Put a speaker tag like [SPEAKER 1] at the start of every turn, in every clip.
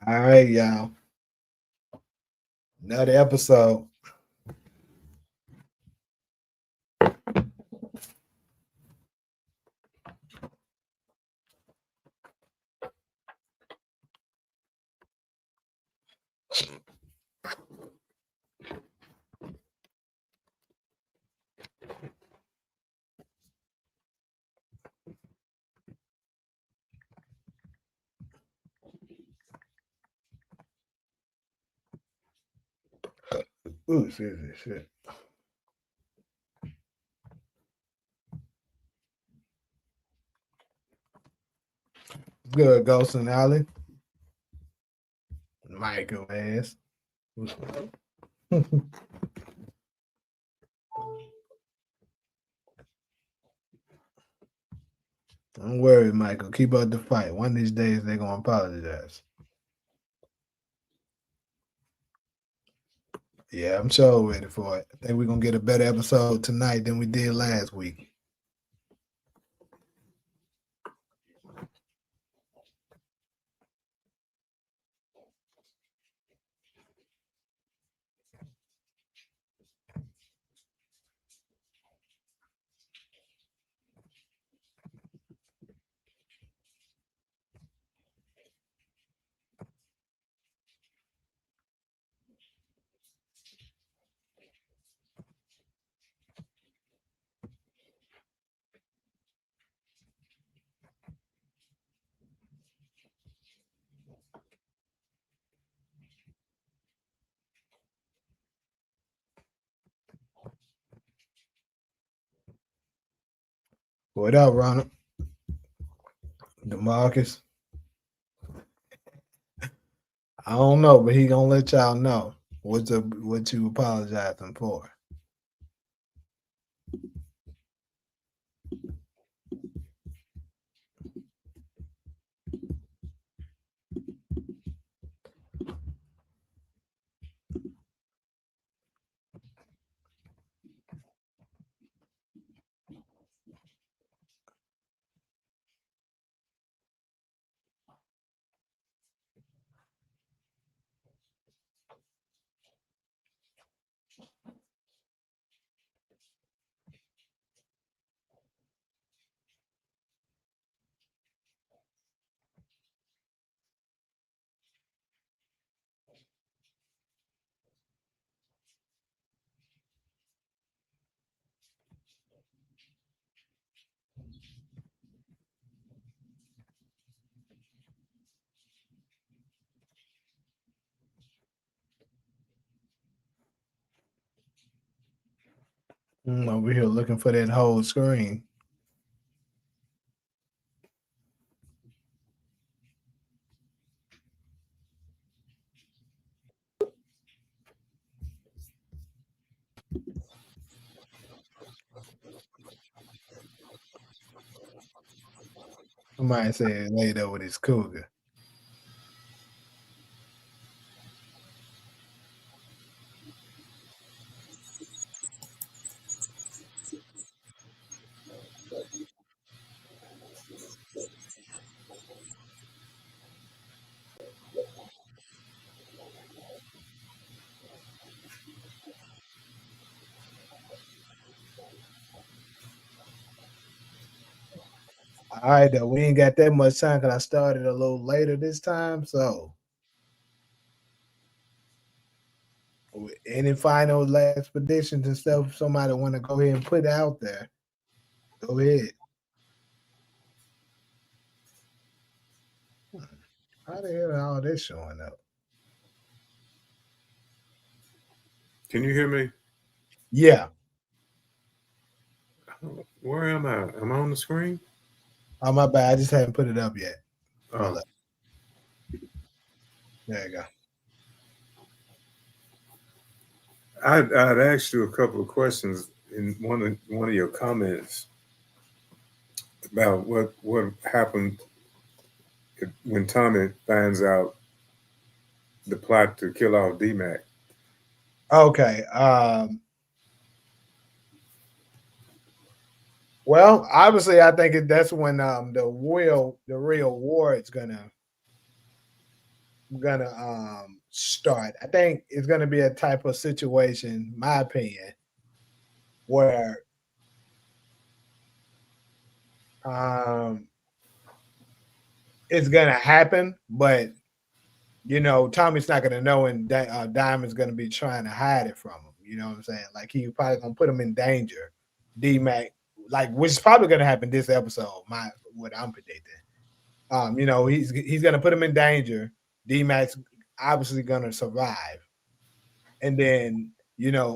[SPEAKER 1] All right, y'all. Another episode. Ooh, shit. Good, Ghost and Alley. Michael ass. Don't worry, Michael. Keep up the fight. One of these days they're gonna apologize. Yeah, I'm sure ready for it. I think we're gonna get a better episode tonight than we did last week. What up, Ronald? DeMarcus? I don't know, but he gonna let y'all know what you apologizing for. Over here looking for that whole screen. Somebody said laid up with his cougar. All right, though. We ain't got that much time because I started a little later this time. So, any final last predictions and stuff somebody want to go ahead and put out there, go ahead. How the hell are all this showing up?
[SPEAKER 2] Can you hear me?
[SPEAKER 1] Yeah.
[SPEAKER 2] Where am I? Am I on the screen?
[SPEAKER 1] Oh, my bad. I just haven't put it up yet. Hold
[SPEAKER 2] Oh.
[SPEAKER 1] up. There you go.
[SPEAKER 2] I'd asked you a couple of questions in one of your comments about what happened when Tommy finds out the plot to kill off D-Mac.
[SPEAKER 1] Okay. Well, obviously, I think that's when the real war is gonna gonna start. I think it's gonna be a type of situation, my opinion, where um it's gonna happen, but Tommy's not gonna know, and Diamond's gonna be trying to hide it from him. You know what I'm saying? Like he probably gonna put him in danger. D Mac, like which is probably gonna happen this episode. What I'm predicting. He's gonna put him in danger. D Mac's obviously gonna survive, and then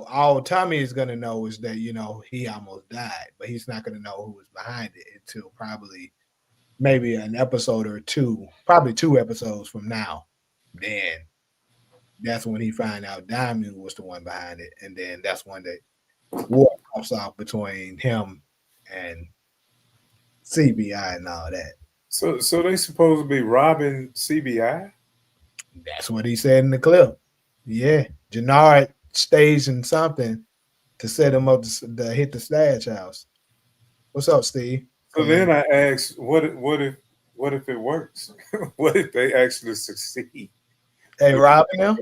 [SPEAKER 1] all Tommy is gonna know is that he almost died, but he's not gonna know who was behind it until probably maybe an episode or two, probably 2 episodes from now. Then that's when he find out Diamond was the one behind it, and then that's when the war pops off between him and CBI and all that.
[SPEAKER 2] So they supposed to be robbing CBI?
[SPEAKER 1] That's what he said in the clip. Yeah, Jannard staging something to set him up to hit the stash house. What's up, Steve?
[SPEAKER 2] So then I asked, what if it works? What if they actually succeed?
[SPEAKER 1] Hey, robbing him?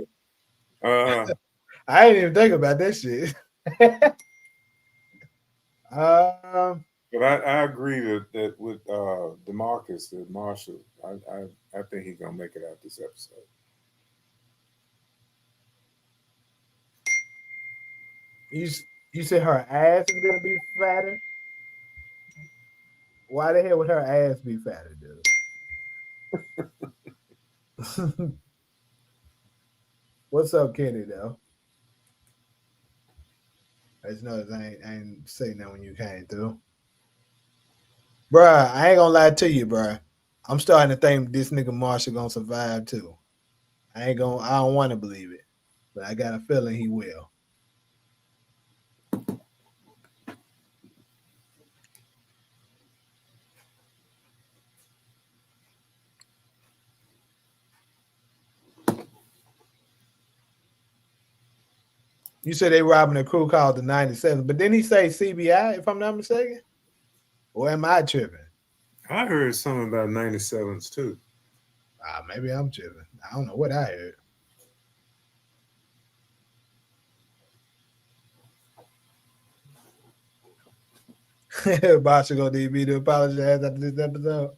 [SPEAKER 2] Uh,
[SPEAKER 1] I didn't even think about that shit. um,
[SPEAKER 2] but I agree that with DeMarcus, the Marshall, I think he's gonna make it out this episode.
[SPEAKER 1] you you said her ass is gonna be fatter. Why the hell would her ass be fatter, dude? What's up, Kenny? Though I just noticed I ain't saying that when you came through, bruh. I ain't gonna lie to you, bruh. I'm starting to think this nigga Marshall gonna survive too. I don't want to believe it, but I got a feeling he will. You said they robbing a crew called the 97, but didn't he say CBI, if I'm not mistaken? Or am I tripping?
[SPEAKER 2] I heard something about 97s too.
[SPEAKER 1] Maybe I'm tripping. I don't know what I heard. Bosh gonna need me to apologize after this episode.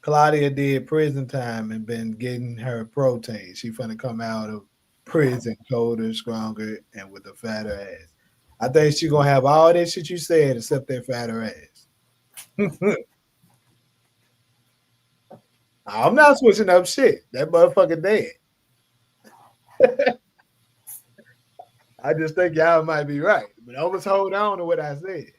[SPEAKER 1] Claudia did prison time and been getting her protein. She finna come out of prison colder, stronger, and with a fatter ass. I think she gonna have all that shit you said except that fatter ass. I'm not switching up shit. That motherfucker dead. I just think y'all might be right, but always hold on to what I said.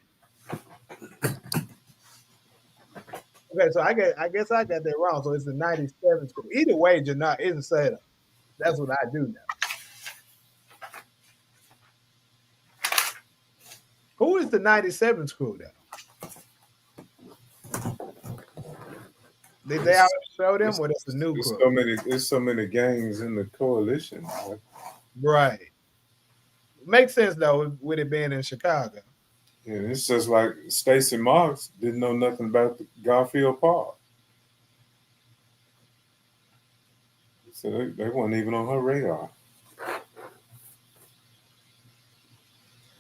[SPEAKER 1] Okay, so I guess I got that wrong. So it's the 97 school. Either way, Janot isn't set up. That's what I do now. Who is the 97 crew though? Did they already show them, or that's the new crew?
[SPEAKER 2] There's so many gangs in the coalition.
[SPEAKER 1] Right. Makes sense though, with it being in Chicago.
[SPEAKER 2] Yeah, it's just like Stacey Marks didn't know nothing about the Garfield Park. So they weren't even on her radar.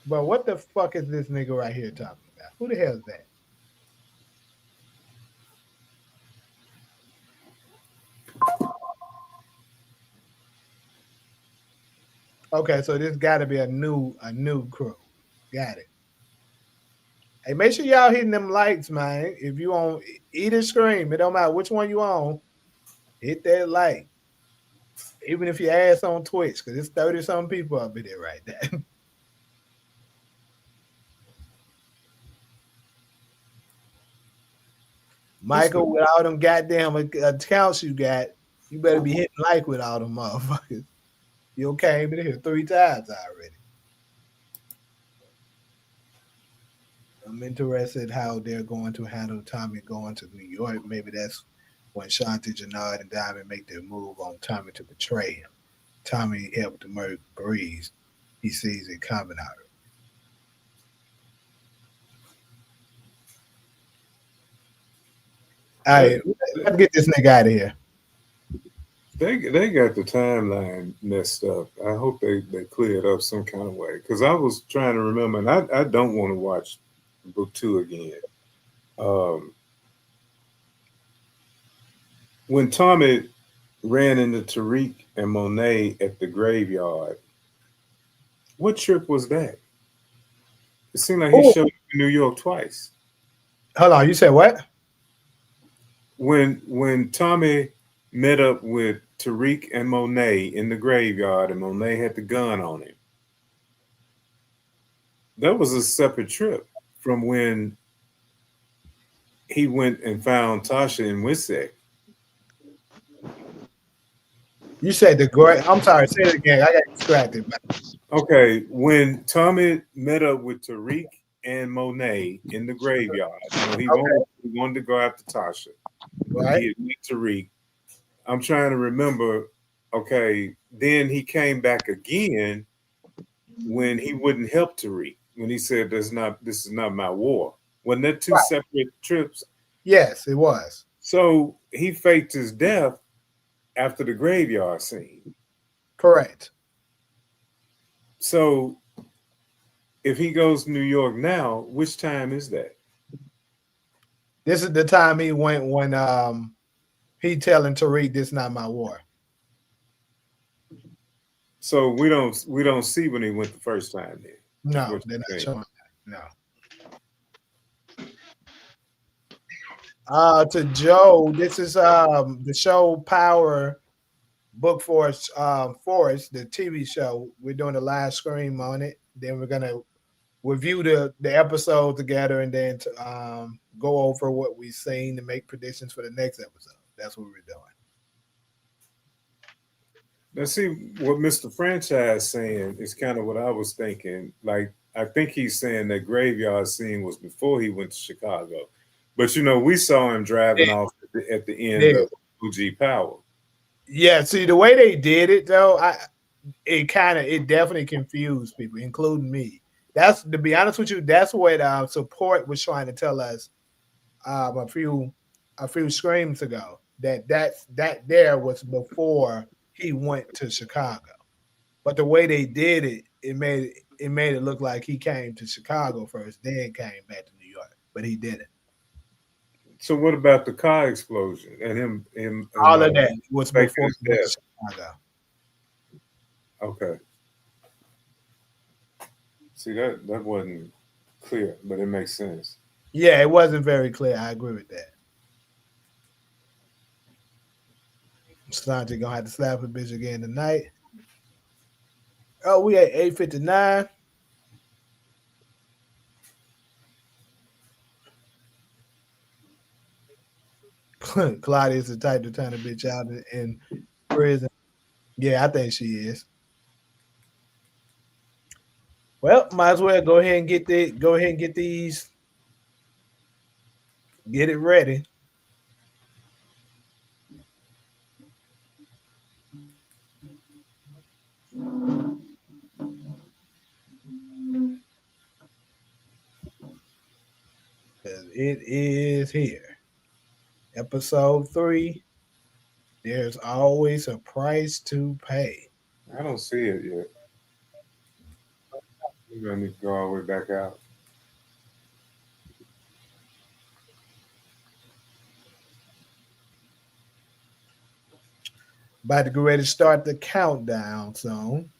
[SPEAKER 1] But what the fuck is this nigga right here talking about? Who the hell is that? Okay, so this got to be a new crew. Got it. Hey, make sure y'all hitting them likes, man. If you on either screen, it don't matter which one you on, hit that like. Even if you ass on Twitch, because it's 30 some people up in there right there. Michael, with all them goddamn accounts you got, you better be hitting like with all them motherfuckers. You came in here 3 times already. I'm interested how they're going to handle Tommy going to New York. Maybe that's when Shanti, Jannard, and Diamond make their move on Tommy to betray him. Tommy helped to murder Breeze. He sees it coming out. All right, let's get this nigga out of here.
[SPEAKER 2] They got the timeline messed up. I hope they clear it up some kind of way. Because I was trying to remember, and I don't want to watch book two again. Um, when Tommy ran into Tariq and Monet at the graveyard, what trip was that? It seemed like he
[SPEAKER 1] Oh,
[SPEAKER 2] showed up in New York twice.
[SPEAKER 1] hold on. You said what?
[SPEAKER 2] When Tommy met up with Tariq and Monet in the graveyard, and Monet had the gun on him, that was a separate trip from when he went and found Tasha in Wissack.
[SPEAKER 1] You said the great. I'm sorry. Say it again. I got distracted.
[SPEAKER 2] Okay, when Tommy met up with Tariq and Monet in the graveyard,
[SPEAKER 1] Okay.
[SPEAKER 2] he wanted to go after Tasha.
[SPEAKER 1] Right.
[SPEAKER 2] He had met Tariq. I'm trying to remember. Okay, then he came back again when he wouldn't help Tariq. When he said, This is not my war." Wasn't that two
[SPEAKER 1] Right.
[SPEAKER 2] separate trips?
[SPEAKER 1] Yes, it was.
[SPEAKER 2] So he faked his death after the graveyard scene.
[SPEAKER 1] Correct.
[SPEAKER 2] So if he goes to New York now, which time is that?
[SPEAKER 1] This is the time he went when he telling Tariq this not my war.
[SPEAKER 2] So we don't see when he went the first time then.
[SPEAKER 1] No,
[SPEAKER 2] What
[SPEAKER 1] they're
[SPEAKER 2] you
[SPEAKER 1] not
[SPEAKER 2] think?
[SPEAKER 1] showing that. No. To Joe, this is the show Power Book Forest, the TV show. We're doing a live stream on it. Then we're gonna review the episode together and then go over what we've seen and make predictions for the next episode. That's what we're doing.
[SPEAKER 2] Now see what Mr. Franchise saying is kind of what I was thinking. Like I think he's saying that graveyard scene was before he went to Chicago. But we saw him driving off at the end
[SPEAKER 1] Yeah,
[SPEAKER 2] of OG Power.
[SPEAKER 1] yeah. See the way they did it though, it definitely confused people, including me. That's to be honest with you, that's what support was trying to tell us a few screams ago that there was before he went to Chicago. But the way they did it, it made it look like he came to Chicago first, then came back to New York. But he didn't.
[SPEAKER 2] So what about the car explosion and him
[SPEAKER 1] All of that was
[SPEAKER 2] faking
[SPEAKER 1] before
[SPEAKER 2] his
[SPEAKER 1] he went to
[SPEAKER 2] death?
[SPEAKER 1] Chicago.
[SPEAKER 2] Okay. See that wasn't clear, but it makes sense.
[SPEAKER 1] Yeah, it wasn't very clear. I agree with that. Sante gonna have to slap a bitch again tonight. Oh, we at 8:59. Claudia's the type to turn a bitch out in prison. Yeah, I think she is. Well, might as well go ahead and get these, get it ready. 'Cause it is here. Episode 3. There's always a price to pay.
[SPEAKER 2] I don't see it yet. We're gonna need to go all the way back out.
[SPEAKER 1] About to get ready to start the countdown soon.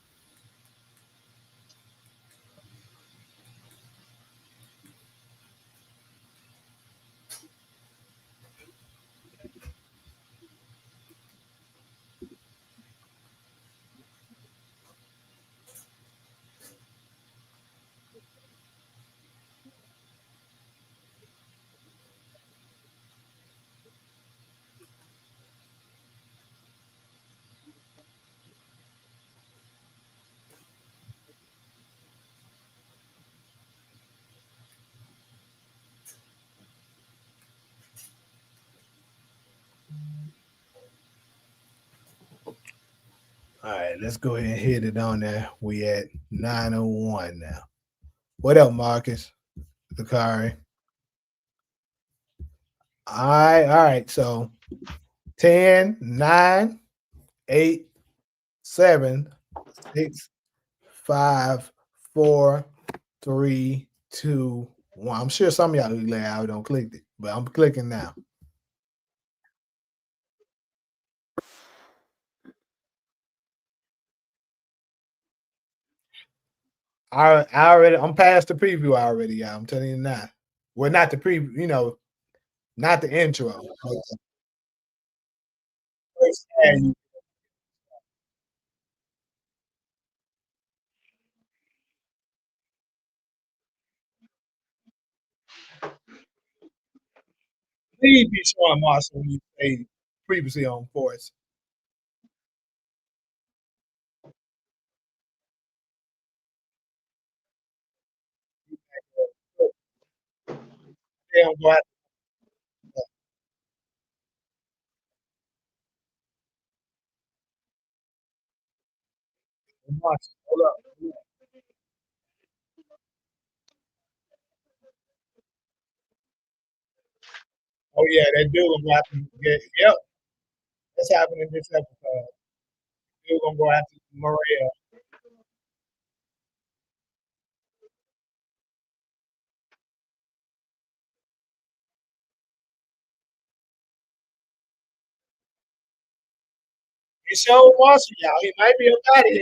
[SPEAKER 1] All right, let's go ahead and hit it on there. We at 9:01 now. What up, Marcus? Zakari. All right. So 10, 9, 8, 7, 6, 5, 4, 3, 2, 1. I'm sure some of y'all look like I don't click it, but I'm clicking now. I'm past the preview already, y'all. I'm telling you now. Well, not the preview, not the intro. But the first ad you please be showing Marshall when you say previously on Force. They don't go out to Marshall. Hold up. Oh yeah, that dude gonna go after yep, that's happening this episode. Dude gonna go after Maria. He showed Marshall, y'all. He might be up out of here.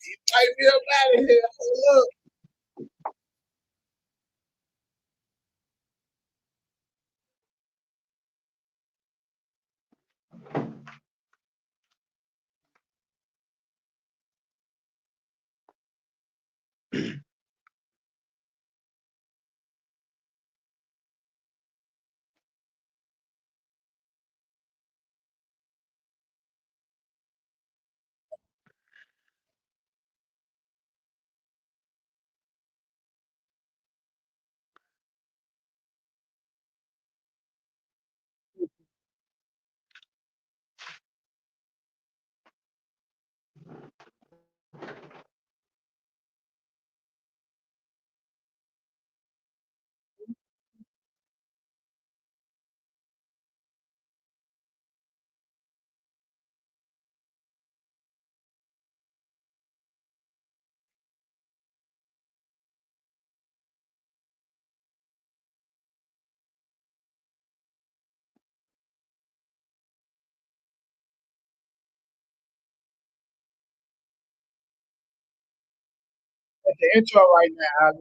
[SPEAKER 1] He might be up out of here. Hold up. At the intro right now,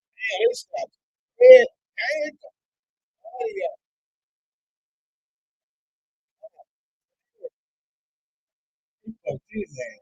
[SPEAKER 1] yeah, they stopped. Yeah, I ain't gonna lie to you.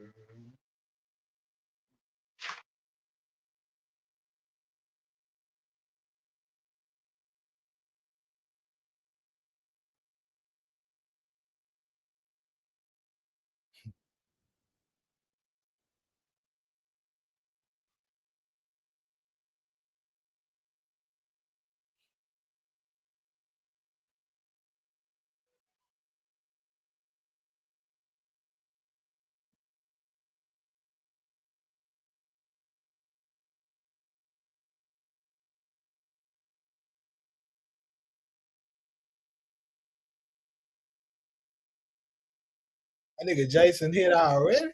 [SPEAKER 1] That nigga Jason hit already.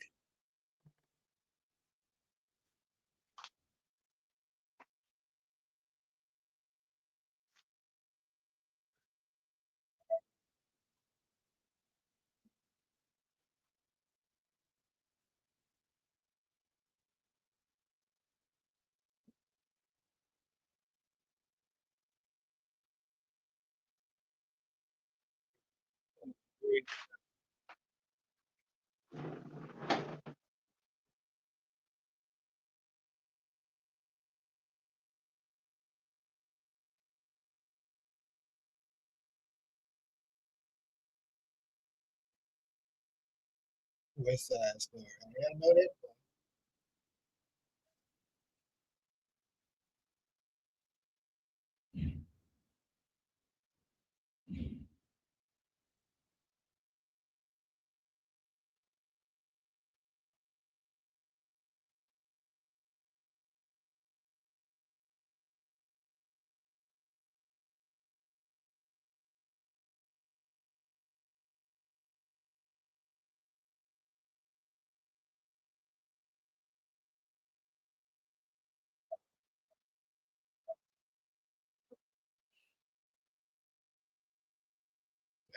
[SPEAKER 1] West Side Story. I know that.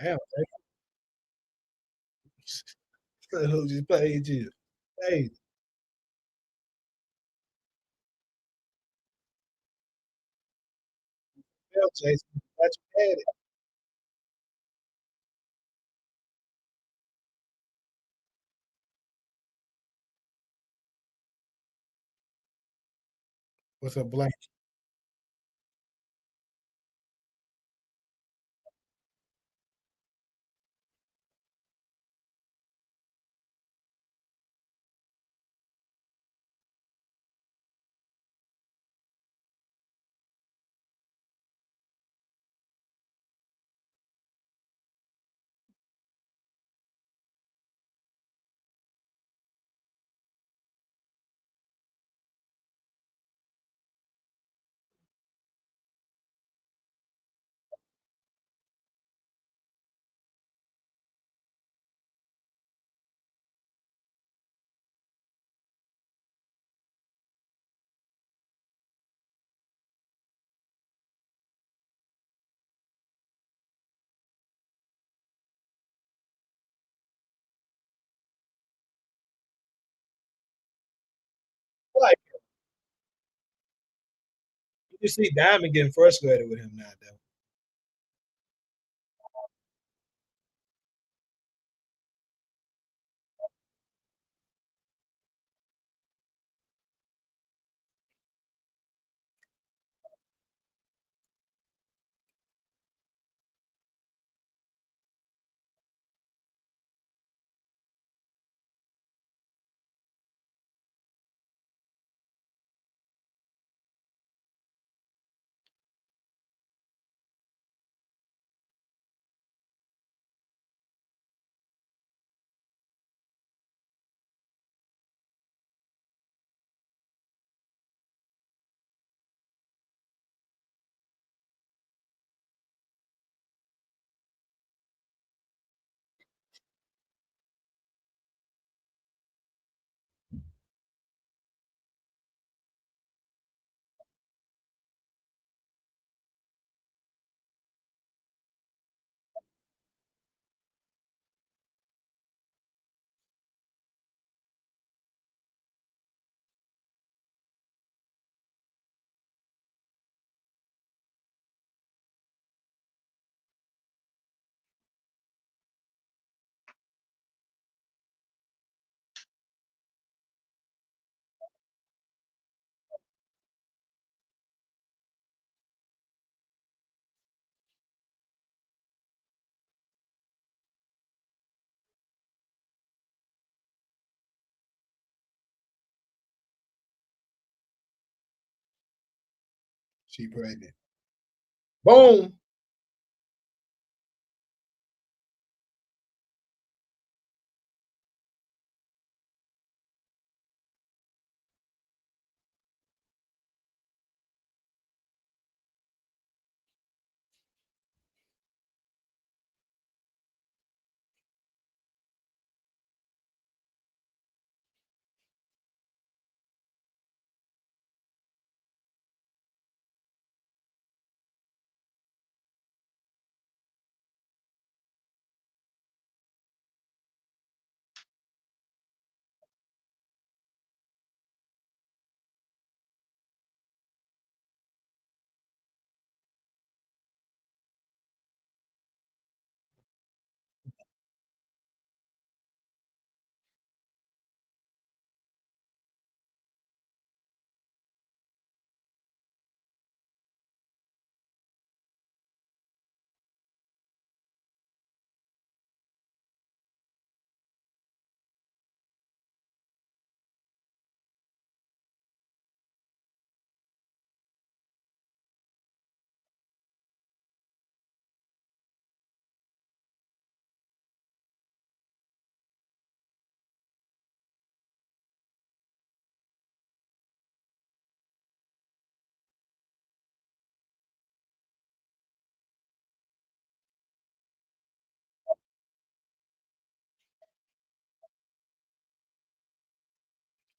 [SPEAKER 1] Damn, who just paid you? Hey, tell Jason, got you had it. What's up, Blank? Like, you see Diamond getting frustrated with him now, though. She pregnant. Boom.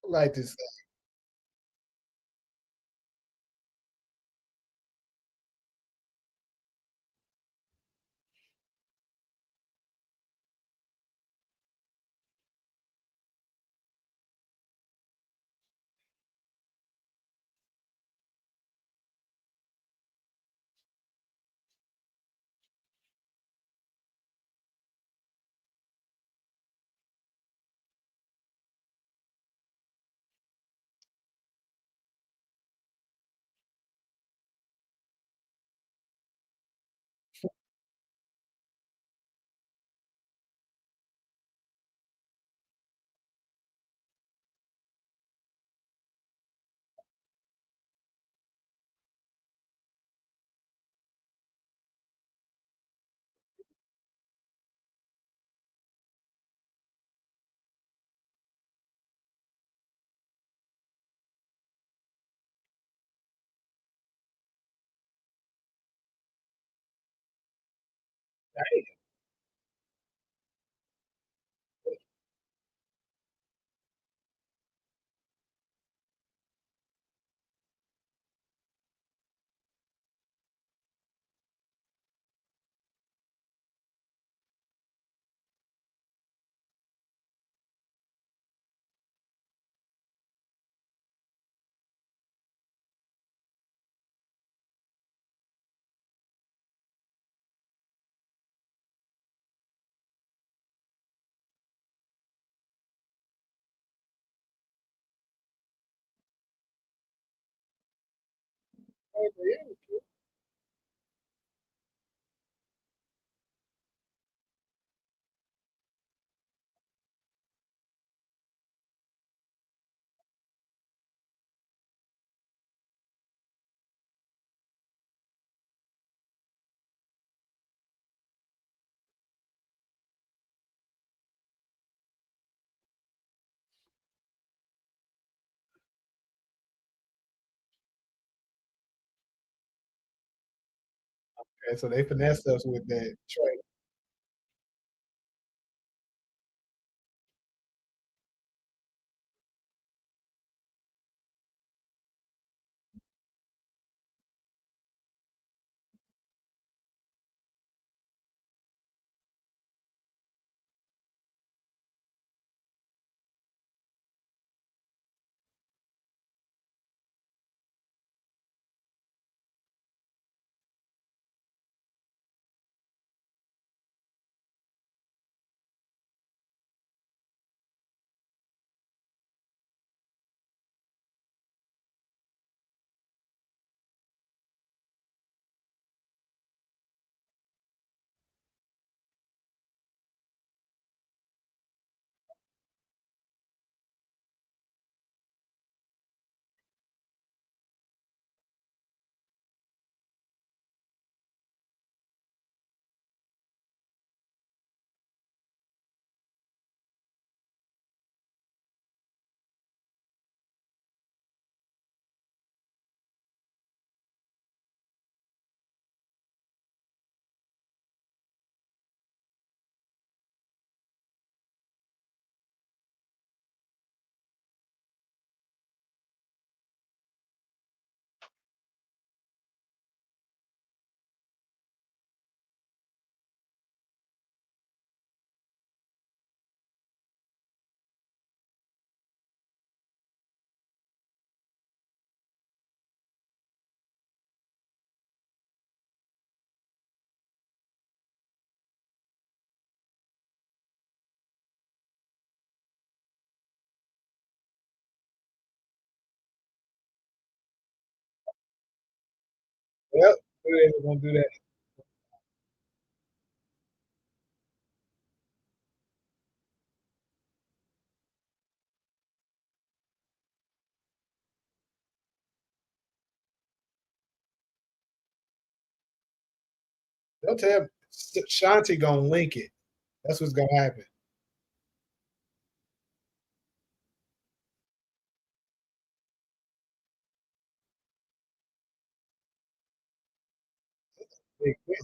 [SPEAKER 1] Like this. Okay, so they finessed us with that trade. Yep. We're gonna do that. They'll tell Shanti gonna link it. That's what's gonna happen. Big win.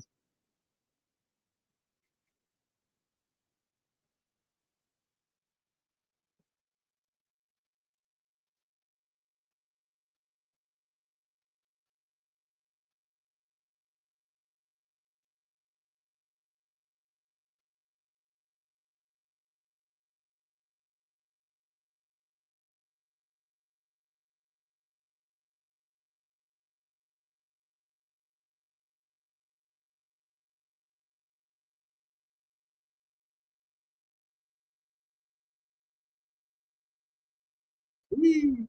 [SPEAKER 1] Whee!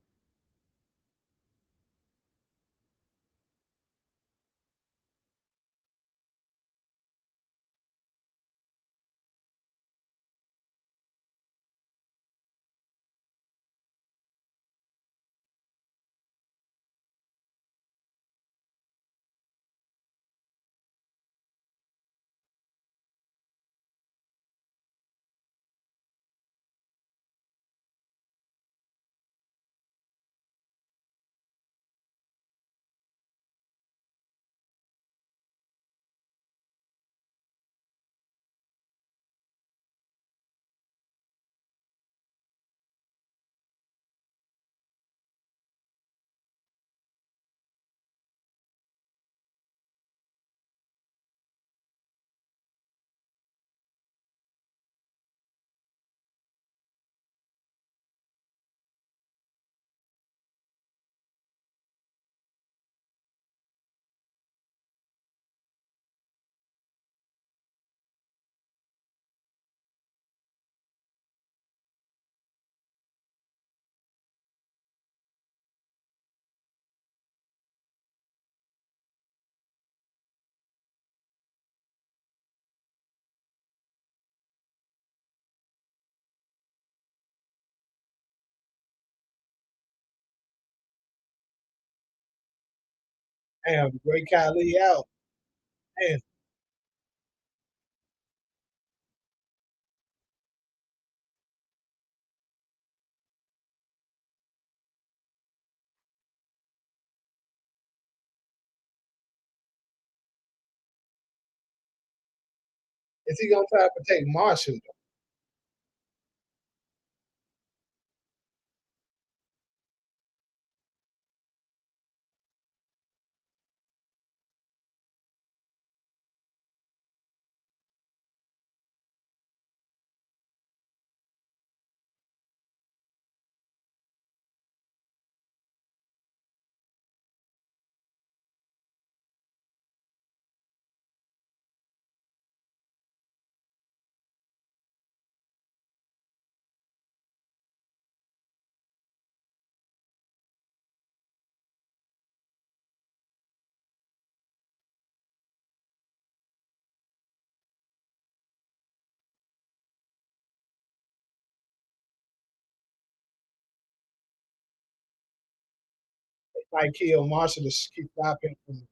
[SPEAKER 1] Damn, Great Khali out. Man, is he gonna try to protect Marshall? He might kill Marshall to keep stop him from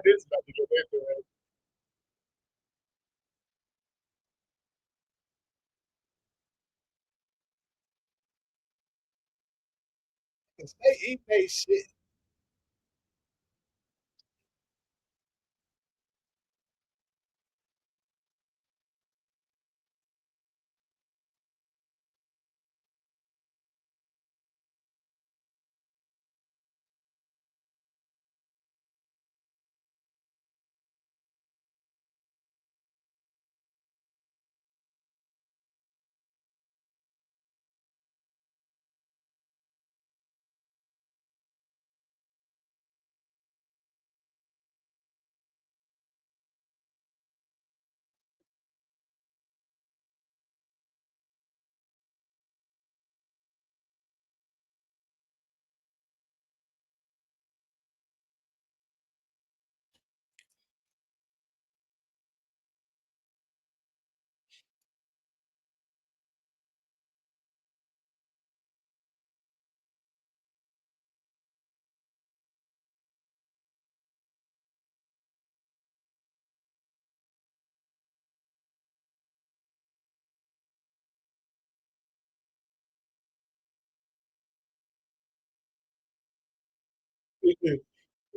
[SPEAKER 1] this about to get into it. 'Cause they eat they shit.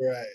[SPEAKER 1] Right.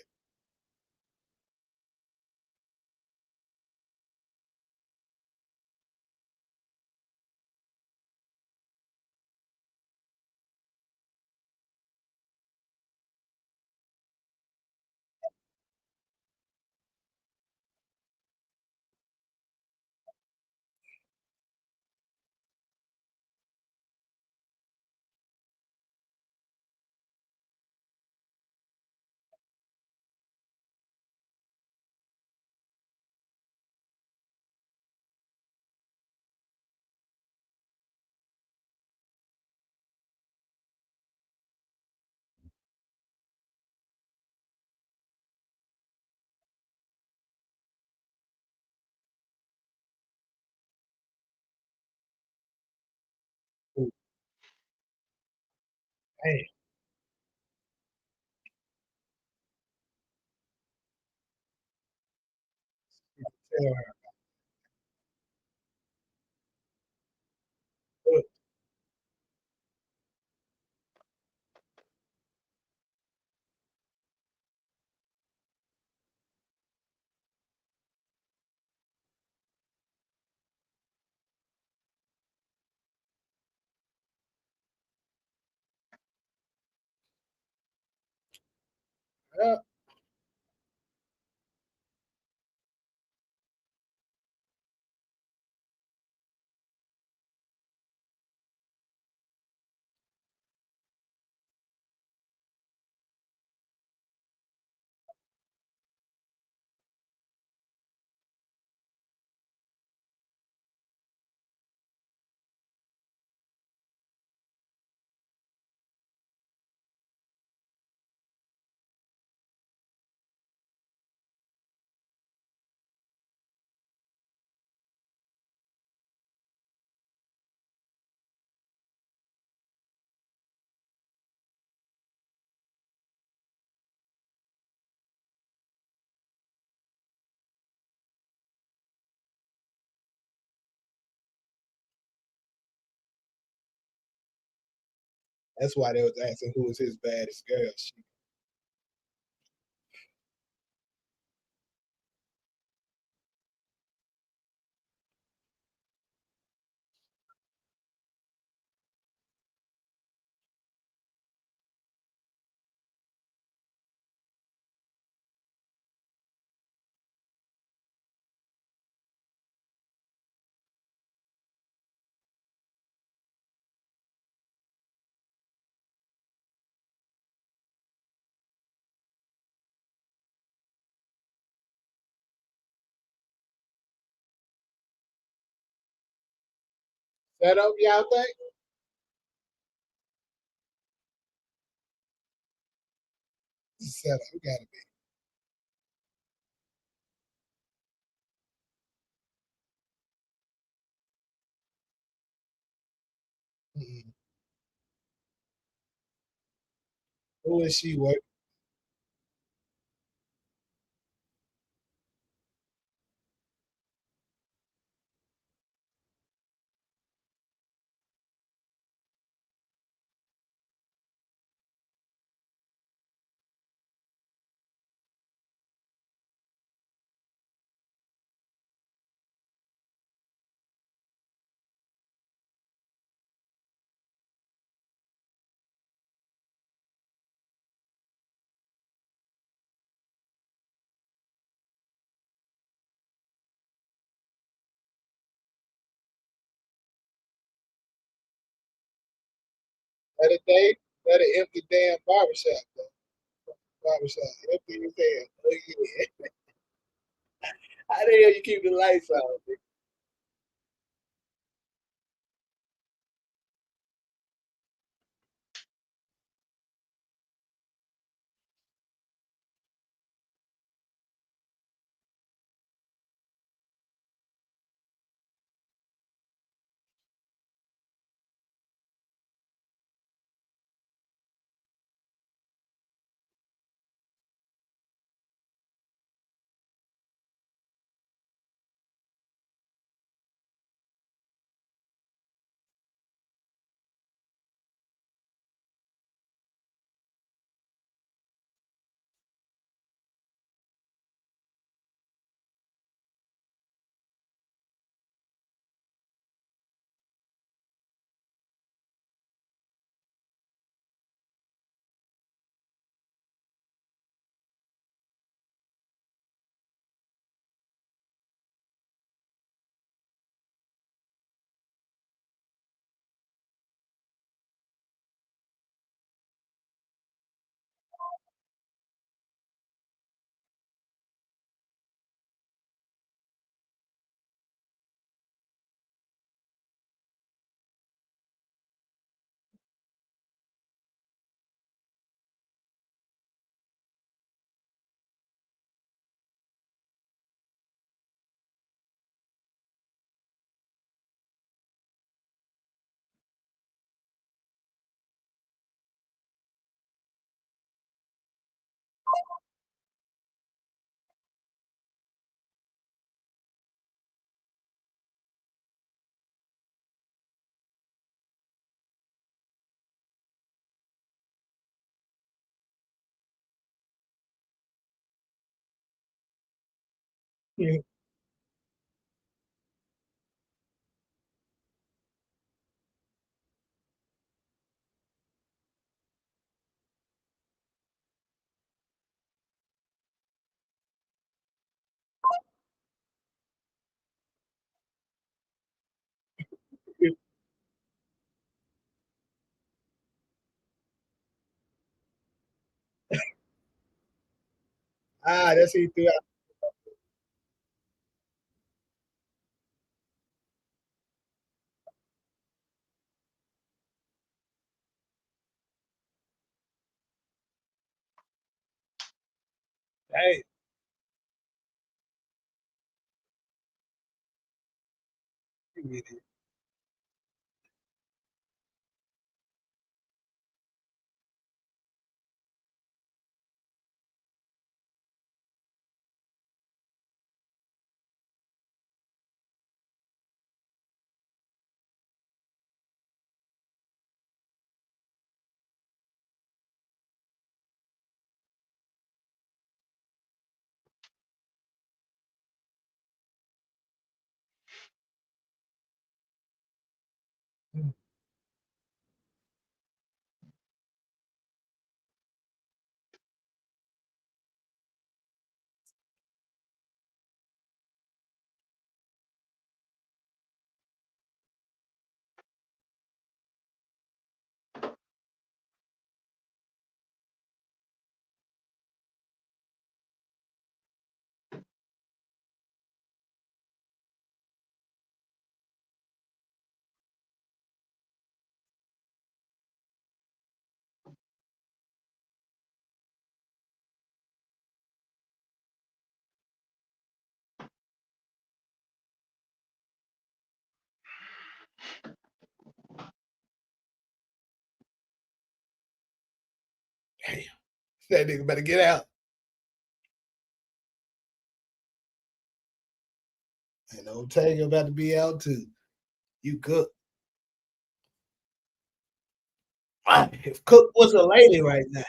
[SPEAKER 1] Ooh, man, tell her. Look, yeah, that's why they was asking who was his baddest girl. Set up, y'all think? Set up. We gotta be. Who is she? What? Let a day, let an empty damn barbershop. Though. Barbershop empty as hell. Oh yeah. How the hell you keep the lights on? Yeah. Ah, that's he threw out. Hey, damn, that nigga better get out. And old Taylor about to be out too. You cook. If Cook was a lady right now.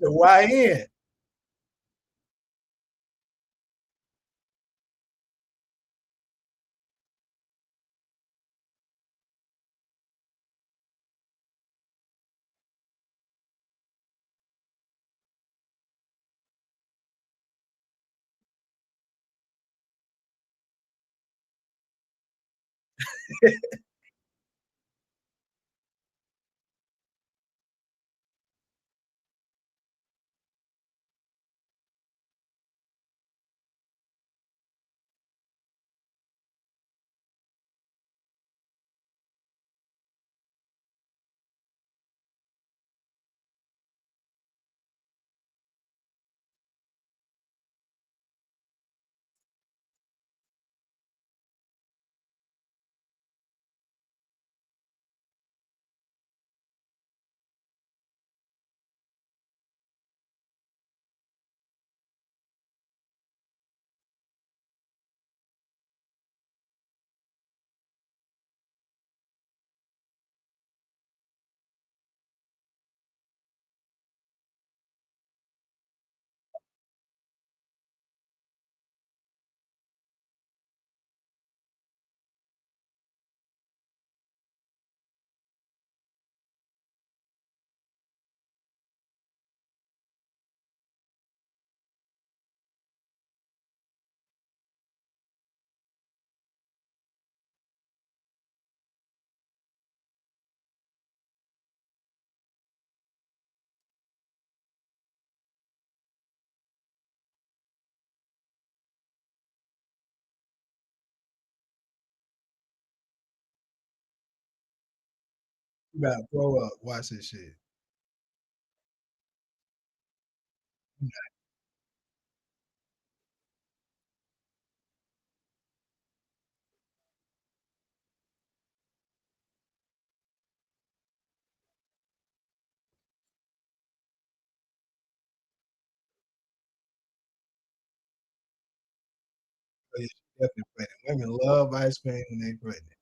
[SPEAKER 1] The YN. You better grow up. Watch this shit. Oh, yeah, she definitely pregnant. Women love ice cream when they pregnant.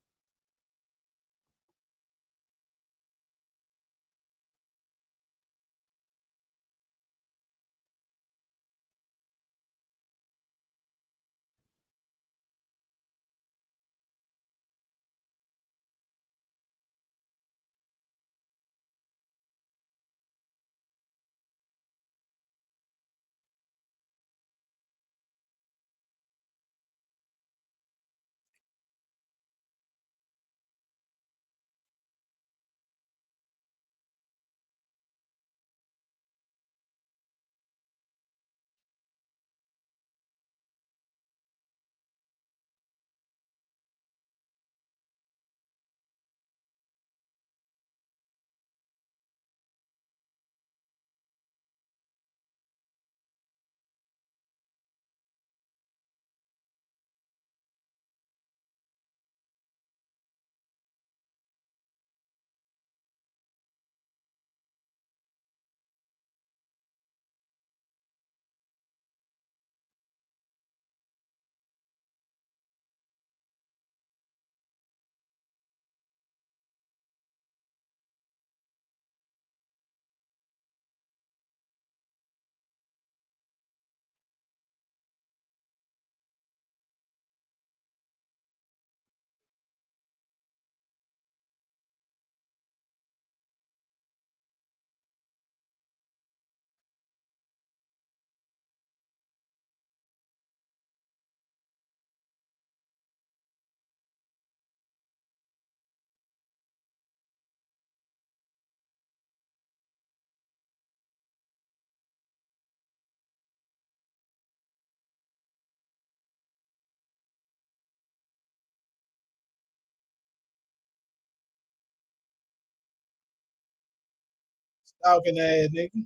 [SPEAKER 1] Stalking ass nigga.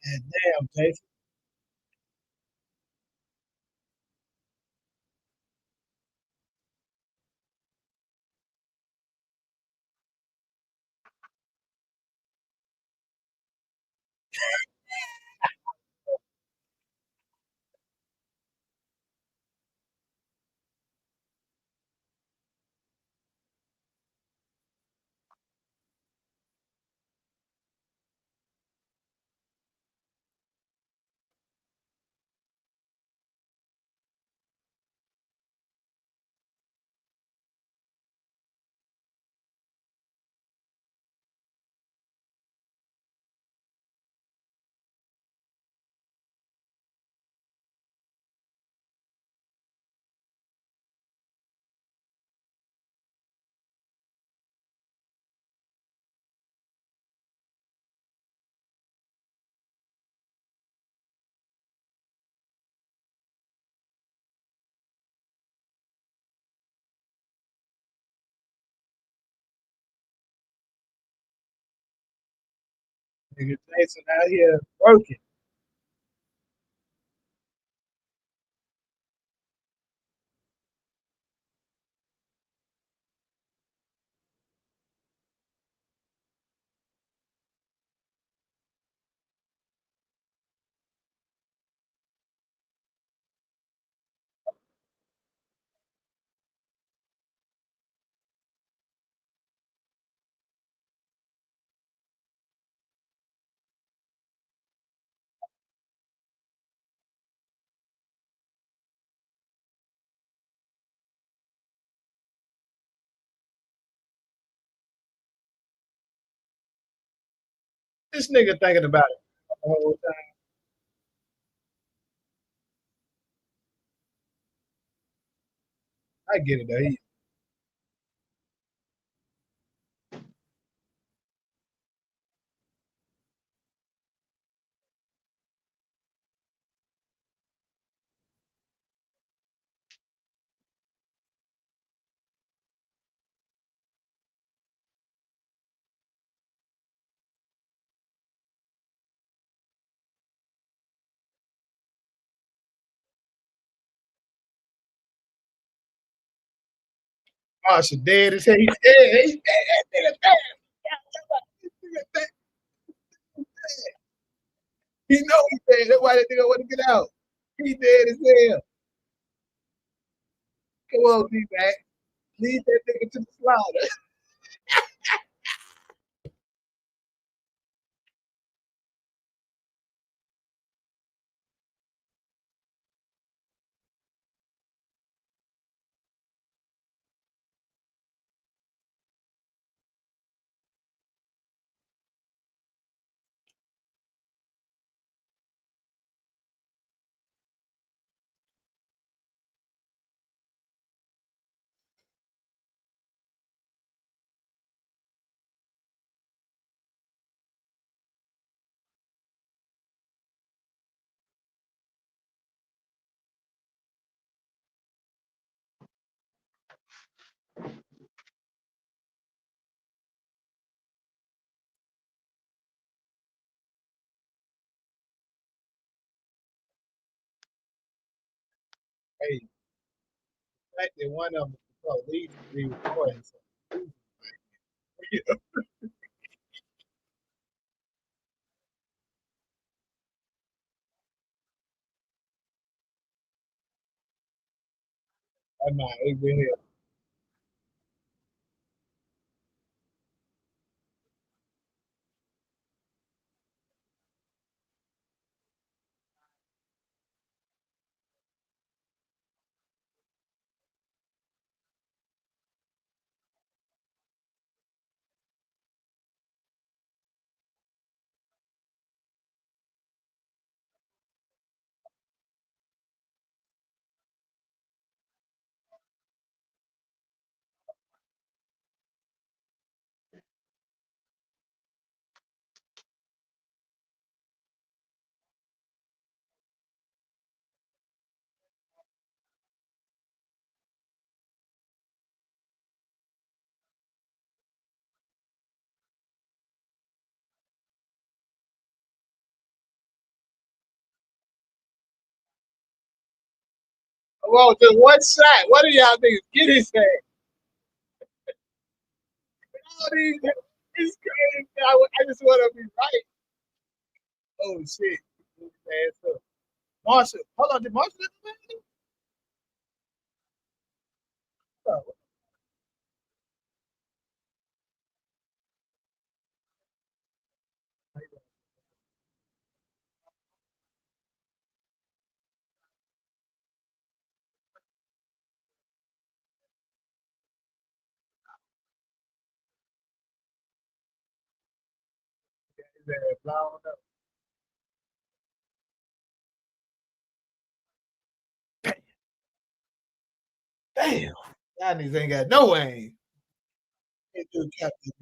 [SPEAKER 1] And damn, Jason. Nigga Jason out here working. This nigga thinking about it the whole time. I get it though. Marshall dead as hell. He's dead. He's dead. That nigga dead. That nigga dead. He know he's dead. That's why that nigga want to get out. He dead as hell. Come on, D-Mac. Lead that nigga to the slaughter. Hey, like that one of them police be recording something. I'm not even here. Well, just one shot. What do y'all niggas get his ass? All these, it's crazy. I just want to be right. Oh shit. Ass up. Marshall, hold on. Did Marshall let the man do? His ass blown up. Damn. Y'all niggas ain't got no aim. They do Captain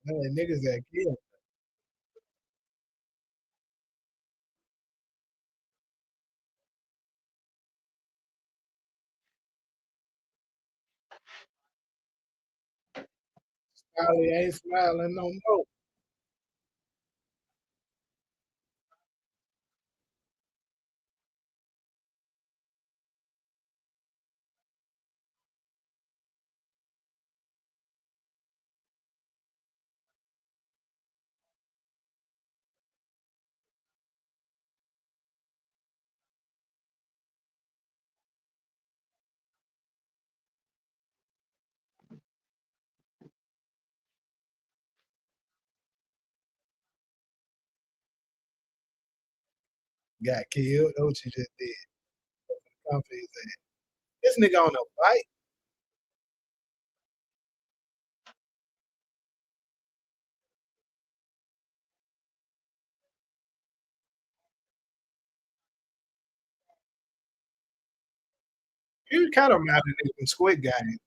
[SPEAKER 1] niggas that kill. Probably ain't smiling no more. got killed. That's what you just did. Confidence in it. This nigga on a bike. You kind of reminded me of the Squid Game.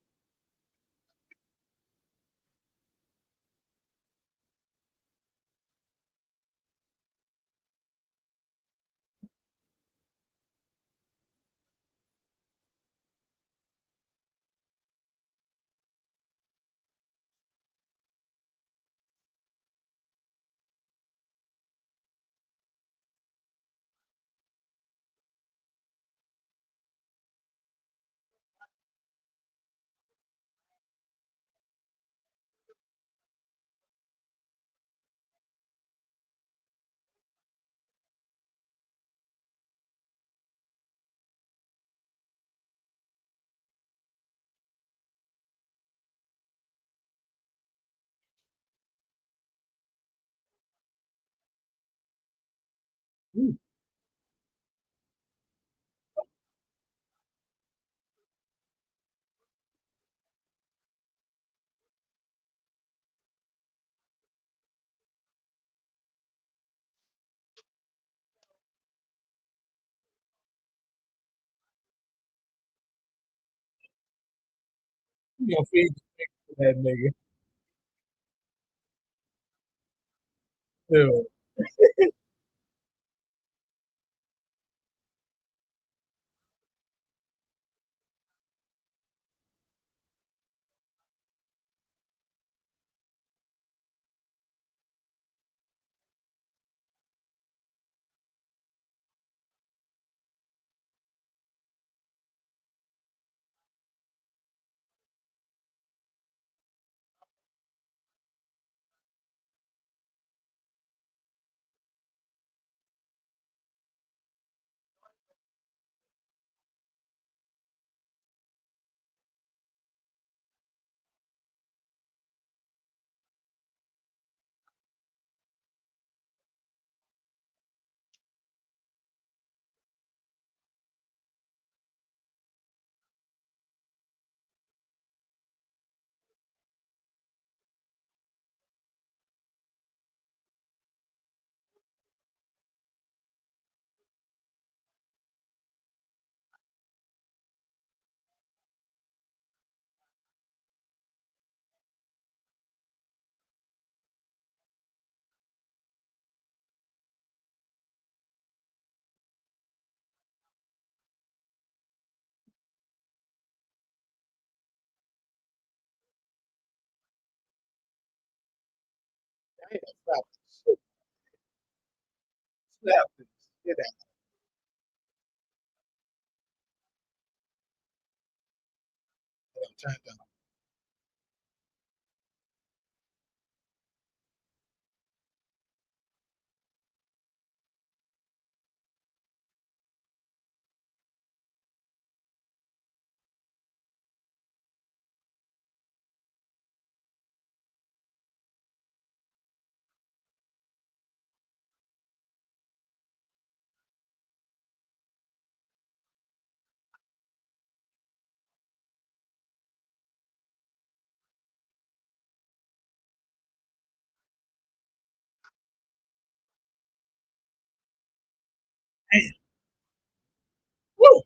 [SPEAKER 1] Ooh, you gonna feed that nigga. Dude. Damn, stop this. Stop this. Get out. I'm trying to. Damn. Woo!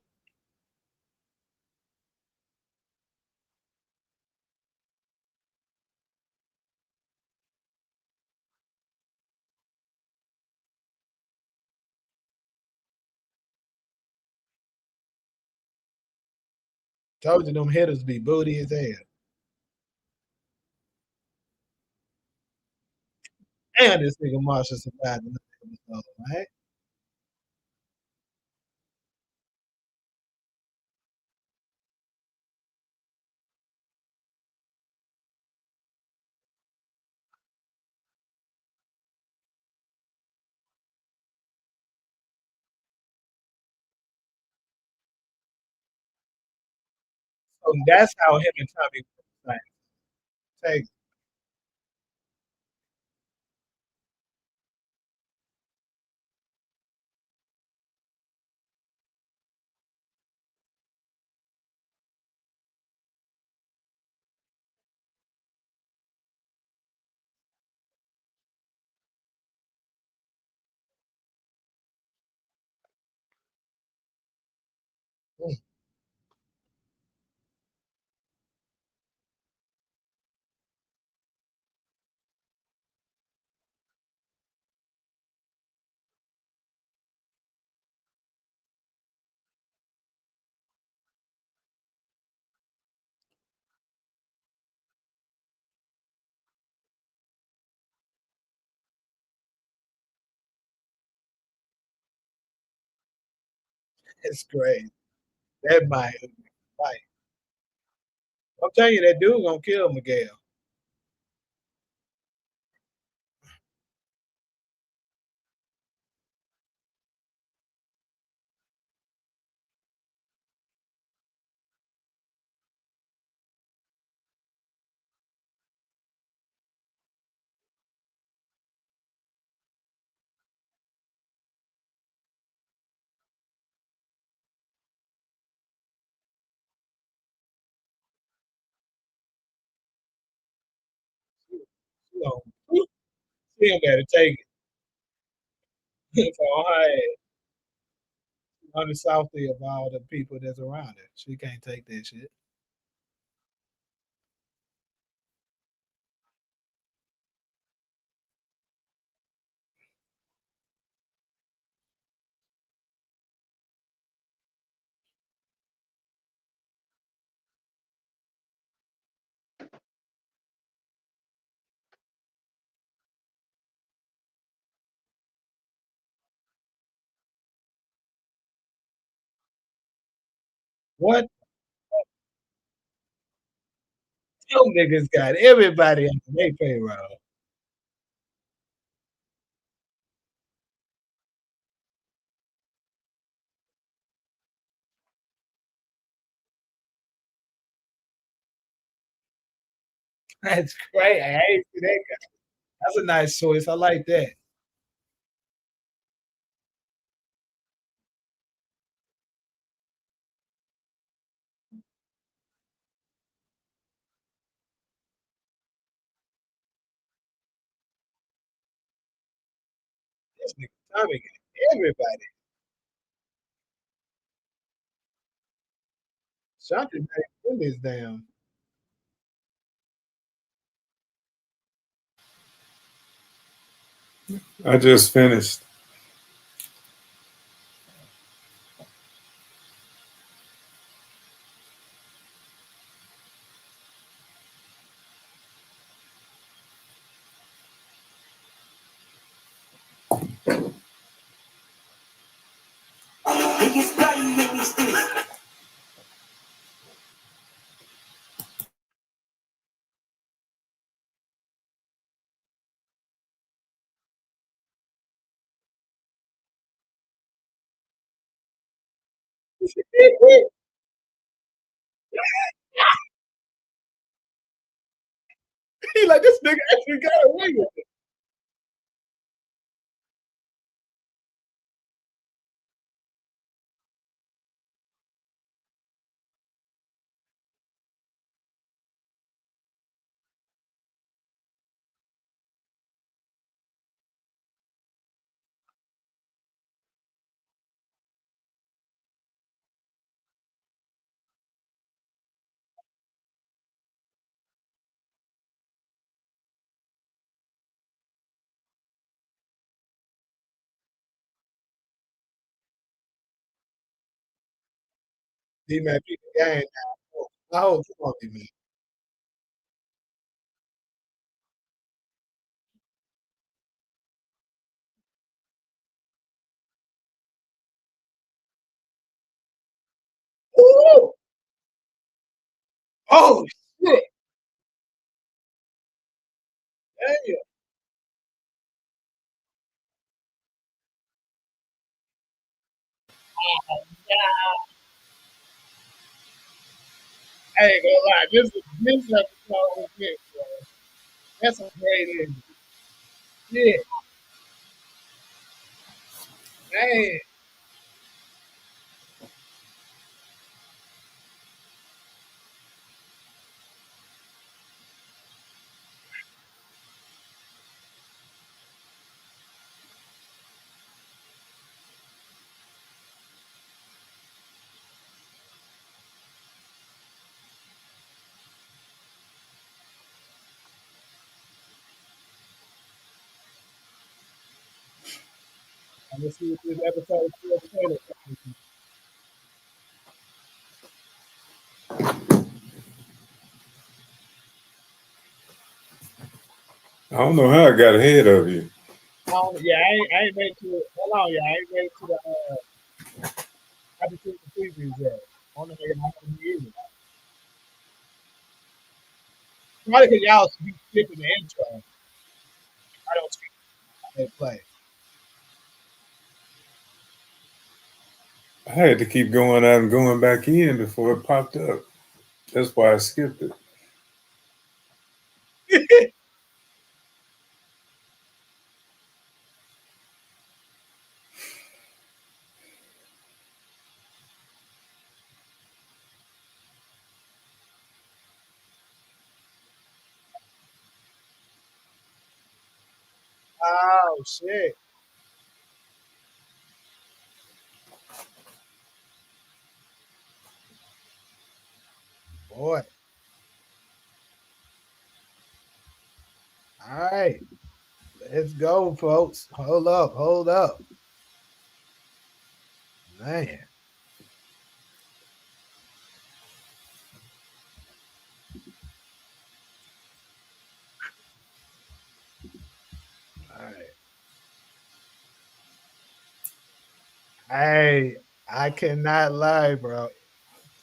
[SPEAKER 1] Told you them hitters be booty as hell. And this nigga Marshall survived the episode, right? So that's how him and Tommy like, take It's crazy. That might. I'm telling you, that dude gonna kill Miguel. She gonna she don't better take it for all her ass. On the salty of all the people that's around her. She can't take that shit. What? Them niggas got everybody on their payroll. That's great. I hate that guy. That's a nice choice. I like that. This nigga Tommy got everybody. Shanti back in this damn.
[SPEAKER 2] I just finished.
[SPEAKER 1] He like this nigga actually got away with it. D-Man beat the game now. I hope come on, D-Man. Ooh! Oh shit! Damn. I ain't gonna lie. This episode was good, bro. That's a great ending. Yeah, man. I'm gonna see what this episode 4
[SPEAKER 2] I don't know how I got ahead of you.
[SPEAKER 1] Yeah, I ain't made it to. Hold on, yeah, I ain't made it to the. I just see the previews yet. On the way I haven't either. Probably because y'all be skipping the intro. I don't see how they play.
[SPEAKER 2] I had to keep going out and going back in before it popped up. That's why I skipped it.
[SPEAKER 1] Oh shit, boy! All right, let's go, folks. Hold up, man. All right, hey, I cannot lie, bro. All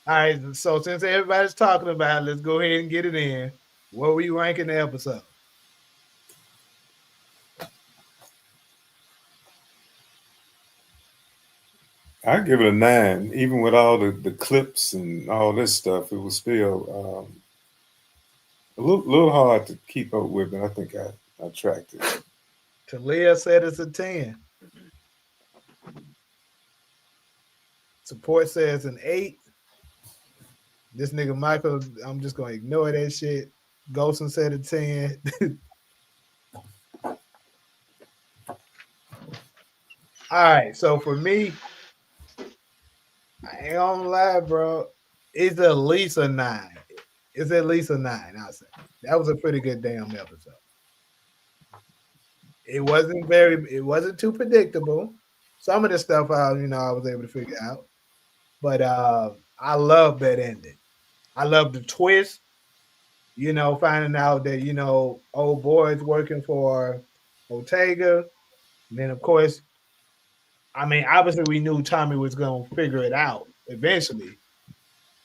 [SPEAKER 1] right, so since everybody's talking about it, let's go ahead and get it in. What were you ranking the episode?
[SPEAKER 2] I give it a 9, even with all the clips and all this stuff. It was still a little hard to keep up with, but I think I tracked it.
[SPEAKER 1] Talia said it's a 10. Support says an 8. This nigga Michael, I'm just gonna ignore that shit. Golson said a 10. All right, so for me, I ain't gonna lie, bro. It's at least a 9. It's at least a 9, I'll say. That was a pretty good damn episode. It wasn't too predictable. Some of the stuff I was able to figure out. But I love that ending. I love the twist, finding out that, old boy's working for Ortega. And then, of course, I mean, obviously, we knew Tommy was going to figure it out eventually.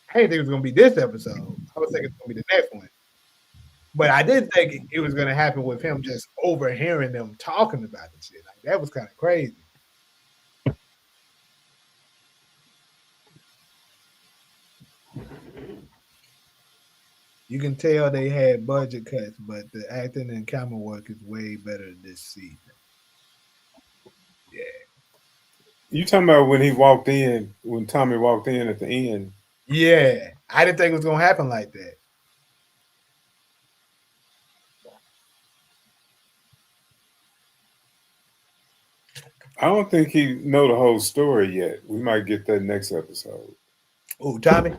[SPEAKER 1] I didn't think it was going to be this episode. I was thinking it's going to be the next one. But I did think it was going to happen with him just overhearing them talking about the shit. Like, that was kind of crazy. You can tell they had budget cuts, but the acting and camera work is way better this season. Yeah.
[SPEAKER 2] You talking about when he walked in, when Tommy walked in at the end?
[SPEAKER 1] Yeah. I didn't think it was going to happen like that.
[SPEAKER 2] I don't think he know the whole story yet. We might get that next episode.
[SPEAKER 1] Oh, Tommy?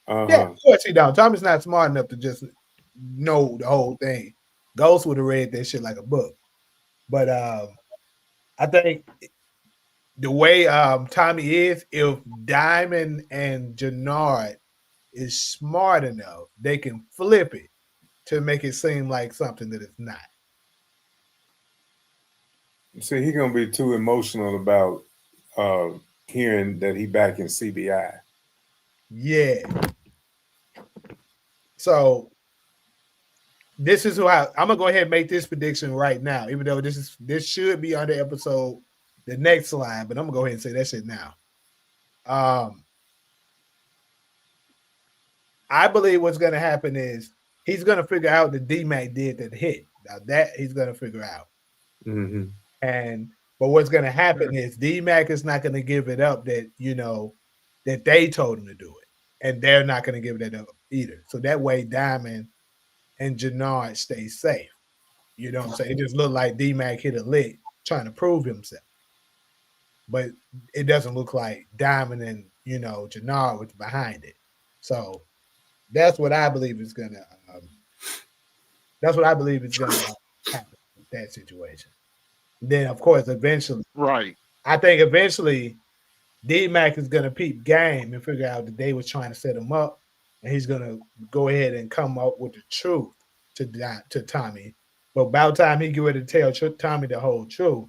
[SPEAKER 1] Yeah,
[SPEAKER 2] Uh-huh.
[SPEAKER 1] of course he don't. Tommy's not smart enough to just know the whole thing. Ghost would have read that shit like a book. But I think the way Tommy is, if Diamond and Jannard is smart enough, they can flip it to make it seem like something that it's not.
[SPEAKER 2] See, he gonna be too emotional about uh hearing that he back in CBI.
[SPEAKER 1] Yeah. So this is who I'm gonna go ahead and make this prediction right now, even though this should be under episode the next slide, but I'm gonna go ahead and say that shit now. I believe what's gonna happen is he's gonna figure out that D-Mac did that hit. Now that he's gonna figure out.
[SPEAKER 2] Mm-hmm.
[SPEAKER 1] And but what's gonna happen is D-Mac is not gonna give it up that that they told him to do it. And they're not gonna give that up either. So that way Diamond and Jannard stay safe. You know what I'm saying? It just looked like D-Mac hit a lick trying to prove himself. But it doesn't look like Diamond and Jannard was behind it. So that's what I believe is gonna. That's what I believe is gonna happen with that situation. Then, of course, eventually,
[SPEAKER 3] Right.
[SPEAKER 1] I think eventually D-Mac is gonna peep game and figure out that they was trying to set him up, and he's gonna go ahead and come up with the truth to Tommy. But by the time he get ready to tell Tommy the whole truth,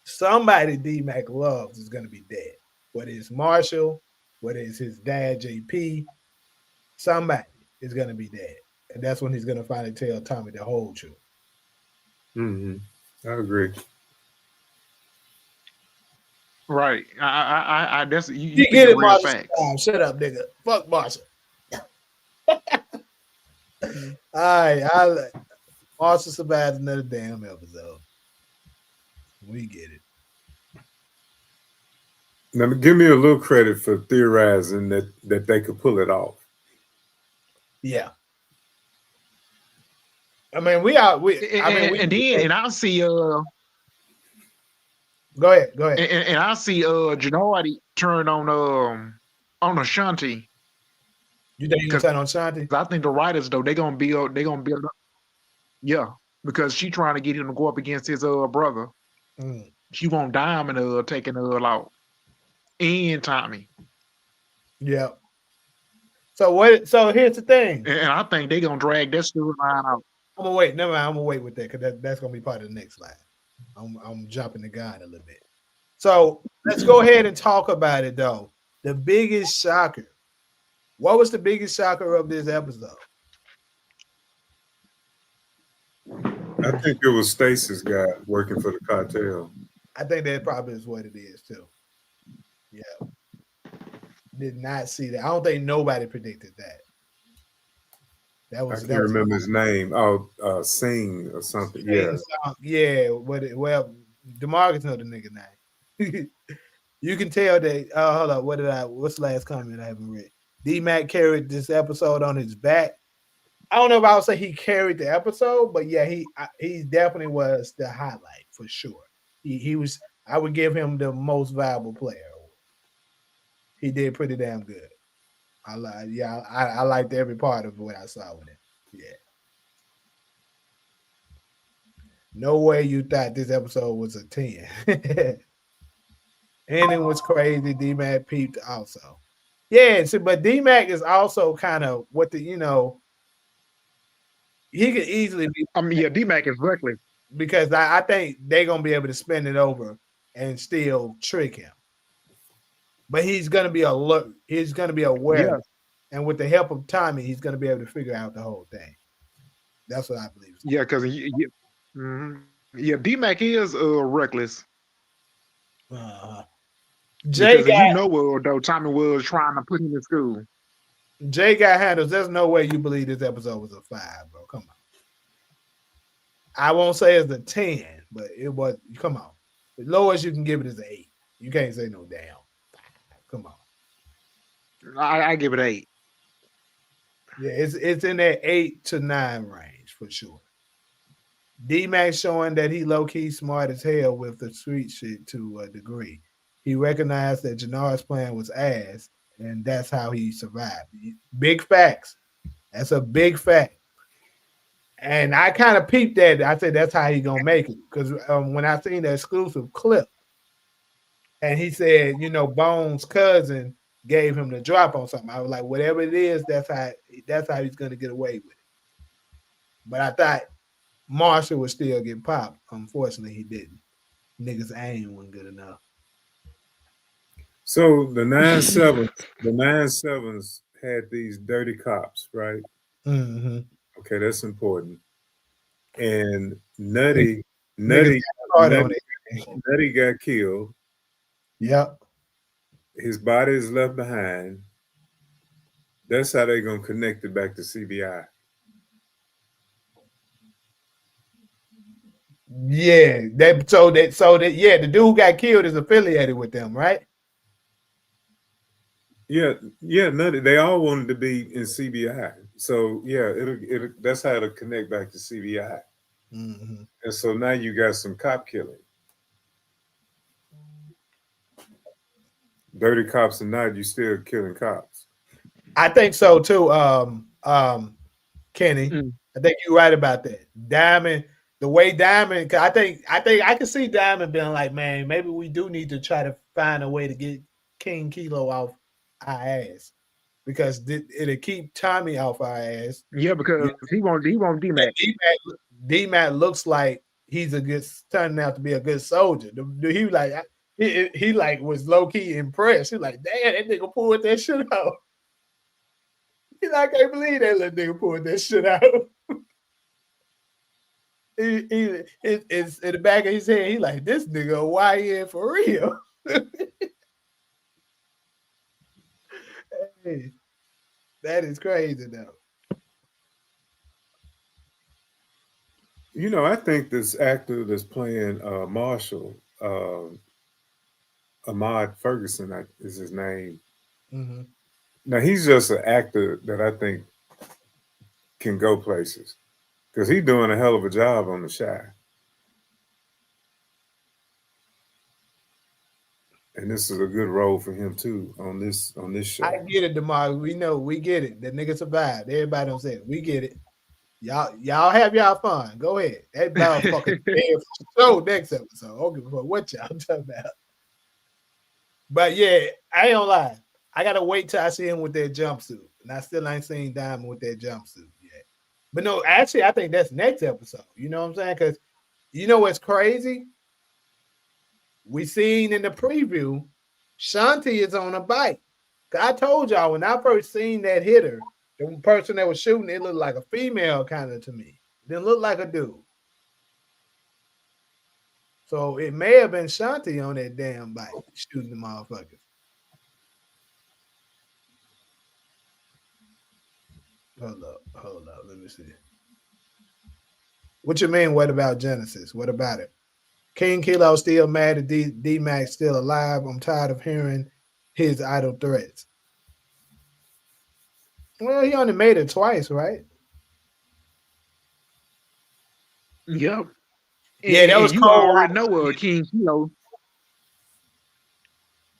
[SPEAKER 1] somebody D-Mac loves is gonna be dead. whether it's Marshall, whether it's his dad JP, somebody is gonna be dead, and that's when he's gonna finally tell Tommy the whole truth.
[SPEAKER 2] Hmm. I agree.
[SPEAKER 3] Right. I that's you
[SPEAKER 1] You
[SPEAKER 3] speaking
[SPEAKER 1] get it,
[SPEAKER 3] real
[SPEAKER 1] Marshall.
[SPEAKER 3] facts.
[SPEAKER 1] Shut up, nigga. Fuck Marshall.
[SPEAKER 3] Mhm.
[SPEAKER 1] All right, Marshall survived another damn episode. We get it.
[SPEAKER 2] Now, give me a little credit for theorizing that they could pull it off.
[SPEAKER 1] Yeah. I mean, we are. We. I mean, we.
[SPEAKER 3] And then and I see
[SPEAKER 1] Go ahead. Go ahead.
[SPEAKER 3] and I see Janardi turn on Ashanti
[SPEAKER 1] You think you gonna
[SPEAKER 3] because
[SPEAKER 1] turn on Shanti?
[SPEAKER 3] I think the writers though they gonna build up, yeah, because she trying to get him to go up against his brother.
[SPEAKER 1] Mm.
[SPEAKER 3] She want Diamond taking out and Tommy.
[SPEAKER 1] Yeah. So what? So here's the thing.
[SPEAKER 3] And I think they gonna drag that storyline out.
[SPEAKER 1] I'm gonna wait. Never mind. I'm gonna wait with that because that's gonna be part of the next slide. I'm jumping the gun a little bit. So let's go ahead and talk about it though. The biggest shocker. What was the biggest shocker of this episode?
[SPEAKER 2] I think it was Stacy's guy working for the cartel.
[SPEAKER 1] I think that probably is what it is too. Yeah. Did not see that. I don't think nobody predicted that. That
[SPEAKER 2] I
[SPEAKER 1] was
[SPEAKER 2] can't
[SPEAKER 1] that was
[SPEAKER 2] remember his name. Oh, Singh or something. Yeah.
[SPEAKER 1] yeah. Well, Demarcus know the nigga name. You can tell that. Hold up. What's the last comment I haven't read? D-Mac carried this episode on his back. I don't know if I would say he carried the episode, but yeah, he definitely was the highlight for sure. He was. I would give him the most valuable player. He did pretty damn good. I liked every part of what I saw with him. Yeah. No way you thought this episode was a 10. And it was crazy. D-Mac peeped also. Yeah, so, but D-Mac is also kind of what he could easily be,
[SPEAKER 3] I mean, yeah, D-Mac is reckless.
[SPEAKER 1] because I think they're going to be able to spin it over and still trick him. But he's going to be alert. He's going to be aware.
[SPEAKER 3] Yeah,
[SPEAKER 1] And with the help of Tommy, he's going to be able to figure out the whole thing. That's what I believe.
[SPEAKER 3] yeah, because yeah, D-Mac is reckless
[SPEAKER 1] Jay
[SPEAKER 3] because
[SPEAKER 1] got
[SPEAKER 3] though Tommy was trying to put him in school.
[SPEAKER 1] Jay got handles. There's no way you believe this episode was a 5, bro. Come on. I won't say it's a 10, but it was. Come on. The lowest you can give it is an 8. You can't say no damn 5. Come on.
[SPEAKER 3] I give it 8.
[SPEAKER 1] Yeah, it's in that 8 to 9 range for sure. D-Mac showing that he low-key smart as hell with the street shit to a degree. He recognized that Jannard's plan was ass, and that's how he survived. Big facts. That's a big fact. And I kind of peeped that. I said that's how he gonna make it. Because when I seen the exclusive clip, and he said, Bones' cousin gave him the drop on something. I was like, whatever it is, that's how he's gonna get away with it. But I thought Marshall would still get popped. Unfortunately, he didn't. Niggas aim wasn't good enough.
[SPEAKER 2] So the 9/7s had these dirty cops, right?
[SPEAKER 1] Mm-hmm.
[SPEAKER 2] Okay, that's important. And Nutty
[SPEAKER 1] Niggas got hard on it.
[SPEAKER 2] Nutty got killed.
[SPEAKER 1] Yep.
[SPEAKER 2] His body is left behind. That's how they're gonna connect it back to CBI.
[SPEAKER 1] Yeah. Yeah, the dude who got killed is affiliated with them, right?
[SPEAKER 2] Yeah, Nutty. They all wanted to be in CBI. So yeah, it'll that's how it'll connect back to CBI.
[SPEAKER 1] Mm-hmm.
[SPEAKER 2] And so now you got some cop killing. Dirty cops and not you still killing cops.
[SPEAKER 1] I think so too. Kenny, I think you're right about that. Diamond, the way Diamond, cause I think I can see Diamond being like, man, maybe we do need to try to find a way to get King Kilo off our ass, because it'll keep Tommy off our ass.
[SPEAKER 3] Yeah, because he won't D-Mac.
[SPEAKER 1] D-Mac looks like he's turning out to be a good soldier. He was like, he like was low key impressed. He like, damn, that nigga pulled that shit out. He like, I can't believe that little nigga pulled that shit out. It's in the back of his head. He like, this nigga a YN for real. Hey, that is crazy though.
[SPEAKER 2] You know, I think this actor that's playing Marshall, Ahmad Ferguson is his name.
[SPEAKER 1] Mm-hmm.
[SPEAKER 2] Now he's just an actor that I think can go places because he's doing a hell of a job on The Shy, and this is a good role for him too on this show.
[SPEAKER 1] I get it, Demar. We know, we get it. The nigga survived. Everybody don't say it. We get it. Y'all have y'all fun. Go ahead. That motherfucker dead for sure next episode. I don't give a fuck what y'all talking about. But yeah, I ain't gonna lie. I gotta wait till I see him with that jumpsuit. And I still ain't seen Diamond with that jumpsuit yet. But no, actually, I think that's next episode. You know what I'm saying? Because you know what's crazy? We seen in the preview, Shanti is on a bike. I told y'all when I first seen that hitter, the person that was shooting, it looked like a female kind of to me. It didn't look like a dude. So it may have been Shanti on that damn bike shooting the motherfuckers. Hold up. Let me see. What you mean? What about Genesis? What about it? King Kilo still mad at D Max still alive. I'm tired of hearing his idle threats. Well, he only made it twice, right?
[SPEAKER 3] Yep.
[SPEAKER 1] Yeah, that was
[SPEAKER 3] you
[SPEAKER 1] cold.
[SPEAKER 3] already know King Kilo.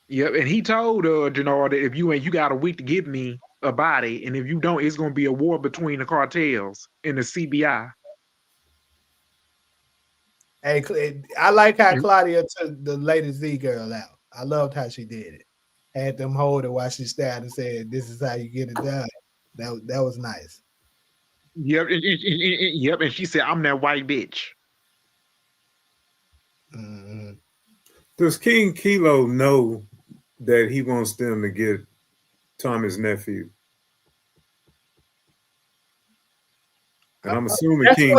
[SPEAKER 3] Yep, and he told Janard that if you got a week to give me a body, and if you don't, it's gonna be a war between the cartels and the CBI.
[SPEAKER 1] Hey, I like how Claudia took the latest Z girl out. I loved how she did it. Had them hold her while she stabbed and said, "This is how you get it done." That was nice.
[SPEAKER 3] Yep, yep, and she said, "I'm that white bitch."
[SPEAKER 1] Mm-hmm.
[SPEAKER 2] Does King Kilo know that he wants them to get Tommy's nephew? And I'm assuming King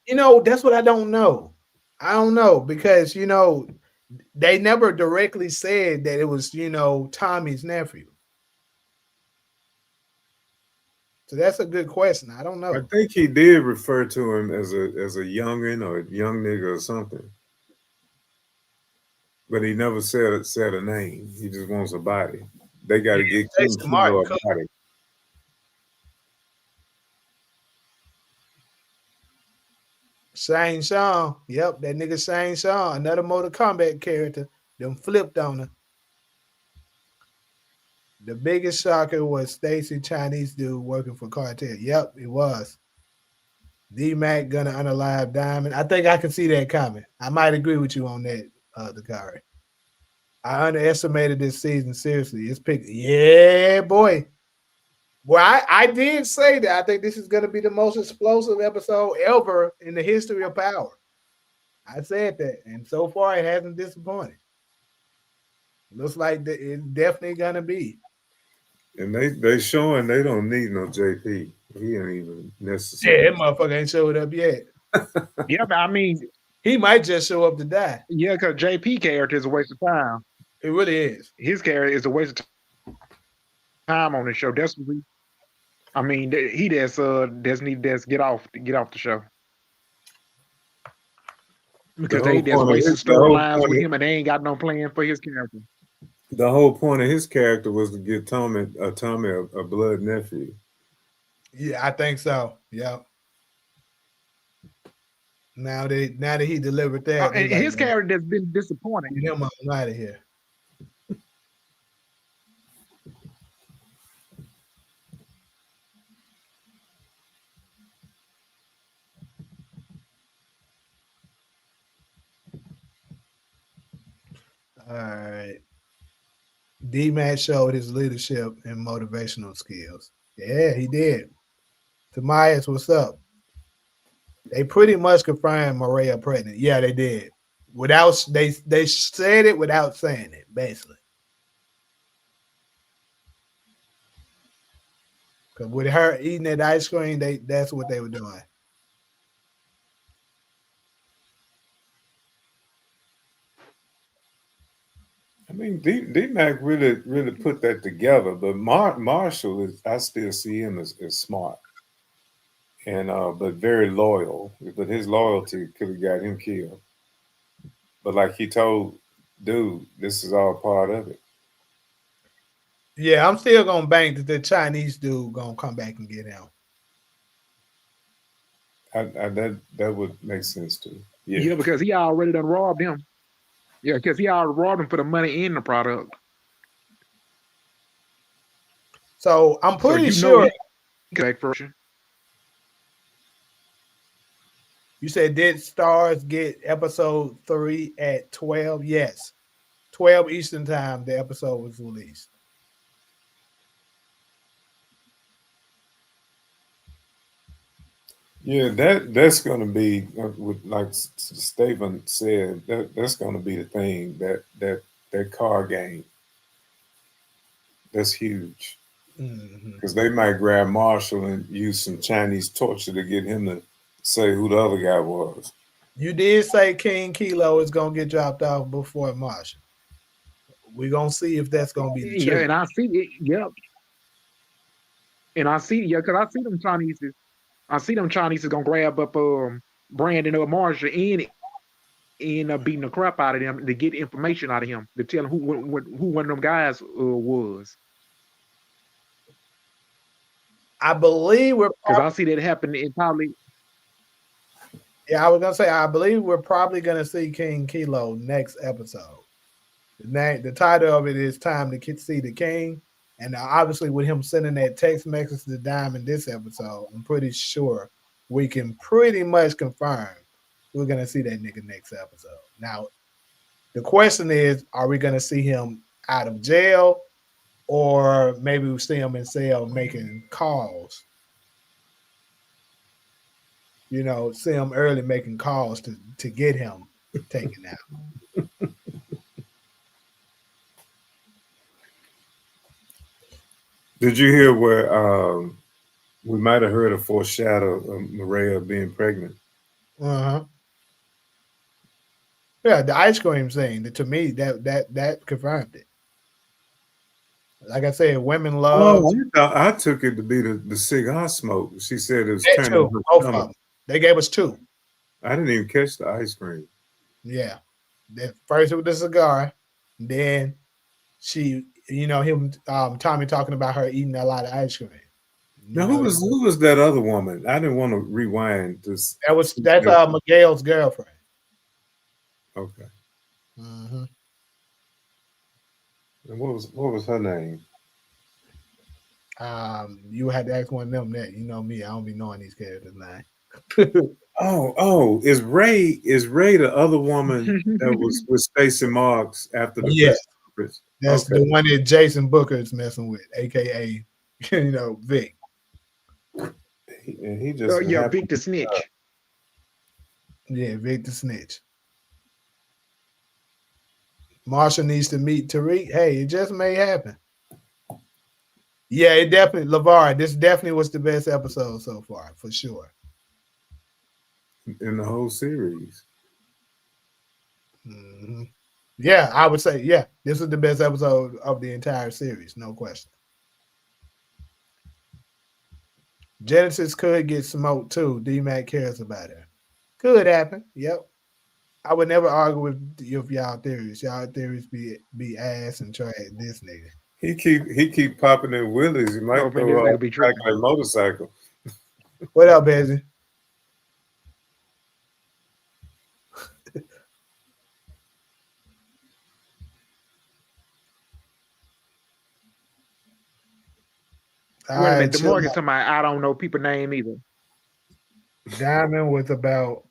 [SPEAKER 2] Kilo.
[SPEAKER 1] That's what I don't know. I don't know because they never directly said that it was Tommy's nephew. So that's a good question. I don't know.
[SPEAKER 2] I think he did refer to him as a youngin or a young nigga or something, but he never said a name. He just wants a body. They got to get King Kilo a body.
[SPEAKER 1] Shane Shaw. Yep, that nigga Shane Shaw, another Mortal Kombat character. Them flipped on her. The biggest shocker was Stacy, Chinese dude working for Cartel. Yep, it was. D-Mac gonna unalive Diamond. I think I can see that coming. I might agree with you on that, Dakari. I underestimated this season. Seriously, it's picked. Yeah, boy. Well, I did say that I think this is going to be the most explosive episode ever in the history of Power. I said that, and so far it hasn't disappointed. Looks like it's definitely going to be.
[SPEAKER 2] And they showing they don't need no JP. He ain't even necessary.
[SPEAKER 1] Yeah, that motherfucker ain't showed up yet.
[SPEAKER 3] Yeah, but I mean,
[SPEAKER 1] he might just show up to die.
[SPEAKER 3] Yeah, because JP character is a waste of time.
[SPEAKER 1] It really is.
[SPEAKER 3] His character is a waste of time on the show. That's what I mean. He just need to get off the show because they just wasting storylines with him, and they ain't got no plan for his character.
[SPEAKER 2] The whole point of his character was to get Tommy a blood nephew.
[SPEAKER 1] Yeah, I think so. Yeah. Now that he delivered that,
[SPEAKER 3] and his character has been disappointing.
[SPEAKER 1] Get him out of here. All right. D-Man showed his leadership and motivational skills. Yeah, he did. Tobias, what's up? They pretty much confirmed Maria pregnant. Yeah, they did. without they said it without saying it, basically. Because with her eating that ice cream, that's what they were doing.
[SPEAKER 2] I mean, D Mac really put that together. But Marshall is, I still see him as smart and but very loyal. But his loyalty could have got him killed. But like he told dude, this is all part of it.
[SPEAKER 1] Yeah, I'm still gonna bank that the Chinese dude gonna come back and get him.
[SPEAKER 2] That would make sense too. Yeah.
[SPEAKER 3] Yeah, because he already done robbed him. Yeah, because he already robbed him for the money and the product.
[SPEAKER 1] So I'm
[SPEAKER 3] So
[SPEAKER 1] pretty
[SPEAKER 3] you know
[SPEAKER 1] sure
[SPEAKER 3] he can back for you.
[SPEAKER 1] you said did Stars get episode 3 at 12? Yes. 12 Eastern time, the episode was released.
[SPEAKER 2] Yeah, that's going to be with like Stephen said. That's going to be the thing that car game. That's huge
[SPEAKER 1] Mhm.
[SPEAKER 2] because they might grab Marshall and use some Chinese torture to get him to say who the other guy was.
[SPEAKER 1] You did say King Kilo is gonna get dropped off before Marshall. We're gonna see if that's gonna be the
[SPEAKER 3] Yeah,
[SPEAKER 1] truth.
[SPEAKER 3] and I see it. Yep. And I see, yeah, because I see them Chinese. I see them Chinese is gonna grab up Brandon or Marshall and end up beating the crap out of them to get information out of him to tell him who one of them guys was.
[SPEAKER 1] I believe we're
[SPEAKER 3] Because I see that happen in probably.
[SPEAKER 1] yeah, I was gonna say I believe we're probably gonna see King Kilo next episode. The title of it is "Time to See the King," and obviously with him sending that text message to Diamond this episode, I'm pretty sure we can pretty much confirm we're gonna see that nigga next episode. Now, the question is, are we gonna see him out of jail, or maybe we see him in cell making calls? You know, see him early making calls to get him taken out.
[SPEAKER 2] Did you hear where we might have heard a foreshadow of Maria being pregnant?
[SPEAKER 1] Uh-huh. Yeah, the ice cream thing. To me, that confirmed it. Like I said, women love
[SPEAKER 2] Oh, I took it to be the cigar smoke. She said it was
[SPEAKER 1] that
[SPEAKER 2] turning
[SPEAKER 1] too.
[SPEAKER 2] her
[SPEAKER 1] Both of
[SPEAKER 2] stomach.
[SPEAKER 1] them. They gave us two.
[SPEAKER 2] I didn't even catch the ice cream.
[SPEAKER 1] Yeah. First with the cigar, then she, him, Tommy talking about her eating a lot of ice cream.
[SPEAKER 2] Now, who was that other woman? I didn't want to rewind this.
[SPEAKER 1] That's Miguel's girlfriend.
[SPEAKER 2] Okay.
[SPEAKER 1] Mm-hmm.
[SPEAKER 2] And what was her name?
[SPEAKER 1] You had to ask one of them that. You know me, I don't be knowing these characters' name.
[SPEAKER 2] Oh, is Ray the other woman that was with Stacey Marks after the
[SPEAKER 1] Yes.
[SPEAKER 2] press conference?
[SPEAKER 1] That's
[SPEAKER 2] Okay.
[SPEAKER 1] the one that Jason Booker is messing with, aka, Vic.
[SPEAKER 2] And he just
[SPEAKER 3] Yeah,
[SPEAKER 2] happened.
[SPEAKER 3] Vic the snitch.
[SPEAKER 1] Yeah, Vic the snitch. Marshall needs to meet Tariq. Hey, it just may happen. Yeah, it definitely, LeVar, this definitely was the best episode so far, for sure.
[SPEAKER 2] In the whole series.
[SPEAKER 1] Mm-hmm. Yeah, I would say, yeah, this is the best episode of the entire series, no question. Genesis could get smoked too. D-Mac cares about her. Could happen. Yep. I would never argue with y'all theories. Y'all theories be ass and trash. This nigga.
[SPEAKER 2] He keep popping in willies. He
[SPEAKER 3] Oh
[SPEAKER 2] might
[SPEAKER 3] man, this
[SPEAKER 2] throw
[SPEAKER 3] nigga
[SPEAKER 2] out
[SPEAKER 3] be
[SPEAKER 2] back
[SPEAKER 3] tripping.
[SPEAKER 2] on a motorcycle.
[SPEAKER 1] What up, Bezzy? All
[SPEAKER 3] Wait a
[SPEAKER 1] right,
[SPEAKER 3] minute, the
[SPEAKER 1] chill
[SPEAKER 3] Morgan
[SPEAKER 1] out.
[SPEAKER 3] talking about I don't know people name either.
[SPEAKER 1] Diamond was about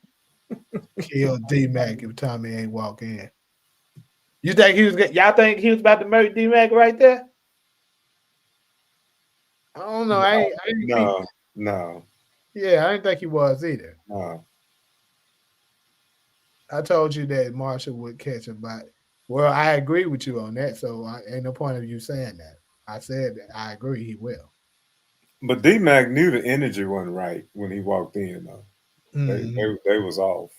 [SPEAKER 1] kill D-Mac if Tommy ain't walk in. You think he was? Y'all think he was about to murder D-Mac right there? I don't know. I ain't think.
[SPEAKER 2] No.
[SPEAKER 1] Yeah, I didn't think he was either.
[SPEAKER 2] No.
[SPEAKER 1] I told you that Marshall would catch a bite. Well, I agree with you on that, so ain't no point of you saying that. I said that I agree he will.
[SPEAKER 2] But D Mac knew the energy wasn't right when he walked in though.
[SPEAKER 1] Hmm.
[SPEAKER 2] They was off.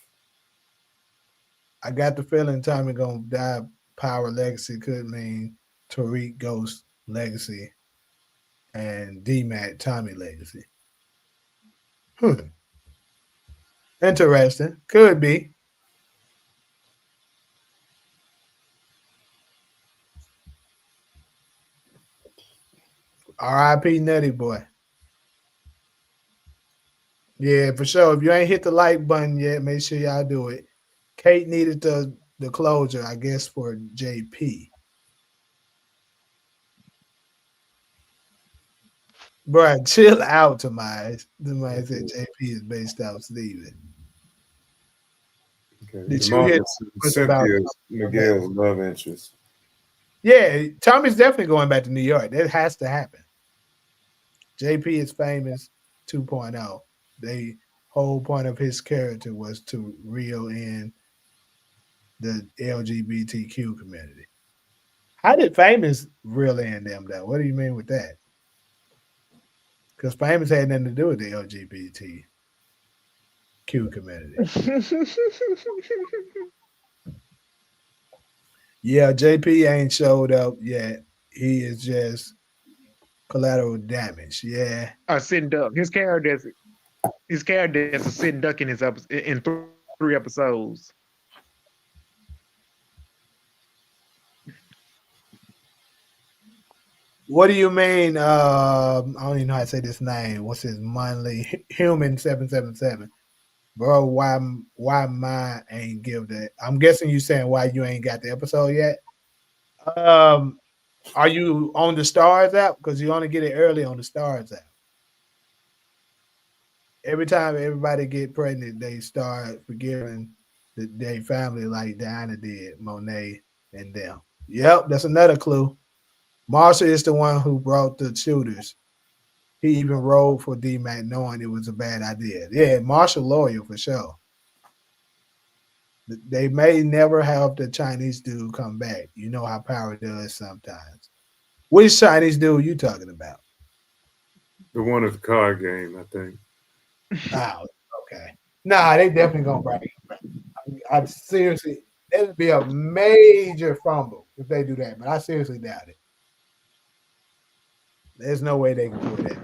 [SPEAKER 1] I got the feeling Tommy gonna die. Power legacy could mean Tariq Ghost legacy and D Mac Tommy legacy. Hmm. Interesting. Could be. R.I.P. Nutty Boy. Yeah, for sure. If you ain't hit the like button yet, make sure y'all do it. Kate needed the closure, I guess, for JP. Bruh, chill out, Tomize. The man said JP is based out Steven.
[SPEAKER 2] Okay.
[SPEAKER 1] Did you hear
[SPEAKER 2] Demarcus and
[SPEAKER 1] what's about
[SPEAKER 2] Cynthia's
[SPEAKER 1] that?
[SPEAKER 2] Miguel's love interest.
[SPEAKER 1] Yeah, Tommy's definitely going back to New York. That has to happen. JP is famous 2.0. The whole point of his character was to reel in the LGBTQ community. How did famous reel in them though? What do you mean with that? Because famous had nothing to do with the LGBTQ community. Yeah, JP ain't showed up yet. He is just collateral damage. Yeah.
[SPEAKER 3] A sitting duck. His character is a sitting duck in in 3 episodes.
[SPEAKER 1] What do you mean? I don't even know how to say this name. What's his monthly human 777? Bro, why mine ain't give that? I'm guessing you saying why you ain't got the episode yet. Um, are you on the Stars app? Because you only get it early on the Stars app. Every time everybody get pregnant, they start forgiving their family like Diana did, Monet and them. Yep, that's another clue. Marshall is the one who brought the shooters. He even rode for D Mac knowing it was a bad idea. Yeah, Marshall loyal for sure. They may never have the Chinese dude come back. You know how power does sometimes. Which Chinese dude you talking about?
[SPEAKER 2] The one at the card game, I think.
[SPEAKER 1] Oh, okay. Nah, they definitely gonna break. I seriously, it'd be a major fumble if they do that, but I seriously doubt it. There's no way they can pull that.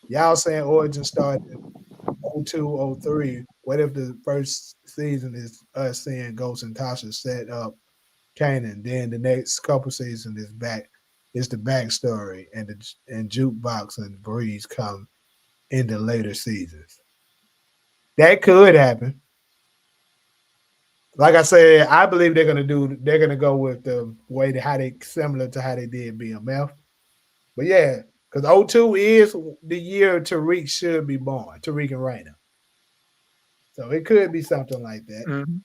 [SPEAKER 1] Y'all saying Origin started in 02, 03. What if the first season is us seeing Ghost and Tasha set up Kanan? Then the next couple seasons is back. It's the backstory and Jukebox and Breeze come in the later seasons. That could happen. Like I said, I believe they're gonna go with the way how they similar to how they did BMF. But yeah, because '02 is the year Tariq should be born, Tariq and Raina. So it could be something like that.
[SPEAKER 3] Mhm.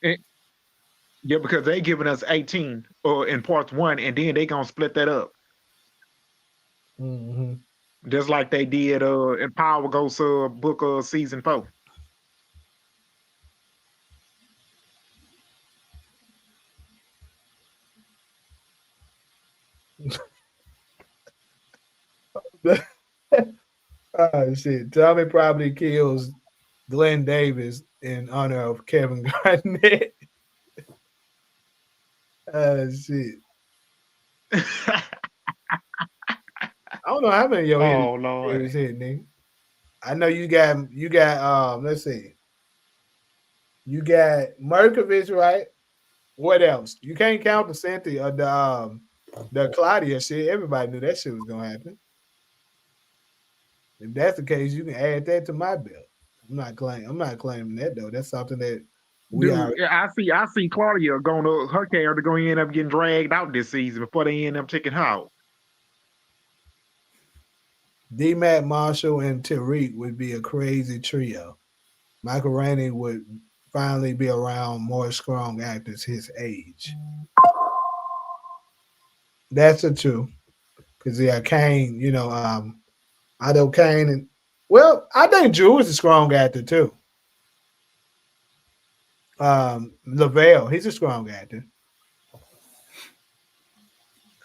[SPEAKER 3] And- yeah, because they giving us 18 in parts one, and then they gonna split that up.
[SPEAKER 1] Hmm.
[SPEAKER 3] Just like they did in Power Ghost book season 4.
[SPEAKER 1] Oh shit. Tommy probably kills Glenn Davis in honor of Kevin Garnett. Oh shit. I don't know how many of your hit
[SPEAKER 3] Oh Lord.
[SPEAKER 1] Davis hit, nigga. I know you got let's see. You got Merkovich, right? What else? You can't count the Cynthia or the Claudia shit. Everybody knew that shit was gonna happen. If that's the case, you can add that to my bill. I'm not claiming that though. That's something that we
[SPEAKER 3] Dude,
[SPEAKER 1] are.
[SPEAKER 3] yeah, I see Claudia her character going to end up getting dragged out this season before they end up taking her out.
[SPEAKER 1] D Mac Marshall and Tariq would be a crazy trio. Michael Rainey would finally be around more strong actors his age. That's the truth. Because yeah, Kane, I know Kane and well, I think Drew is a strong actor too. Lavelle, he's a strong actor.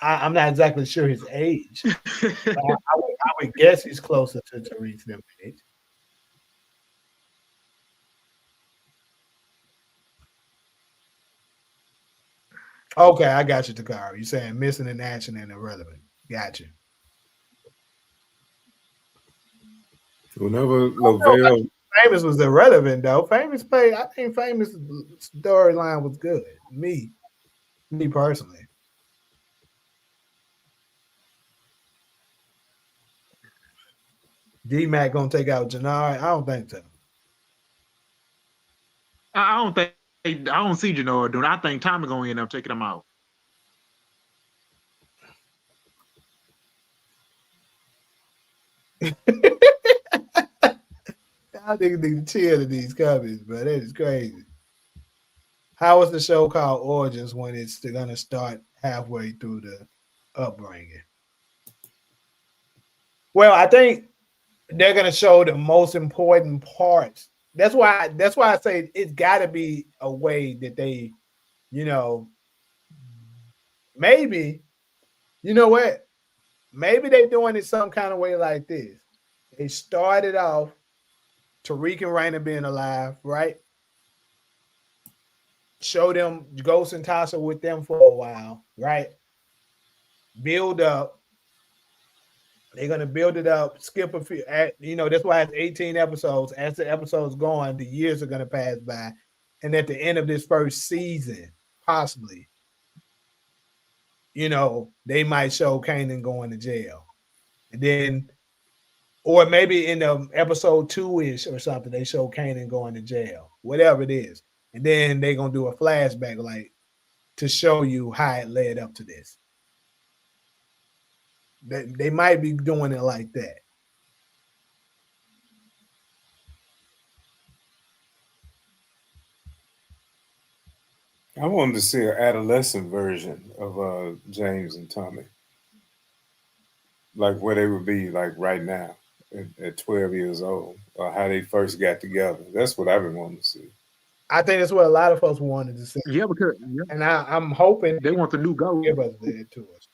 [SPEAKER 1] I'm not exactly sure his age, but I would guess he's closer to Tariq than age. Okay, I got you, Takara. You're saying missing in action and irrelevant. Got you.
[SPEAKER 2] Whenever
[SPEAKER 1] No,
[SPEAKER 2] Lavelle,
[SPEAKER 1] Famous was irrelevant though. Famous played. I think Famous storyline was good. Me personally. D Mac gonna take out Janari. I don't think so.
[SPEAKER 3] I don't see Janora doing. I think Tommy gonna end up taking him out.
[SPEAKER 1] I think need to chill to these comments, but that is crazy. How is the show called Origins when it's gonna start halfway through the upbringing? Well, I think they're gonna show the most important parts. That's why I say it's gotta be a way that they, you know, maybe, you know what? Maybe they doing it some kind of way like this. They started off Tariq and Raina being alive, right? Show them Ghost and Tasha with them for a while, right? Build up. They're gonna build it up, skip a few. That's why it's 18 episodes. As the episodes go on, the years are gonna pass by, and at the end of this first season, possibly, they might show Kanan going to jail, and then, or maybe in the episode 2-ish or something, they show Kanan going to jail, whatever it is, and then they're gonna do a flashback, like to show you how it led up to this. They might be doing it like that.
[SPEAKER 2] I wanted to see an adolescent version of James and Tommy, like where they would be like right now at 12 years old, or how they first got together. That's what I've been wanting to see.
[SPEAKER 1] I think that's what a lot of us wanted to see.
[SPEAKER 3] Yeah, because
[SPEAKER 1] And I'm hoping
[SPEAKER 3] they want the new Ghost.
[SPEAKER 1] give us that to us.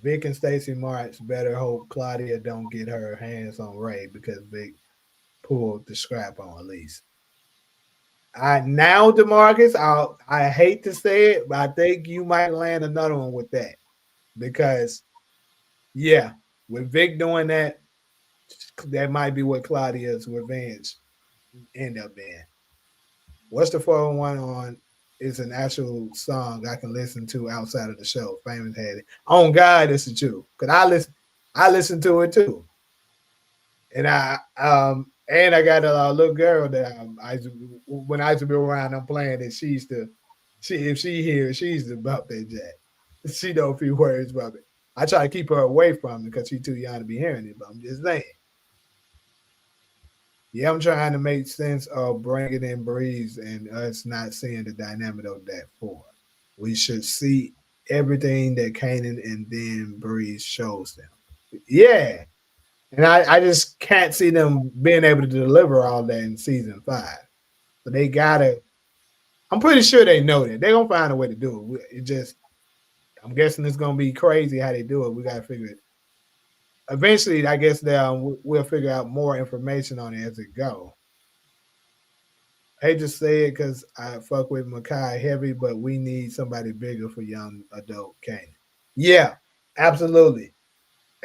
[SPEAKER 1] Vic and Stacey March better hope Claudia don't get her hands on Ray because Vic pulled the scrap on Elise. Now, DeMarcus, I hate to say it, but I think you might land another one with that. Because, yeah, with Vic doing that, that might be what Claudia's revenge end up being. What's the 401 on? Is an actual song I can listen to outside of the show. Famous had it. On God, this is true. Cause I listen to it too. And I got a little girl that when I used to be around, I'm playing that if she hears, she used to bump that jack. She know a few words about it. I try to keep her away from it because she's too young to be hearing it, but I'm just saying. Yeah, I'm trying to make sense of bringing in Breeze and us not seeing the dynamic of that four. We should see everything that Kanan and then Breeze shows them. Yeah. And I just can't see them being able to deliver all that in season 5. So they gotta. I'm pretty sure they know that they're gonna find a way to do it. I'm guessing it's gonna be crazy how they do it. We gotta figure it. Eventually, I guess we'll figure out more information on it as it go. I hate to say it because I fuck with Makai heavy, but we need somebody bigger for young adult Kanan. Yeah, absolutely.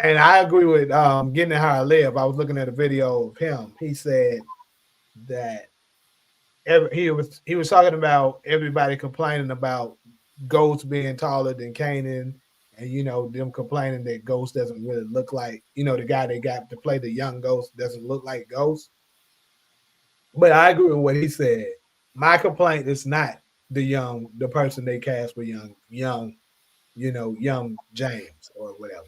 [SPEAKER 1] And I agree with Getting It How I Live. I was looking at a video of him. He said that he was talking about everybody complaining about Ghost being taller than Kanan, and them complaining that Ghost doesn't really look like the guy they got to play the young Ghost doesn't look like Ghost. But I agree with what he said. My complaint is not the person they cast for young James or whatever.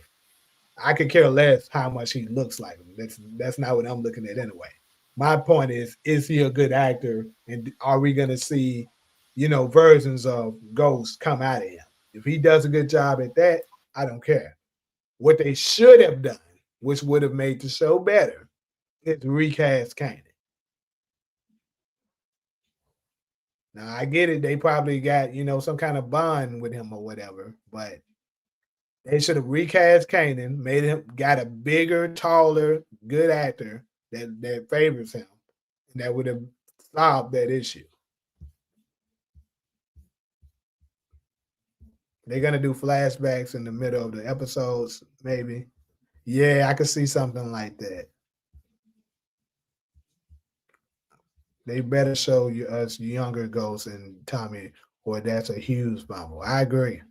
[SPEAKER 1] I could care less how much he looks like him. That's not what I'm looking at anyway. My point is he a good actor, and are we going to see, versions of Ghost come out of him? If he does a good job at that, I don't care. What they should have done, which would have made the show better, It's recast Kanan. Now I get it. They probably got some kind of bond with him or whatever, but they should have recast Kanan, made him got a bigger, taller, good actor that favors him, and that would have solved that issue. They're gonna do flashbacks in the middle of the episodes, maybe. Yeah, I could see something like that. They better show us younger Ghost and Tommy, or that's a huge bumble. I agree.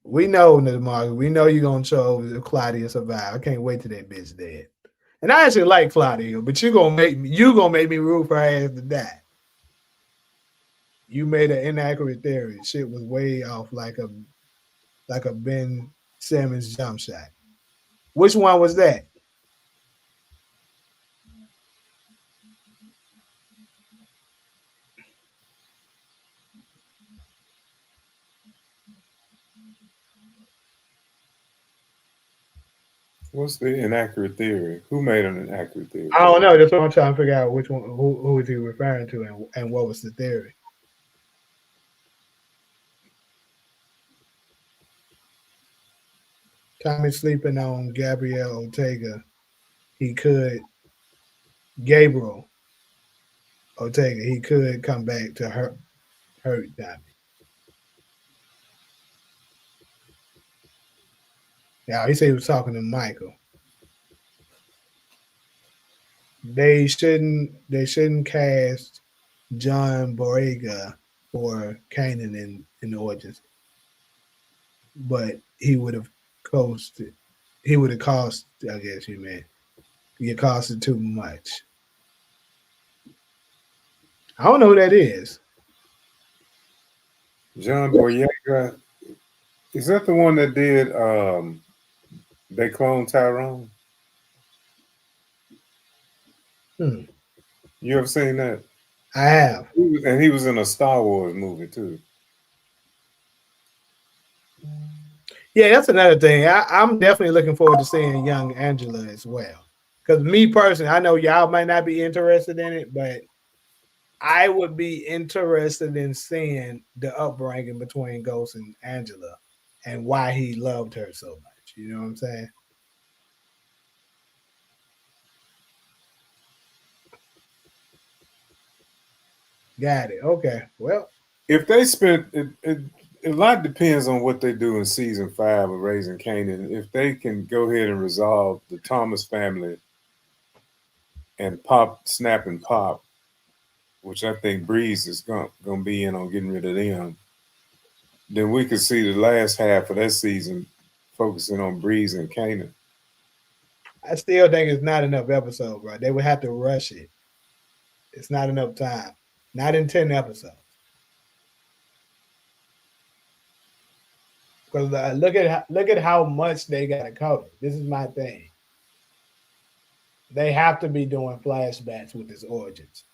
[SPEAKER 1] We know, Mark. We know you're gonna show Claudia survive. I can't wait till that bitch dead. And I actually like Claudia, but you gonna make me root for her ass to die. You made an inaccurate theory. Shit was way off, like a Ben Simmons jump shot. Which one was that?
[SPEAKER 2] What's the inaccurate theory? Who made an inaccurate theory?
[SPEAKER 1] I don't know. That's what I'm trying to figure out. Which one? Who is he referring to, and what was the theory? Tommy sleeping on Gabrielle Ortega. He could Gabriel Ortega. He could come back to hurt Tommy. Yeah, he said he was talking to Michael. They shouldn't cast John Boyega for Kanan in the Origins, but he would have costed. He would have cost. I guess you meant it costed too much. I don't know who that is.
[SPEAKER 2] John Boyega. Is that the one that did They Clone Tyrone?
[SPEAKER 1] Hmm.
[SPEAKER 2] You ever seen that?
[SPEAKER 1] I have.
[SPEAKER 2] And he was in a Star Wars movie too.
[SPEAKER 1] Yeah, that's another thing. I'm definitely looking forward to seeing young Angela as well. Because me personally, I know y'all might not be interested in it, but I would be interested in seeing the upbringing between Ghost and Angela and why he loved her so much. You know what I'm saying? Got it. Okay. Well,
[SPEAKER 2] If they spent a lot depends on what they do in season 5 of Raising Kanan. If they can go ahead and resolve the Thomas family and Snap and Pop, which I think Breeze is gonna be in on getting rid of them, then we could see the last half of that season focusing on Breeze and Kanan.
[SPEAKER 1] I still think it's not enough episodes, bro. They would have to rush it. It's not enough time. Not in 10 episodes. Because look at how much they got to cover. This is my thing. They have to be doing flashbacks with his origins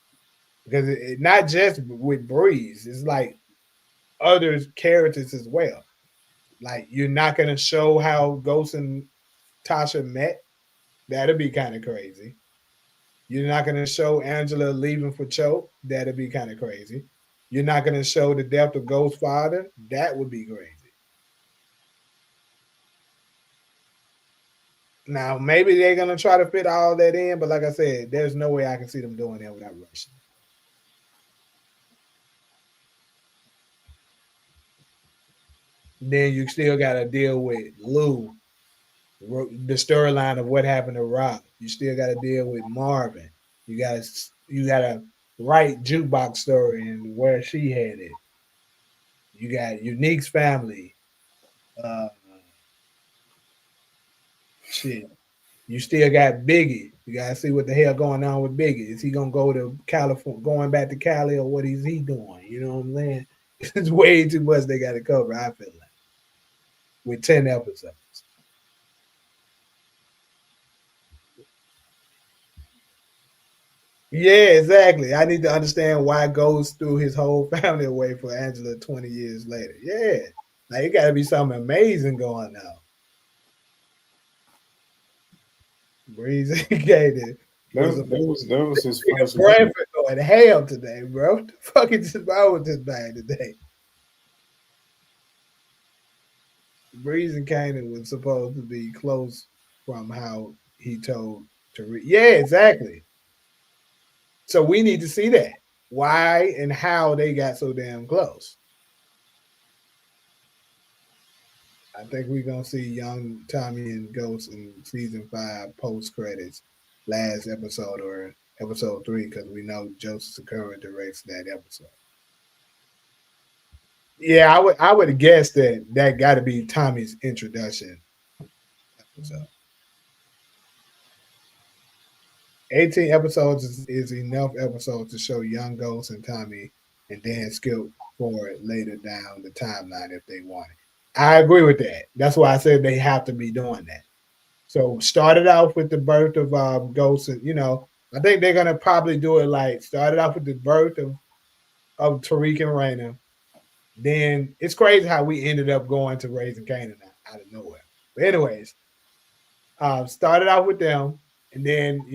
[SPEAKER 1] because not just with Breeze. It's like other characters as well. Like you're not gonna show how Ghost and Tasha met. That'd be kind of crazy. You're not gonna show Angela leaving for Cho. That'd be kind of crazy. You're not gonna show the death of Ghost's father. That would be crazy. Now maybe they're gonna try to fit all that in, but like I said, there's no way I can see them doing that without rushing. Then you still got to deal with Lou, the storyline of what happened to Rob. You still got to deal with Marvin. You got to write jukebox story and where she had it. You got Unique's family. Uh, shit. You still got Biggie. You gotta see what the hell going on with Biggie. Is he gonna go to California, going back to Cali, or what is he doing? You know what I'm saying? It's way too much they got to cover. I feel like with 10 episodes. Yeah, exactly. I need to understand why Ghost threw his whole family away for Angela 20 years later. Yeah, Like it got to be something amazing going on. Breezy Gator was a
[SPEAKER 2] That was his first movie.
[SPEAKER 1] Bradford going hell today, bro. What the fuck is wrong with this man today? Breezy Cannon was supposed to be close from how he told Tariq. Yeah, exactly. So we need to see that. Why and how they got so damn close. I think we're gonna see young Tommy and Ghost in season 5 post credits, last episode or episode 3, because we know Joseph Sakura directs that episode. Yeah, I would guess that got to be Tommy's introduction episode. 18 episodes is enough episodes to show young Ghost and Tommy, and then skip forward later down the timeline if they want it. I agree with that. That's why I said they have to be doing that. So started off with the birth of Ghost, and I think they're gonna probably do it like started off with the birth of Tariq and Raina. Then it's crazy how we ended up going to Raising Canaan out of nowhere. But anyways, started out with them, and then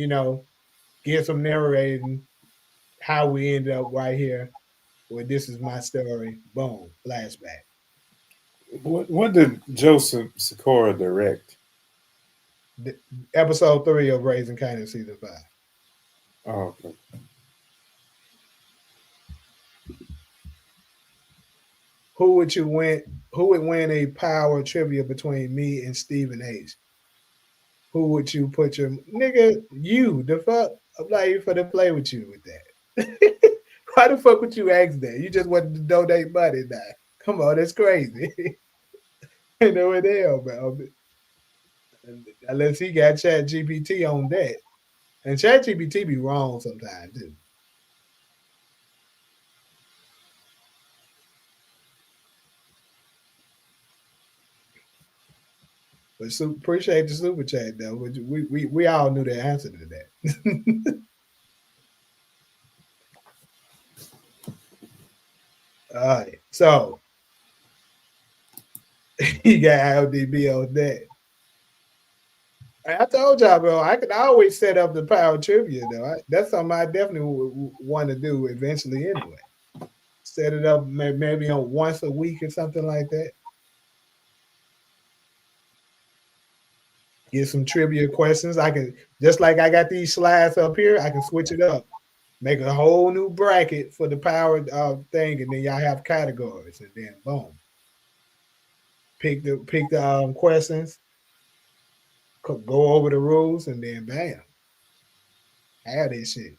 [SPEAKER 1] get some narrating how we ended up right here. Where this is my story. Boom, flashback.
[SPEAKER 2] What did Joseph Sikora direct?
[SPEAKER 1] The, episode 3 of Raising Canaan season 5.
[SPEAKER 2] Oh, okay.
[SPEAKER 1] Who would you win? Who would win a power trivia between me and Stephen H? Who would you put your nigga? You the fuck? I'm not even for to play with you with that. Why the fuck would you ask that? You just wanted to donate money now. Come on, that's crazy. You know what the hell, bro? Unless he got Chat GPT on that. And Chat GPT be wrong sometimes too. But appreciate the super chat though. We all knew the answer to that. All right. So he got LDB on that. I told y'all, bro, I could always set up the power trivia, though. That's something I definitely want to do eventually anyway. Set it up maybe on once a week or something like that. Get some trivia questions. I can, just like I got these slides up here, I can switch it up. Make a whole new bracket for the power thing, and then y'all have categories, and then boom. Pick the questions, go over the rules, and then bam. Have this shit.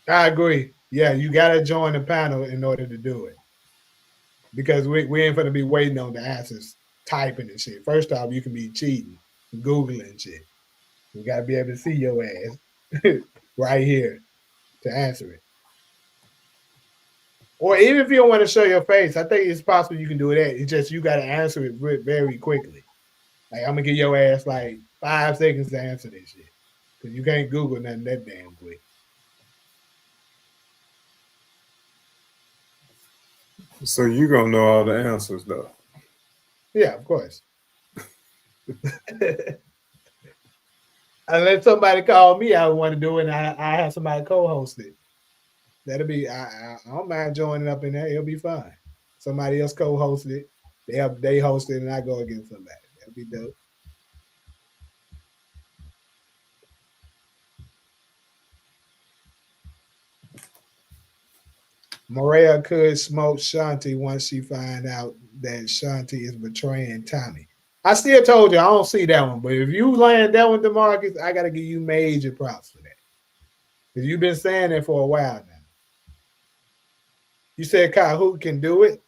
[SPEAKER 1] I agree. Yeah, you gotta join the panel in order to do it. Because we ain't gonna be waiting on the answers, typing and shit. First off, you can be cheating, Googling shit. You gotta be able to see your ass right here to answer it. Or even if you don't want to show your face, I think it's possible you can do that. It's just you gotta answer it very quickly. Like I'm gonna give your ass like 5 seconds to answer this shit. Cause you can't Google nothing that damn quick.
[SPEAKER 2] So you gonna know all the answers though.
[SPEAKER 1] Yeah, of course. Unless somebody call me, I want to do it, and I have somebody co-host it. That'll be. I don't mind joining up in there. It'll be fine. Somebody else co-host it. They host it, and I go against somebody. That'll be dope. Maria could smoke Shanti once she find out that Shanti is betraying Tommy. I still told you I don't see that one, but if you land that one, DeMarcus, I gotta give you major props for that because you've been saying that for a while now. You said Kyle who can do it.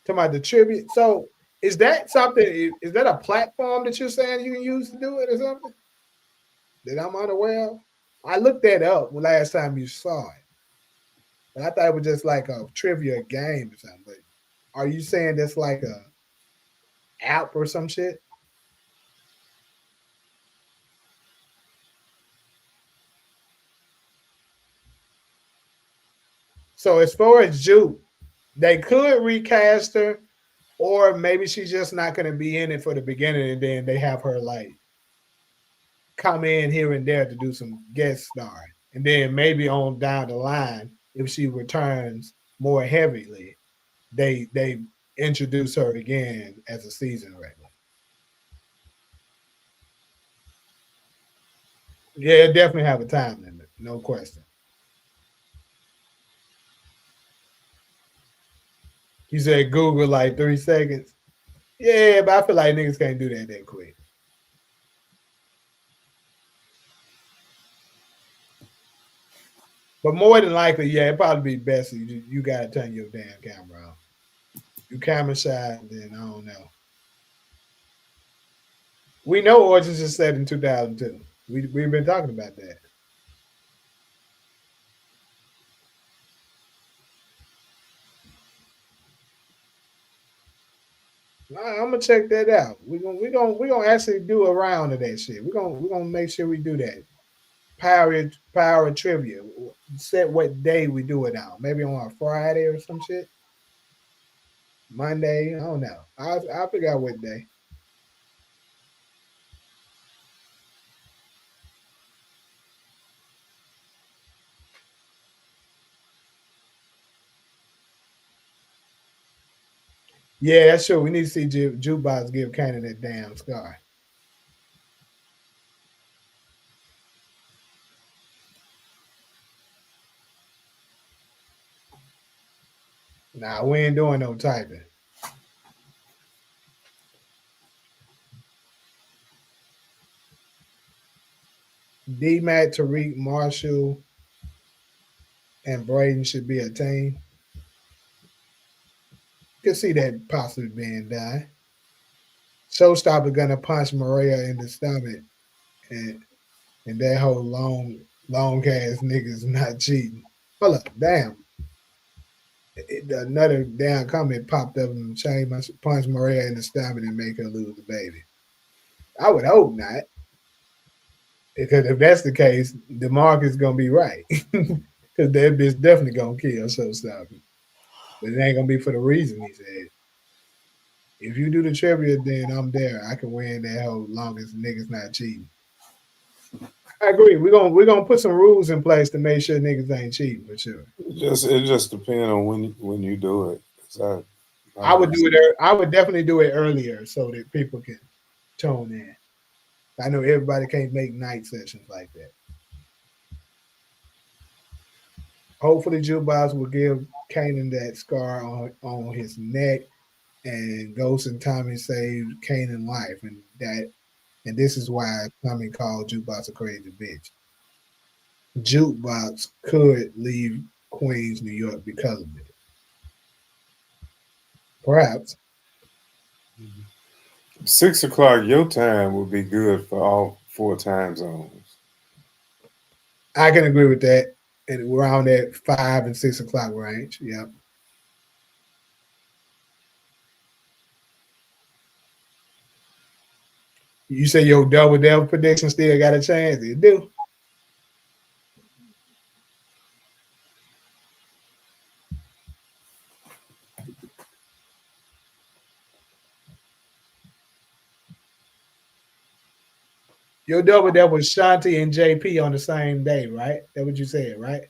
[SPEAKER 1] Talking about the tribute. So is that something? Is that a platform that you're saying you can use to do it or something that I'm unaware of? I looked that up last time you saw it, but I thought it was just like a trivia game or something. But are you saying that's like a app or some shit? So as far as Juke, they could recast her, or maybe she's just not going to be in it for the beginning, and then they have her like come in here and there to do some guest starring, and then maybe on down the line, if she returns more heavily, they introduce her again as a season regular. Yeah, definitely have a time limit, no question. You said Google like 3 seconds. Yeah, but I feel like niggas can't do that quick. But more than likely, yeah, it probably be best if you gotta turn your damn camera off. You camera shy, then I don't know. We know Origins is set in 2002. We've been talking about that. I'm gonna check that out. We gonna actually do a round of that shit. We're gonna make sure we do that. Power trivia. Set what day we do it on. Maybe on a Friday or some shit. Monday. I don't know. I'll figure out what day. Yeah, that's true. We need to see Jukebox give Kanan that damn scar. Nah, we ain't doing no typing. D Mac, Tariq, Marshall, and Braden should be a team. You can see that possibly being done. Showstopper gonna punch Maria in the stomach, and and that whole long ass niggas not cheating. Hold up, damn. Another damn comment popped up and changed punch Maria in the stomach and make her lose the baby. I would hope not, because if that's the case, DeMarcus gonna be right, because that bitch definitely gonna kill Showstopper, but it ain't gonna be for the reason he said. If you do the trivia, then I'm there. I can win that whole longest niggas not cheating. I agree. We're gonna put some rules in place to make sure niggas ain't cheating for sure.
[SPEAKER 2] It just depends on when you do it. 'Cause
[SPEAKER 1] I would do it. I would definitely do it earlier so that people can tune in. I know everybody can't make night sessions like that. Hopefully, Jukebox will give Kanan that scar on his neck, and Ghost and Tommy saved Kanan's life, and this is why Tommy called Jukebox a crazy bitch. Jukebox could leave Queens, New York because of it. Perhaps.
[SPEAKER 2] 6 o'clock your time would be good for all 4 time zones.
[SPEAKER 1] I can agree with that. And around that 5 and 6 o'clock range. Yep. You say your double devil prediction still got a chance? It do. Your double devil was Shanti and JP on the same day, right? That's what you said, right?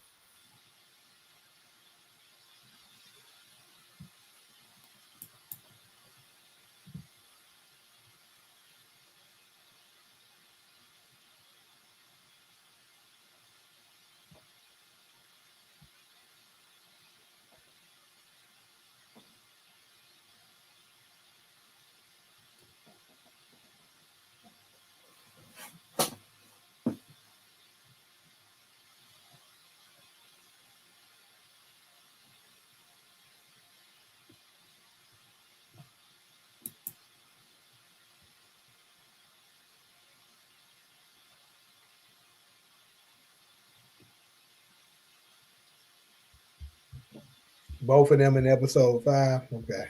[SPEAKER 1] Both of them in episode 5. Okay.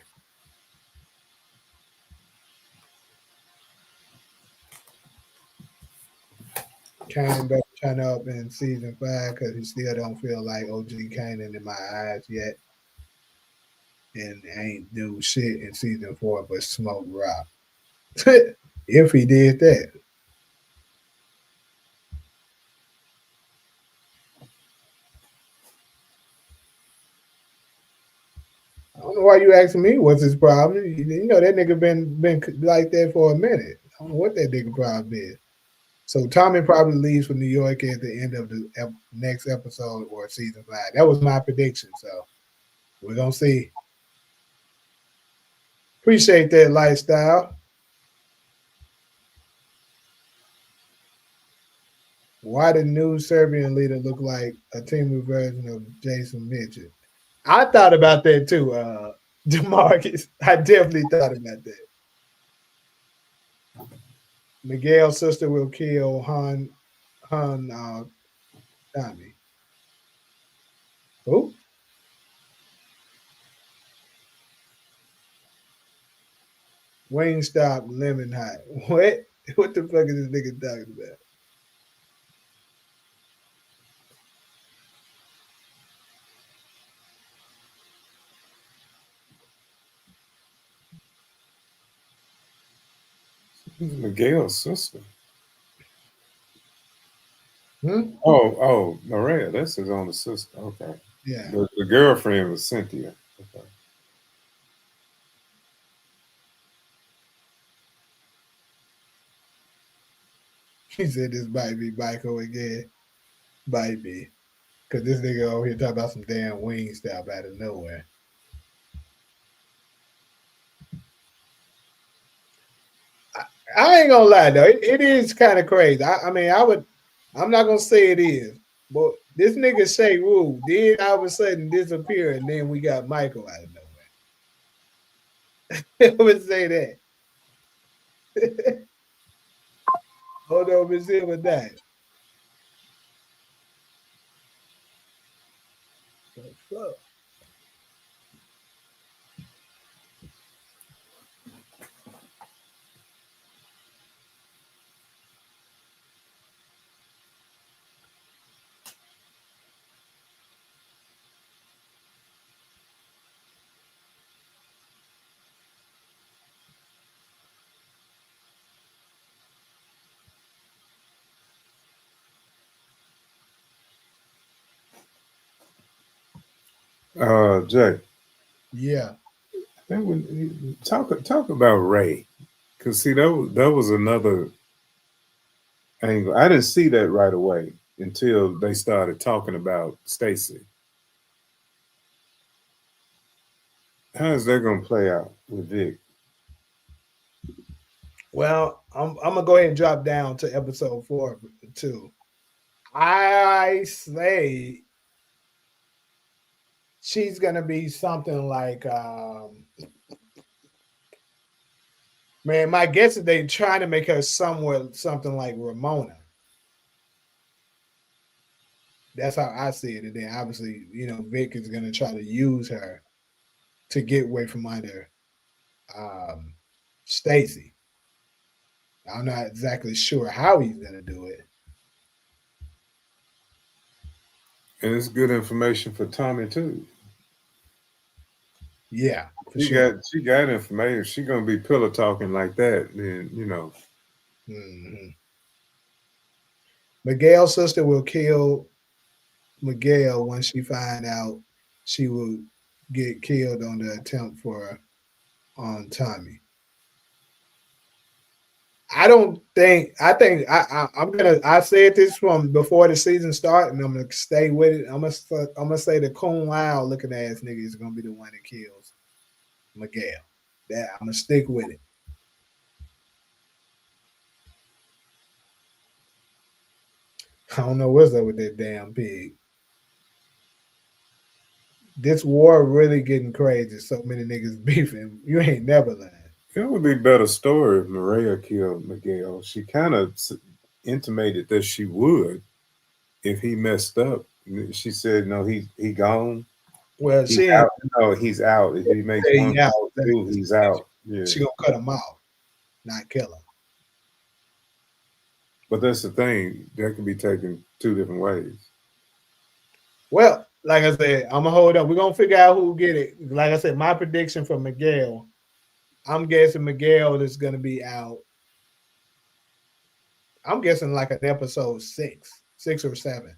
[SPEAKER 1] Came back turn up in season 5 because he still don't feel like OG Kanan in my eyes yet, and ain't do shit in season 4 but smoke rock. If he did that, I don't know why you asking me what's his problem. You know that nigga been like that for a minute. I don't know what that nigga problem is. So Tommy probably leaves for New York at the end of the next episode or season 5. That was my prediction. So we're gonna see. Appreciate that lifestyle. Why did new Serbian leader look like a Timu version of Jason Mitchell? I thought about that too, Demarcus. I definitely thought about that. Miguel's sister will kill Han Tommy. Who? Wingstop Lemon Hot. What? What the fuck is this nigga talking about?
[SPEAKER 2] Miguel's sister.
[SPEAKER 1] Hmm?
[SPEAKER 2] Oh, Maria. That's his own sister. Okay.
[SPEAKER 1] Yeah.
[SPEAKER 2] The girlfriend was Cynthia. Okay.
[SPEAKER 1] He said this might be Michael again. Might be. Because this nigga over here talking about some damn Wingstop out of nowhere. I ain't gonna lie though, it is kind of crazy. I mean, I'm not gonna say it is, but this nigga Shay Rule did all of a sudden disappear, and then we got Michael out of nowhere. I would say that. Hold on, Miss Hill with that. The fuck?
[SPEAKER 2] Jay.
[SPEAKER 1] Yeah.
[SPEAKER 2] That would talk about Ray, because see that was another angle. I didn't see that right away until they started talking about Stacy. How is that going to play out with Vic?
[SPEAKER 1] Well, I'm gonna go ahead and drop down to episode 4 too. I say she's gonna be something like man, my guess is they trying to make her somewhat something like Ramona. That's how I see it. And then obviously, Vic is gonna try to use her to get away from under um Stacy. I'm not exactly sure how he's gonna do it.
[SPEAKER 2] And it's good information for Tommy too.
[SPEAKER 1] Yeah, for
[SPEAKER 2] She
[SPEAKER 1] sure.
[SPEAKER 2] got information. She gonna be pillow talking like that, then
[SPEAKER 1] Hmm. Miguel's sister will kill Miguel when she find out she will get killed on the attempt for on Tommy. I don't think. I think I'm gonna. I said this from before the season start, and I'm gonna stay with it. I'm gonna say the Coon Lau looking ass nigga is gonna be the one that kills Miguel. That I'm gonna stick with it. I don't know what's up with that damn pig. This war really getting crazy. So many niggas beefing. You ain't never lying.
[SPEAKER 2] it would be a better story if Maria killed Miguel. She kind of intimated that she would if he messed up. She said, "No, he gone.
[SPEAKER 1] Well,
[SPEAKER 2] He's
[SPEAKER 1] she ain't
[SPEAKER 2] out. No, he's out. If he makes
[SPEAKER 1] say
[SPEAKER 2] one
[SPEAKER 1] yeah.
[SPEAKER 2] false move, he's out." Yeah.
[SPEAKER 1] She gonna cut him off, not kill him.
[SPEAKER 2] But that's the thing. That can be taken two different ways.
[SPEAKER 1] Well, like I said, I'm gonna hold up. We're gonna figure out who get it. Like I said, my prediction for Miguel, I'm guessing Miguel is gonna be out. I'm guessing like an episode 6 or 7.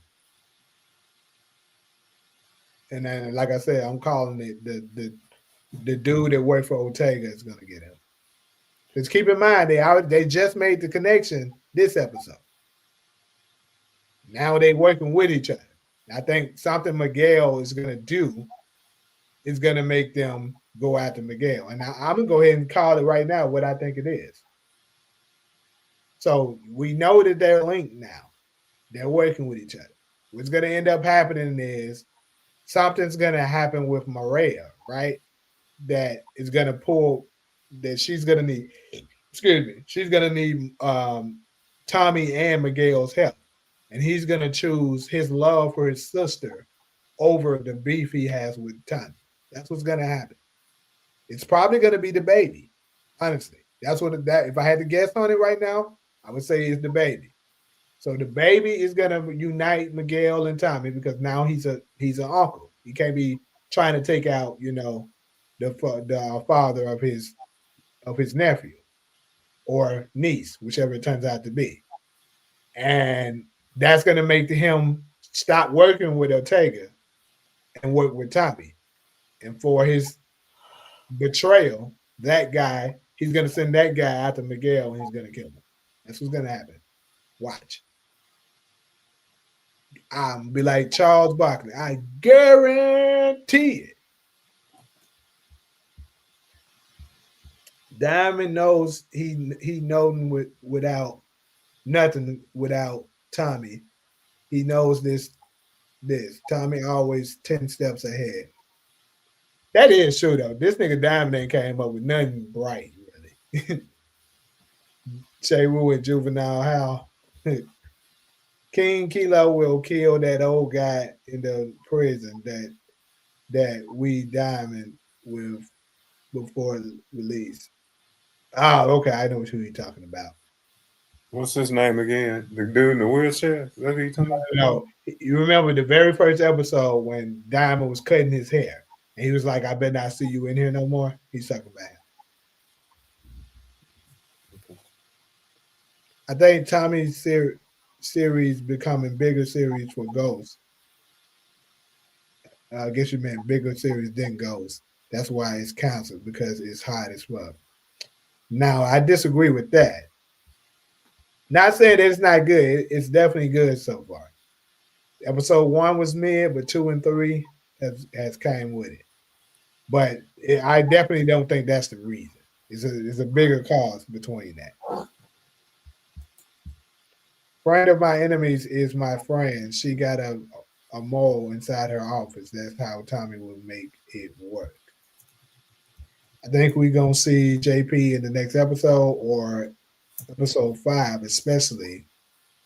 [SPEAKER 1] And then, like I said, I'm calling it the dude that worked for Ortega is gonna get him. Because keep in mind, they just made the connection this episode. Now they working with each other. I think something Miguel is gonna do is gonna make them go after Miguel. And I'm gonna go ahead and call it right now what I think it is. So we know that they're linked now. They're working with each other. What's gonna end up happening is something's gonna happen with Maria, right? That is gonna pull that she's gonna need. Excuse me. She's gonna need Tommy and Miguel's help, and he's gonna choose his love for his sister over the beef he has with Tommy. That's what's gonna happen. It's probably gonna be the baby. Honestly, that's what that. If I had to guess on it right now, I would say it's the baby. So the baby is gonna unite Miguel and Tommy because now he's an uncle. He can't be trying to take out the father of his nephew or niece, whichever it turns out to be, and that's gonna make him stop working with Ortega and work with Tommy. And for his betrayal, that guy, he's gonna send that guy after Miguel and he's gonna kill him. That's what's gonna happen. Watch. I'm be like Charles Barkley. I guarantee it. Diamond knows he knows without nothing without Tommy. He knows this. Tommy always 10 steps ahead. That is true though. This nigga Diamond ain't came up with nothing bright, really. Shay Wu and Juvenile How. King Kilo will kill that old guy in the prison that we Diamond with before release. Oh, okay. I know who you're talking about.
[SPEAKER 2] What's his name again? The dude in the wheelchair? Is that who you talking about?
[SPEAKER 1] No, you remember the very first episode when Diamond was cutting his hair, and he was like, "I better not see you in here no more." He's talking about him. Okay. I think Tommy's series becoming bigger series for Ghost. I guess you meant bigger series than Ghost. That's why it's canceled because it's hot as fuck. Now I disagree with that. Not saying that it's not good. It's definitely good so far. Episode 1 was mid, but 2 and 3 has came with it. But I definitely don't think that's the reason. It's a bigger cause between that. Friend of my enemies is my friend. She got a mole inside her office. That's how Tommy will make it work. I think we're going to see JP in the next episode or episode 5, especially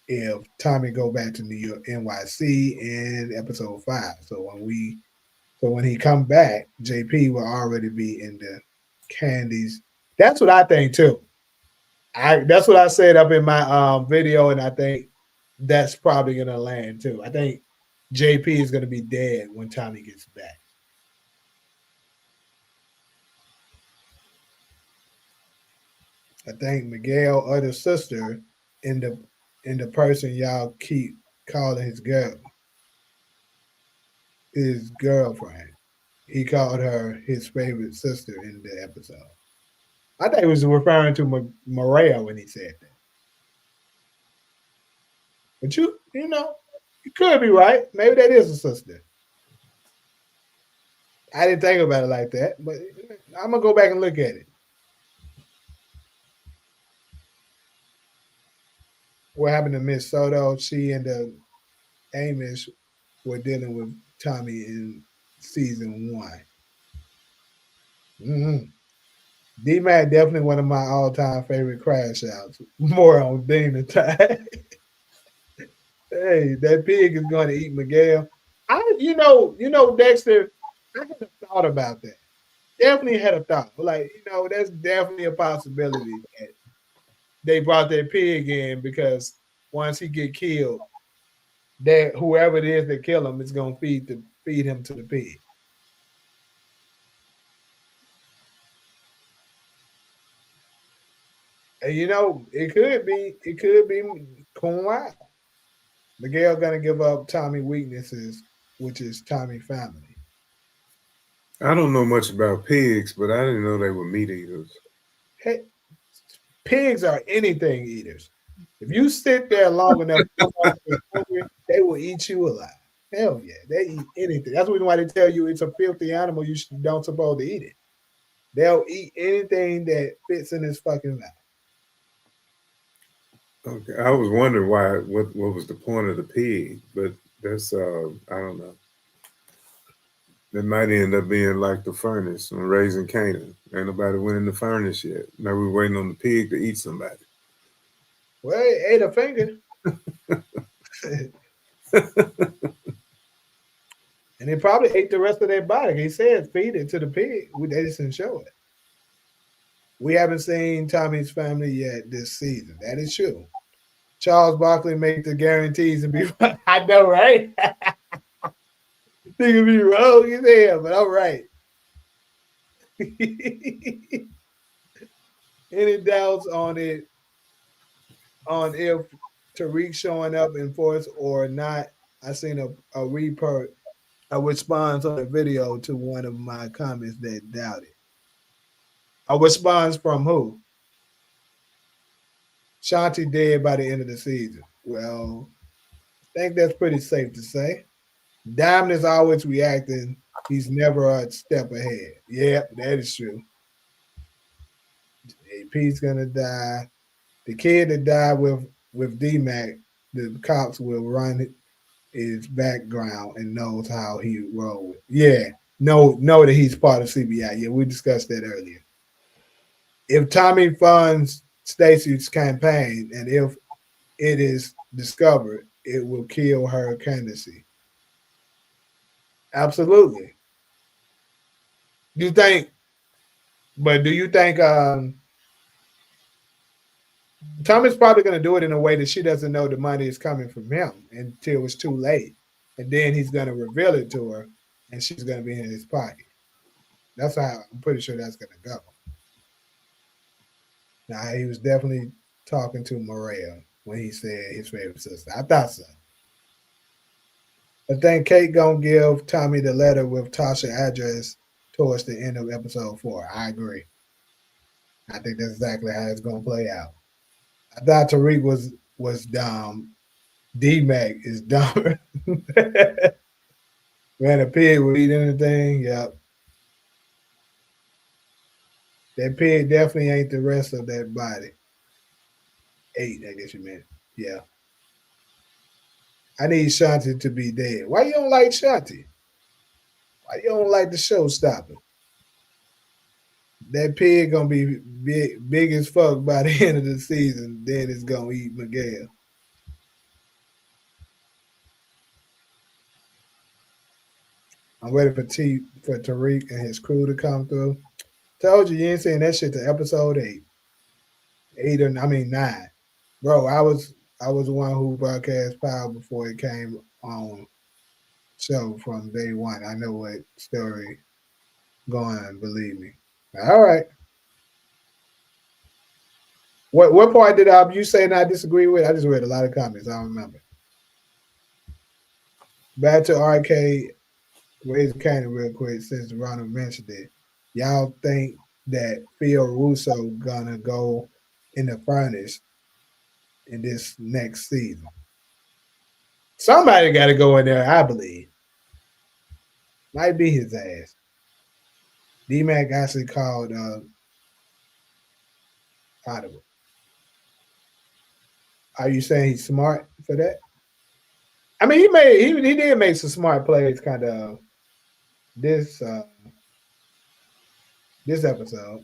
[SPEAKER 1] if Tommy go back to New York, NYC in episode 5. So when he come back, JP will already be in the Candies. That's what I think too. That's what I said up in my video, and I think that's probably gonna land too. I think JP is gonna be dead when Tommy gets back. I think Miguel, other sister, in the person y'all keep calling his girlfriend. He called her his favorite sister in the episode. I think he was referring to Maria when he said that. But you could be right. Maybe that is a sister. I didn't think about it like that, but I'm gonna go back and look at it. What happened to Miss Soto? She and the Amish were dealing with Tommy in season 1. Mm-hmm. D-Mac definitely one of my all-time favorite crash outs. More on Dean and Ty. Hey, that pig is going to eat Miguel. Dexter, I had a thought about that. Definitely had a thought. Like, that's definitely a possibility that they brought that pig in because once he get killed, that whoever it is that kill him is gonna feed him to the pig. And it could be Coon Wild. Miguel gonna give up Tommy weaknesses, which is Tommy family.
[SPEAKER 2] I don't know much about pigs, but I didn't know they were meat eaters.
[SPEAKER 1] Hey, pigs are anything eaters. If you sit there long enough, they will eat you alive. Hell yeah, they eat anything. That's the reason why they tell you it's a filthy animal. Don't supposed to eat it. They'll eat anything that fits in his fucking mouth.
[SPEAKER 2] Okay, I was wondering what was the point of the pig, but that's I don't know. That might end up being like the furnace on Raising Canaan. Ain't nobody went in the furnace yet. Now we're waiting on the pig to eat somebody.
[SPEAKER 1] Well, he ate a finger, and he probably ate the rest of their body. He said feed it to the pig. They just didn't show it. We haven't seen Tommy's family yet this season. That is true. Charles Barkley make the guarantees and be I know, right? Nigga be wrong as hell, but I'm right. Any doubts on it on if Tariq showing up in force or not? I seen a response on a video to one of my comments that doubted. A response from who? Shanti dead by the end of the season. Well, I think that's pretty safe to say. Diamond is always reacting. He's never a step ahead. Yep, that is true. AP's gonna die. The kid that died with D-Mac, the cops will run his background and knows how he rolled. Yeah, know that he's part of CBI. Yeah, we discussed that earlier. If Tommy funds Stacy's campaign and if it is discovered, it will kill her candidacy. Absolutely. You think, but do you think Tommy's probably going to do it in a way that she doesn't know the money is coming from him until it's too late. And then he's going to reveal it to her and she's going to be in his pocket. That's how I'm pretty sure that's going to go. Now, he was definitely talking to Maria when he said his favorite sister. I thought so. I think Kate going to give Tommy the letter with Tasha address towards the end of episode 4. I agree. I think that's exactly how it's going to play out. I thought Tariq was dumb. D-Mac is dumber. Man, a pig would eat anything. Yep. That pig definitely ain't the rest of that body. 8, I guess you meant. Yeah. I need Shanti to be dead. Why you don't like Shanti? Why you don't like the showstopper? That pig gonna be big as fuck by the end of the season. Then it's gonna eat Miguel. I'm ready for Tariq and his crew to come through. Told you ain't saying that shit to episode 8. 9. Bro, I was the one who broadcast Power before it came on show from day one. I know what story going on, believe me. All right. What part did you say and I disagree with? I just read a lot of comments. I don't remember. Back to RK Raise Cannon real quick since Ronald mentioned it. Y'all think that Phil Russo gonna go in the furnace in this next season? Somebody got to go in there, I believe. Might be his ass. D-Mac actually called Audible. Are you saying he's smart for that? I mean, he did make some smart plays, kind of this this episode.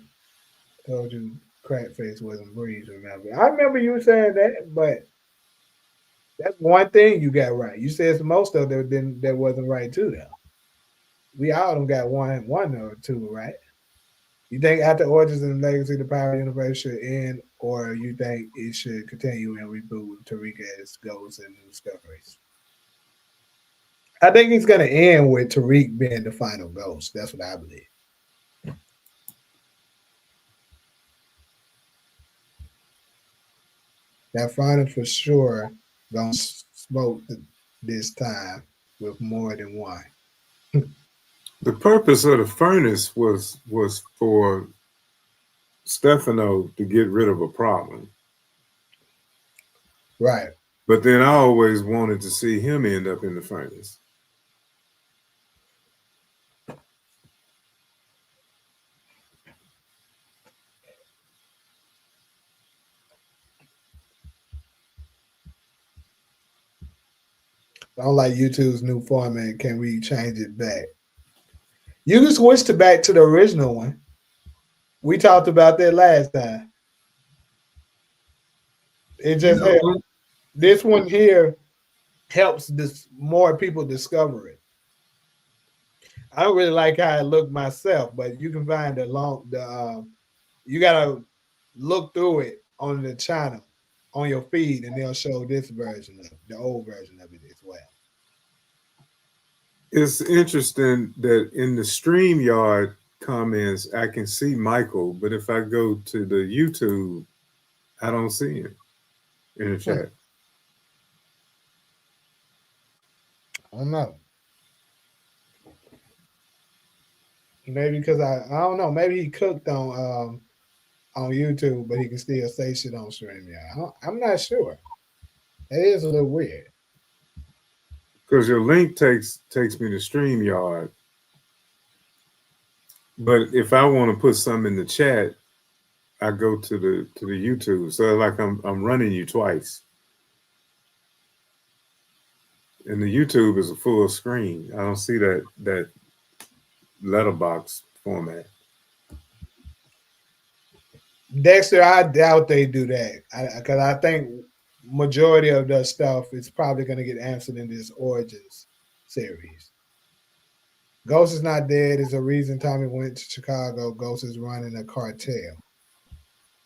[SPEAKER 1] Told you Crackface wasn't Breeze. Remember? I remember you saying that, but that's one thing you got right. You said most of them that wasn't right too. Though we all got one or two right. You think after Origins and Legacy, the Power Universe should end, or you think it should continue and reboot with Tariq as Ghost and New Discoveries? I think it's going to end with Tariq being the final Ghost. That's what I believe. That final for sure gonna smoke this time with more than one.
[SPEAKER 2] The purpose of the furnace was for Stefano to get rid of a problem.
[SPEAKER 1] Right.
[SPEAKER 2] But then I always wanted to see him end up in the furnace.
[SPEAKER 1] I don't like YouTube's new format. Can we change it back? You can switch to back to the original one. We talked about that last time. It just helps. This one here helps this more people discover it. I don't really like how it looked myself, but you can find you gotta look through it on the channel on your feed, and they'll show this version of the old version of it as well.
[SPEAKER 2] It's interesting that in the StreamYard comments, I can see Michael, but if I go to the YouTube, I don't see him in the chat.
[SPEAKER 1] I don't know. Maybe because I don't know. Maybe he cooked on YouTube, but he can still say shit on stream. Yeah, I'm not sure. It is a little weird.
[SPEAKER 2] Because your link takes me to StreamYard. But if I want to put something in the chat, I go to the YouTube. So like I'm running you twice. And the YouTube is a full screen. I don't see that letterbox format.
[SPEAKER 1] Dexter, I doubt they do that because I think majority of the stuff is probably going to get answered in this Origins series. Ghost is not dead is a reason Tommy went to Chicago. Ghost is running a cartel.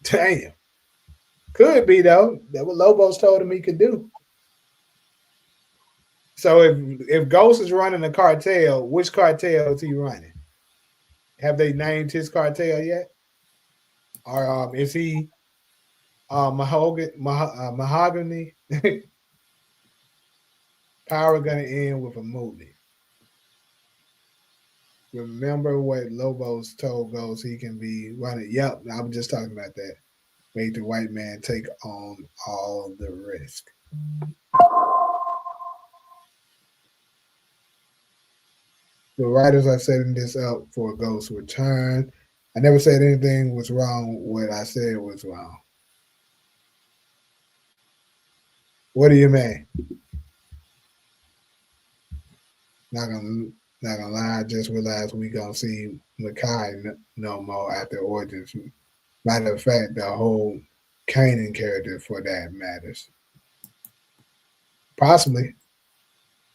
[SPEAKER 1] Damn. Could be though. That what Lobos told him he could do. So if Ghost is running a cartel, which cartel is he running? Have they named his cartel yet? Or is he mahogany? Power gonna end with a movie. Remember what Lobos told Ghost he can be running. Yep, I was just talking about that. Make the white man take on all the risk. The writers are setting this up for Ghost's return. I never said anything was wrong. What I said was wrong. What do you mean? Not gonna not gonna lie. I just realized we gonna see Makai no more after Origins. Matter of fact, the whole Kanan character for that matters. Possibly.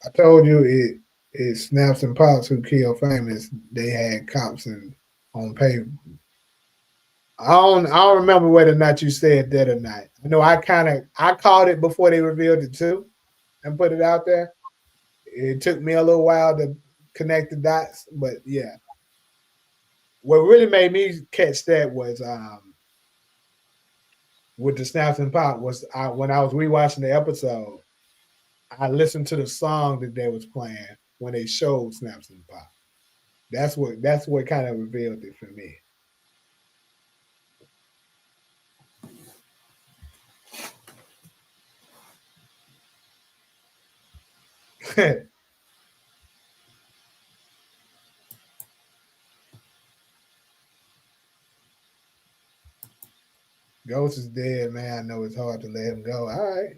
[SPEAKER 1] I told you it Snaps and Pops who killed Famous. They had cops on paper. I don't remember whether or not you said that or not. I know I called it before they revealed it too and put it out there. It took me a little while to connect the dots, but yeah. What really made me catch that was with the Snaps and Pop was when I was rewatching the episode, I listened to the song that they was playing when they showed Snaps and Pop. That's what kind of revealed it for me. Ghost is dead, man. I know it's hard to let him go. All right.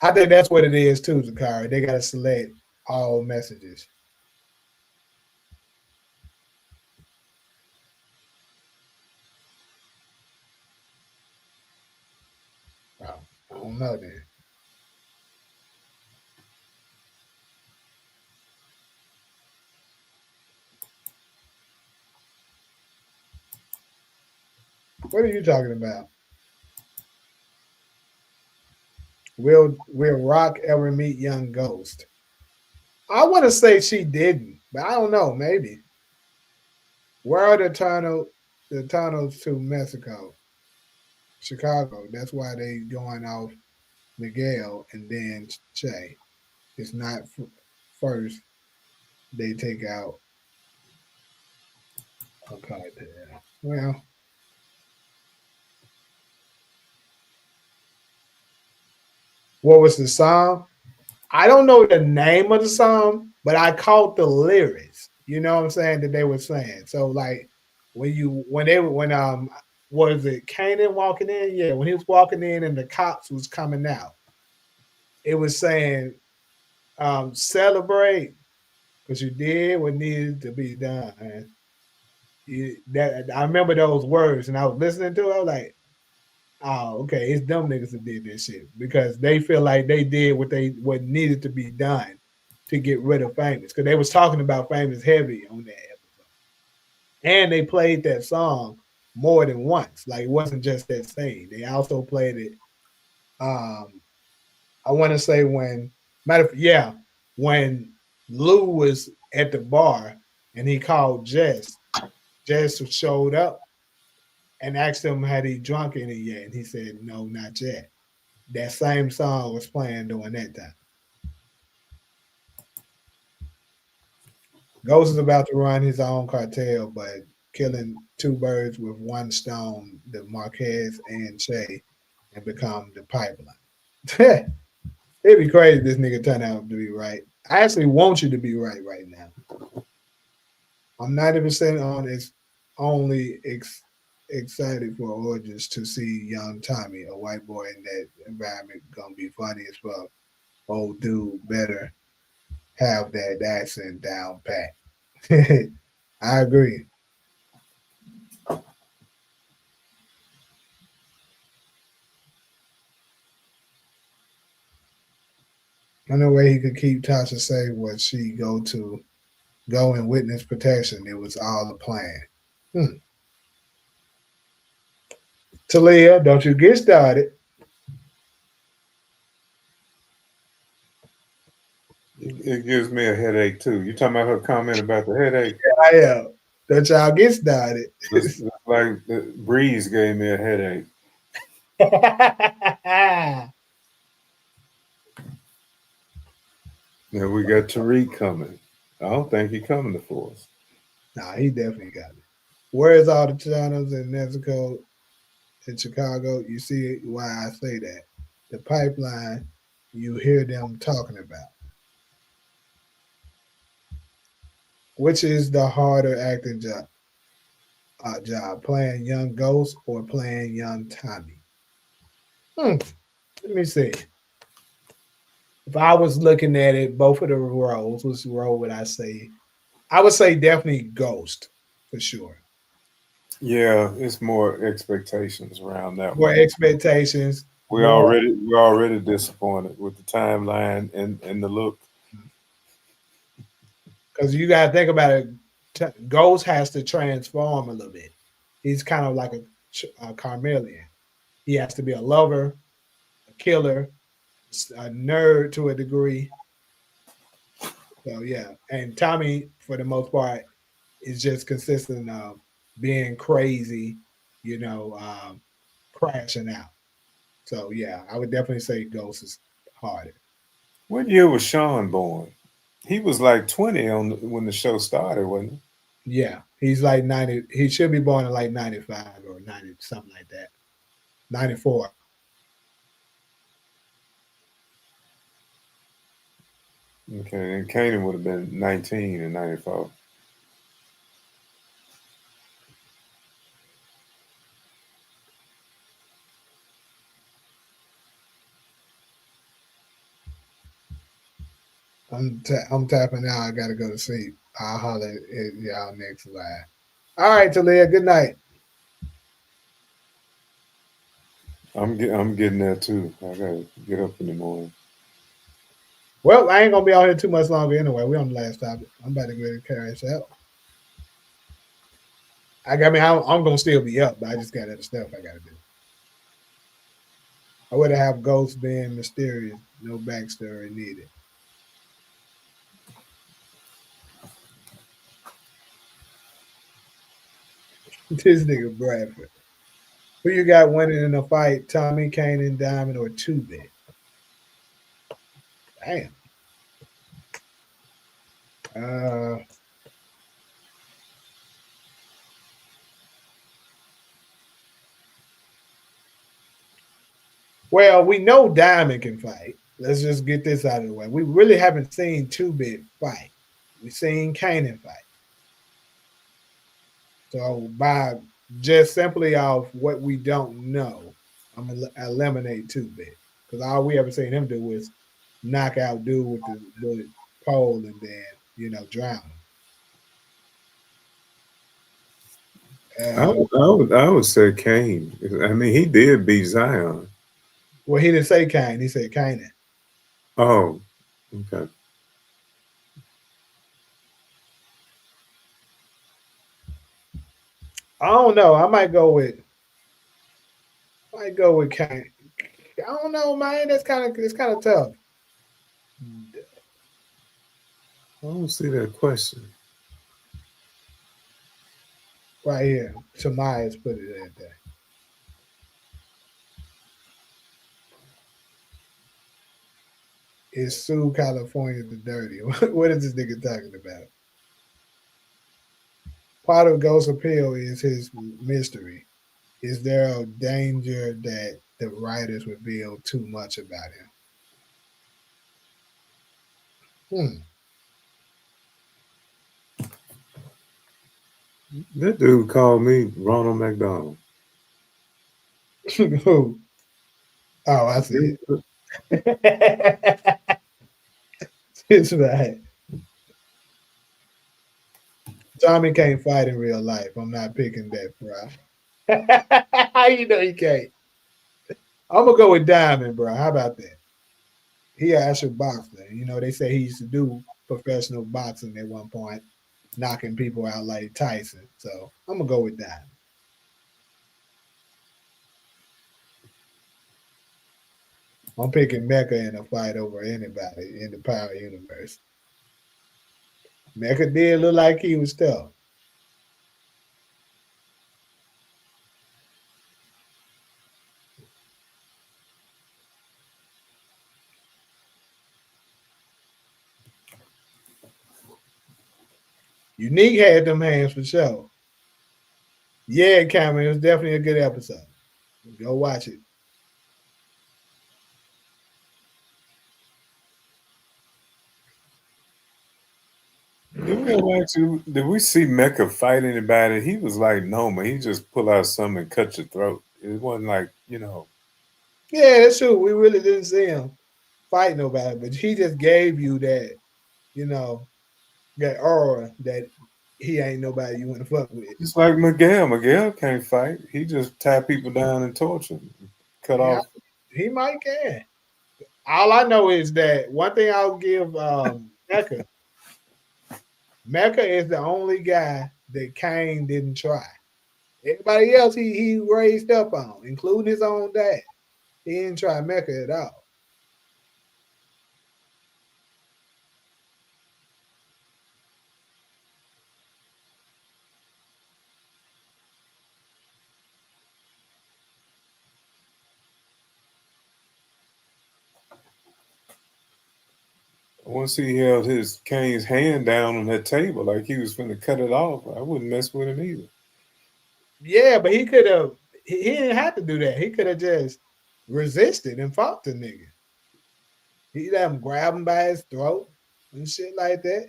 [SPEAKER 1] I think that's what it is too, Zakari. They gotta select all messages. Wow. I don't know then. What are you talking about? Will Rock ever meet young Ghost? I want to say she didn't, but I don't know. Maybe. Where are the tunnels to Mexico, Chicago? That's why they going off Miguel and then Che. It's not first they take out a cartel. Well, what was the song? I don't know the name of the song, but I caught the lyrics. You know what I'm saying that they were saying. So like when was it Kanan walking in? Yeah, when he was walking in and the cops was coming out, it was saying celebrate because you did what needed to be done. And that I remember those words, and I was listening to it. I was like, oh, okay, it's dumb niggas that did this shit because they feel like they did what needed to be done to get rid of Famous because they was talking about Famous heavy on that episode, and they played that song more than once. Like it wasn't just that scene; they also played it. Um, I want to say yeah, when Lou was at the bar and he called Jess. Jess showed up and asked him had he drunk any yet, and he said no, not yet. That same song was playing during that time. Ghost is about to run his own cartel, but killing two birds with one stone, the Marquez and Che, and become the pipeline. It'd be crazy if this nigga turn out to be right. I actually want you to be right now. I'm 90% on it's only excited for Origins to see young Tommy, a white boy in that environment, gonna be funny as fuck. Old dude better have that accent down pat. I agree. The only way he could keep Tasha safe was she go and witness protection. It was all a plan. Hmm. Talia, don't you get started.
[SPEAKER 2] It gives me a headache too. You talking about her comment about the headache?
[SPEAKER 1] I am. Don't y'all get started.
[SPEAKER 2] It's like the breeze gave me a headache. Now we got Tariq coming. I don't think he coming to force.
[SPEAKER 1] Nah, he definitely got it. Where's all the tunnels in Mexico in Chicago? You see why I say that. The pipeline you hear them talking about. Which is the harder acting job, playing young Ghost or playing young Tommy? Hmm, let me see. If I was looking at it, both of the roles, which role would I say? I would say definitely Ghost for sure.
[SPEAKER 2] Yeah, it's more expectations around that
[SPEAKER 1] More
[SPEAKER 2] one.
[SPEAKER 1] expectations,
[SPEAKER 2] We
[SPEAKER 1] more
[SPEAKER 2] already we're already disappointed with the timeline and the look.
[SPEAKER 1] because you got to think about it. Ghost has to transform a little bit. He's kind of like a chameleon. He has to be a lover, a killer, a nerd to a degree. So yeah, and Tommy, for the most part, is just consistent of being crazy, you know, crashing out. So yeah, I would definitely say Ghost is harder.
[SPEAKER 2] What year was Sean born? He was like 20 when the show started, wasn't
[SPEAKER 1] Yeah, he's like 90. He should be born in like 95 or 90, something like that. 94.
[SPEAKER 2] he? Okay, and Kanan would have been 19 in 94.
[SPEAKER 1] I'm tapping out. I gotta go to sleep. I'll holler at y'all next live. All right, Talia. Good night.
[SPEAKER 2] I'm getting there too. I gotta get up in the morning.
[SPEAKER 1] Well, I ain't gonna be out here too much longer anyway. We on the last topic. I'm about to go to carry us out. I'm gonna still be up, but I just got other stuff I gotta do. I would have ghosts being mysterious, no backstory needed. This nigga Bradford. Who you got winning in a fight? Tommy, Kane, and Diamond, or Two Bit? Damn. Uh, well, we know Diamond can fight. Let's just get this out of the way. We really haven't seen Two Bit fight. We've seen Kanan fight. So by just simply off what we don't know, I'm gonna eliminate Two Bit because all we ever seen him do was knock out dude with the pole and then drown him.
[SPEAKER 2] I would say Kane. I mean, he did beat Zion.
[SPEAKER 1] Well, he didn't say Kane. He said Kanan.
[SPEAKER 2] Oh, okay.
[SPEAKER 1] I don't know. I might go with Kane. I don't know, man. It's kind of tough.
[SPEAKER 2] I don't see that question.
[SPEAKER 1] Right here, Tamaya's put it at that. Is Sue California the dirty? What is this nigga talking about? Part of Ghost Appeal is his mystery. Is there a danger that the writers reveal too much about him?
[SPEAKER 2] That dude called me Ronald McDonald.
[SPEAKER 1] Who? Oh, I see it. It's right. Tommy can't fight in real life. I'm not picking that, bro. How you know he can't? I'm gonna go with Diamond, bro. How about that? He an actual boxer. They say he used to do professional boxing at one point, knocking people out like Tyson. So I'm gonna go with Diamond. I'm picking Mecca in a fight over anybody in the Power Universe. Mecca did look like he was tough. Unique had them hands for sure. Yeah, Cameron, it was definitely a good episode. Go watch it.
[SPEAKER 2] Did we see Mecca fight anybody? He was like Noma. He just pull out something and cut your throat. It wasn't like.
[SPEAKER 1] Yeah, that's true. We really didn't see him fight nobody, but he just gave you you know, that aura that he ain't nobody you want to fuck with.
[SPEAKER 2] Just like Miguel. Miguel can't fight. He just tie people down and torture them. Cut
[SPEAKER 1] Yeah,
[SPEAKER 2] off.
[SPEAKER 1] he might can. All I know is that one thing I'll give Mecca. Mecca is the only guy that Kane didn't try. Everybody else he raised up on, including his own dad. He didn't try Mecca at all.
[SPEAKER 2] Once he held his Kane's hand down on that table like he was going to cut it off, I wouldn't mess with him either.
[SPEAKER 1] Yeah, but he could have. He didn't have to do that. He could have just resisted and fought the nigga. He let him grab him by his throat and shit like that.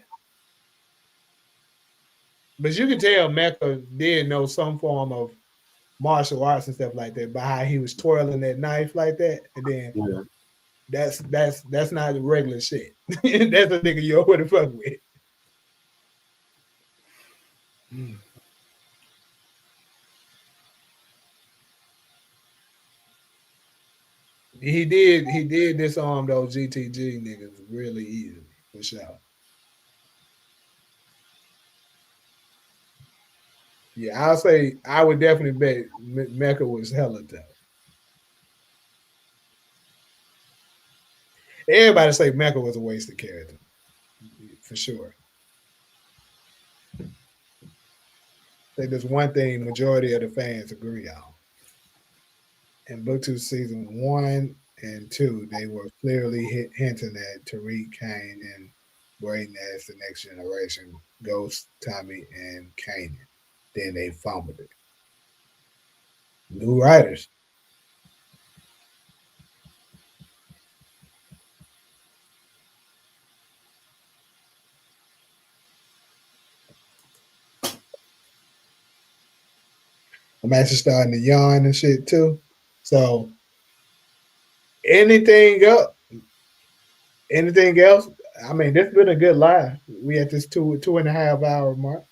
[SPEAKER 1] But you could tell Mecca did know some form of martial arts and stuff like that by how he was twirling that knife like that, and then
[SPEAKER 2] Yeah.
[SPEAKER 1] that's not the regular shit. That's a nigga you would have fuck with. He did disarm those GTG niggas really easily for sure. Yeah, I'll say I would definitely bet Mecca was hella tough. Everybody say Mecca was a wasted character for sure. I think there's one thing majority of the fans agree on. In Book Two, season 1 and 2, they were clearly hinting at Tariq, Kane, and Braden as the next generation, Ghost, Tommy, and Kanan. Then they fumbled it. New writers. I'm actually starting to yawn and shit too. So anything else? Anything else? I mean, this has been a good live. We at this 2.5 hour mark.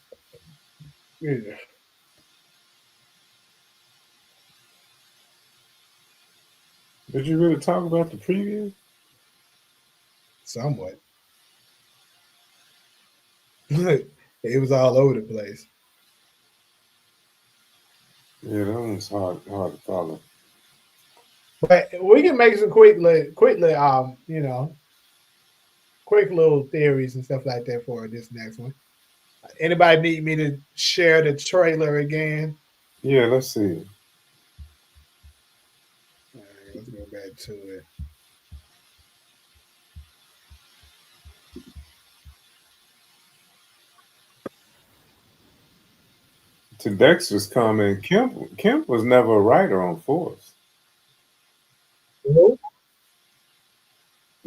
[SPEAKER 1] Yeah,
[SPEAKER 2] Did you really talk about the preview?
[SPEAKER 1] somewhat. It was all over the place.
[SPEAKER 2] Yeah, that one's hard to follow.
[SPEAKER 1] But we can make some quickly, quick little theories and stuff like that for this next one. Anybody need me to share the trailer again?
[SPEAKER 2] Yeah, let's see.
[SPEAKER 1] All right, let's go back to it.
[SPEAKER 2] To Dexter's comment, Kemp was never a writer on Force.
[SPEAKER 1] Who?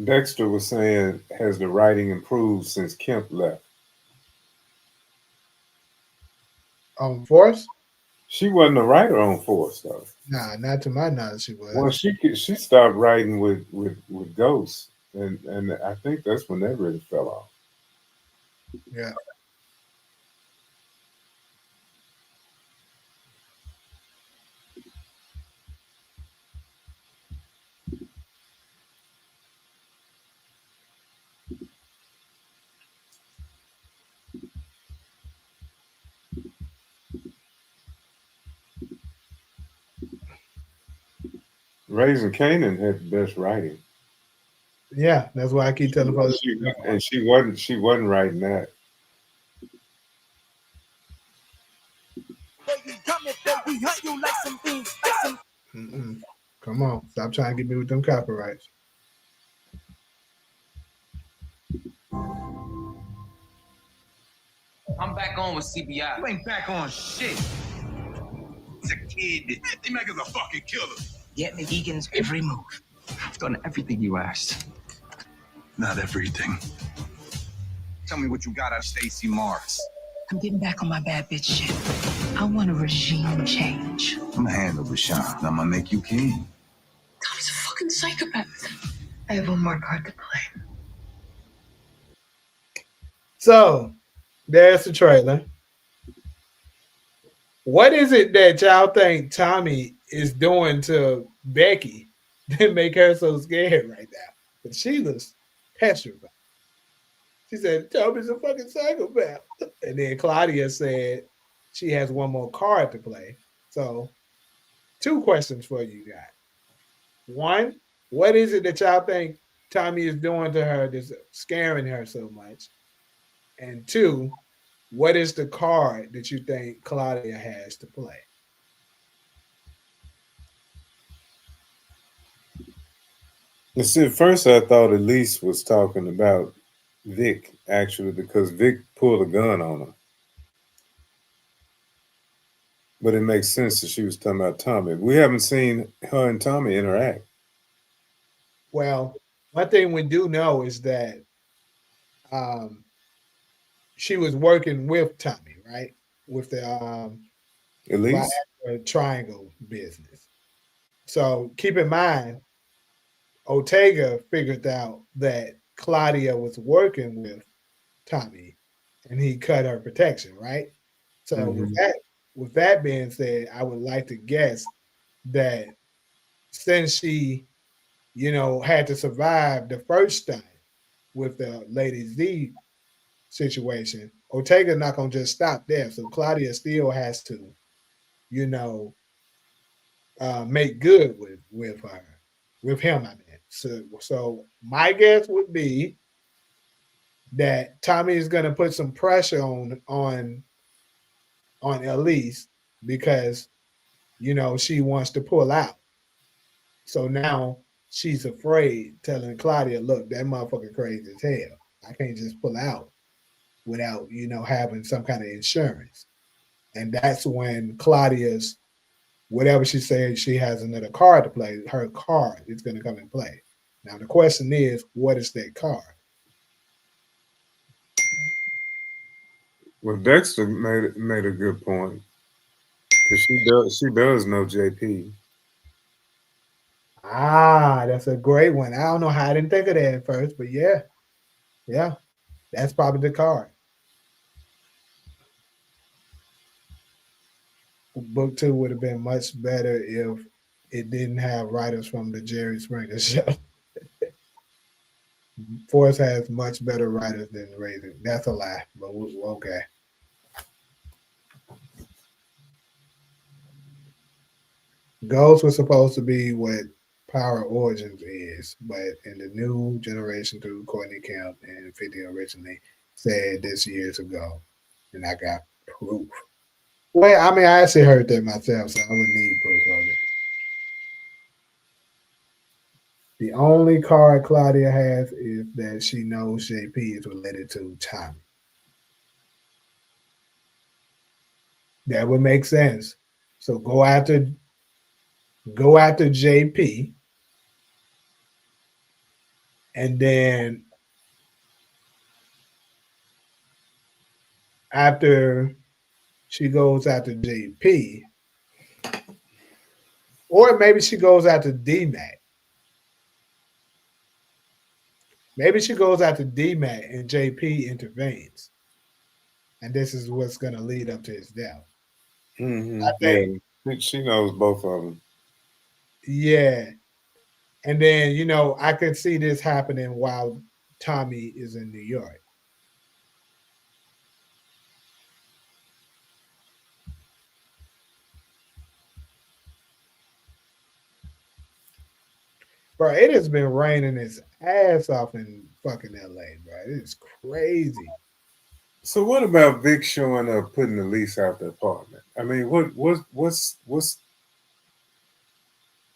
[SPEAKER 2] Dexter was saying, has the writing improved since Kemp left?
[SPEAKER 1] On Force?
[SPEAKER 2] She wasn't a writer on Force though.
[SPEAKER 1] Nah, not to my knowledge, she
[SPEAKER 2] Well,
[SPEAKER 1] was.
[SPEAKER 2] she stopped writing with Ghost, and I think that's when that really fell off.
[SPEAKER 1] Yeah.
[SPEAKER 2] Raising Canaan had the best writing.
[SPEAKER 1] Yeah, that's why I keep telling folks.
[SPEAKER 2] And she wasn't writing that.
[SPEAKER 1] Mm-mm. Come on, stop trying to get me with them copyrights.
[SPEAKER 4] I'm back on with CBI.
[SPEAKER 5] You ain't back on shit. He's a kid. T-Mac is a fucking killer.
[SPEAKER 4] Get me Egan's every move. I've done everything you asked.
[SPEAKER 5] Not everything. Tell me what you got out of Stacy Morris.
[SPEAKER 4] I'm getting back on my bad bitch shit. I want a regime change.
[SPEAKER 5] I'm gonna handle Rashawn. I'm gonna make you king.
[SPEAKER 4] Tommy's a fucking psychopath. I have one more card to play.
[SPEAKER 1] So there's the trailer. What is it that y'all think Tommy is doing to Becky that make her so scared right now? But she looks petrified. She said, Tommy's a fucking psychopath. And then Claudia said she has one more card to play. So, 2 questions for you guys. One, what is it that y'all think Tommy is doing to her that's scaring her so much? And 2, what is the card that you think Claudia has to play?
[SPEAKER 2] You see, at first I thought Elise was talking about Vic, actually, because Vic pulled a gun on her. But it makes sense that she was talking about Tommy. We haven't seen her and Tommy interact.
[SPEAKER 1] Well, one thing we do know is that um, she was working with Tommy, right? With the
[SPEAKER 2] Elise?
[SPEAKER 1] triangle business. So keep in mind, Ortega figured out that Claudia was working with Tommy, and he cut her protection, right? So
[SPEAKER 2] Mm-hmm.
[SPEAKER 1] with that being said, I would like to guess that since she, had to survive the first time with the Lady Z situation, Ortega's not gonna just stop there. So Claudia still has to, you know, make good with her, with him. I mean, so my guess would be that Tommy is gonna put some pressure on Elise because she wants to pull out. So now she's afraid, telling Claudia, "Look, that motherfucker crazy as hell. I can't just pull out without having some kind of insurance." And that's when Claudia's whatever she said she has another card to play. Her card is going to come and play. Now the question is, what is that card?
[SPEAKER 2] Well, Dexter made a good point because she does know JP.
[SPEAKER 1] Ah, that's a great one. I don't know how I didn't think of that at first, but yeah, that's probably the card. Book two would have been much better if it didn't have writers from the Jerry Springer show. Force has much better writers than Raven. That's a lie, but okay. Ghost was supposed to be what Power Origins is, but in the new generation through Courtney Kemp and 50 originally said this years ago, and I got proof. Well, I mean, I actually heard that myself, so I wouldn't need proof of it. The only card Claudia has is that she knows JP is related to Tommy. That would make sense. So go after JP, and then after she goes after JP, or maybe she goes after D-Mac. Maybe she goes after D-Mac and JP intervenes, and this is what's going to lead up to his death. I think,
[SPEAKER 2] Yeah, she knows both of them.
[SPEAKER 1] yeah. And then I could see this happening while Tommy is in New York. Bro, it has been raining its ass off in fucking LA, bro. It is crazy.
[SPEAKER 2] So what about Vic showing up, putting the lease out the apartment? I mean, what's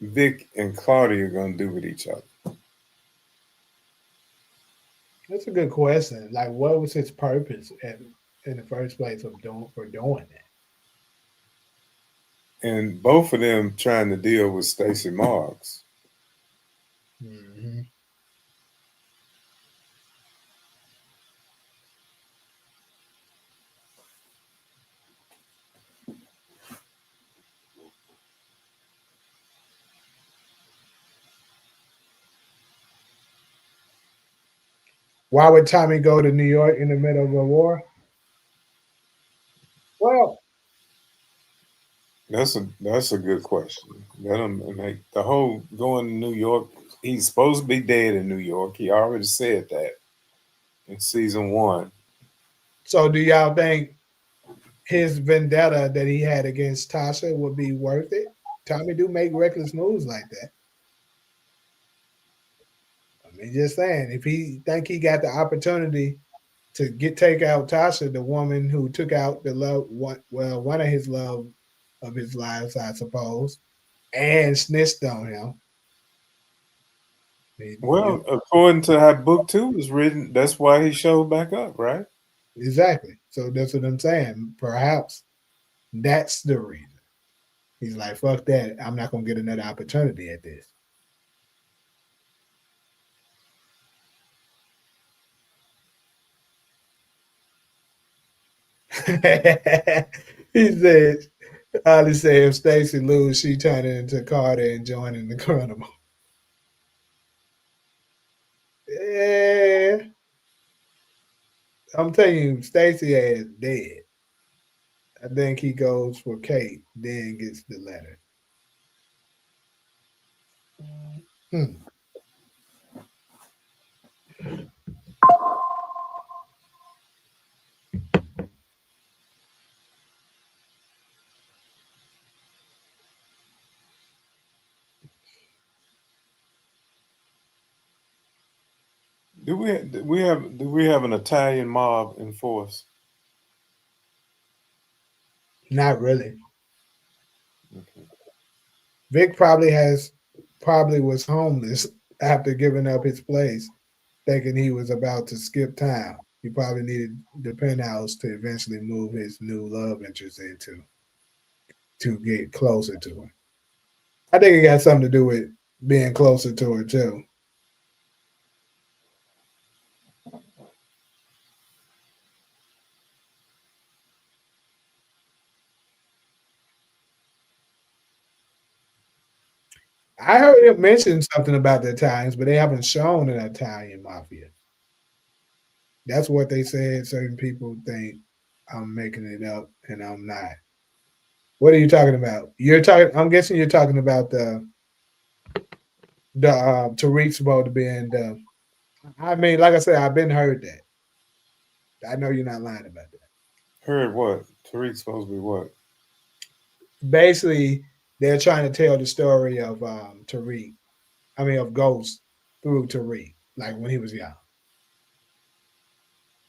[SPEAKER 2] Vic and Claudia gonna do with each other?
[SPEAKER 1] That's a good question. Like, what was his purpose in the first place of doing that?
[SPEAKER 2] And both of them trying to deal with Stacey Marks.
[SPEAKER 1] Mm-hmm. Why would Tommy go to New York in the middle of a war? Well,
[SPEAKER 2] That's a good question. Let him make the whole going to New York. He's supposed to be dead in New York. He already said that in season 1.
[SPEAKER 1] so do y'all think his vendetta that he had against Tasha would be worth it? Tommy do make reckless moves like that. I mean, just saying, if he think he got the opportunity to take out Tasha, the woman who took out the one of his love of his lives, I suppose, and snitched on him.
[SPEAKER 2] Well, according to how book 2 was written, that's why he showed back up, right?
[SPEAKER 1] Exactly. So that's what I'm saying. Perhaps that's the reason. He's like, fuck that. I'm not gonna get another opportunity at this. He said, Ali said if Stacy lose, she turn it into Carter and joining the carnival. Yeah. I'm telling you, Stacy is dead. I think he goes for Kate, then gets the letter. Hmm.
[SPEAKER 2] Do we have an Italian mob in force?
[SPEAKER 1] Not really.
[SPEAKER 2] Okay.
[SPEAKER 1] Vic probably was homeless after giving up his place, thinking he was about to skip town. He probably needed the penthouse to eventually move his new love interest into to get closer to her. I think it got something to do with being closer to her too. I heard him mention something about the Italians, but they haven't shown an Italian mafia. That's what they said. Certain people think I'm making it up, and I'm not. What are you talking about? You're talking. I'm guessing you're talking about the Tariq's supposed to be in the. I mean, like I said, I've been heard that. I know you're not lying about that.
[SPEAKER 2] Heard what? Tariq's supposed to be what?
[SPEAKER 1] Basically, they're trying to tell the story of Tariq. I mean, of Ghost through Tariq, like when he was young.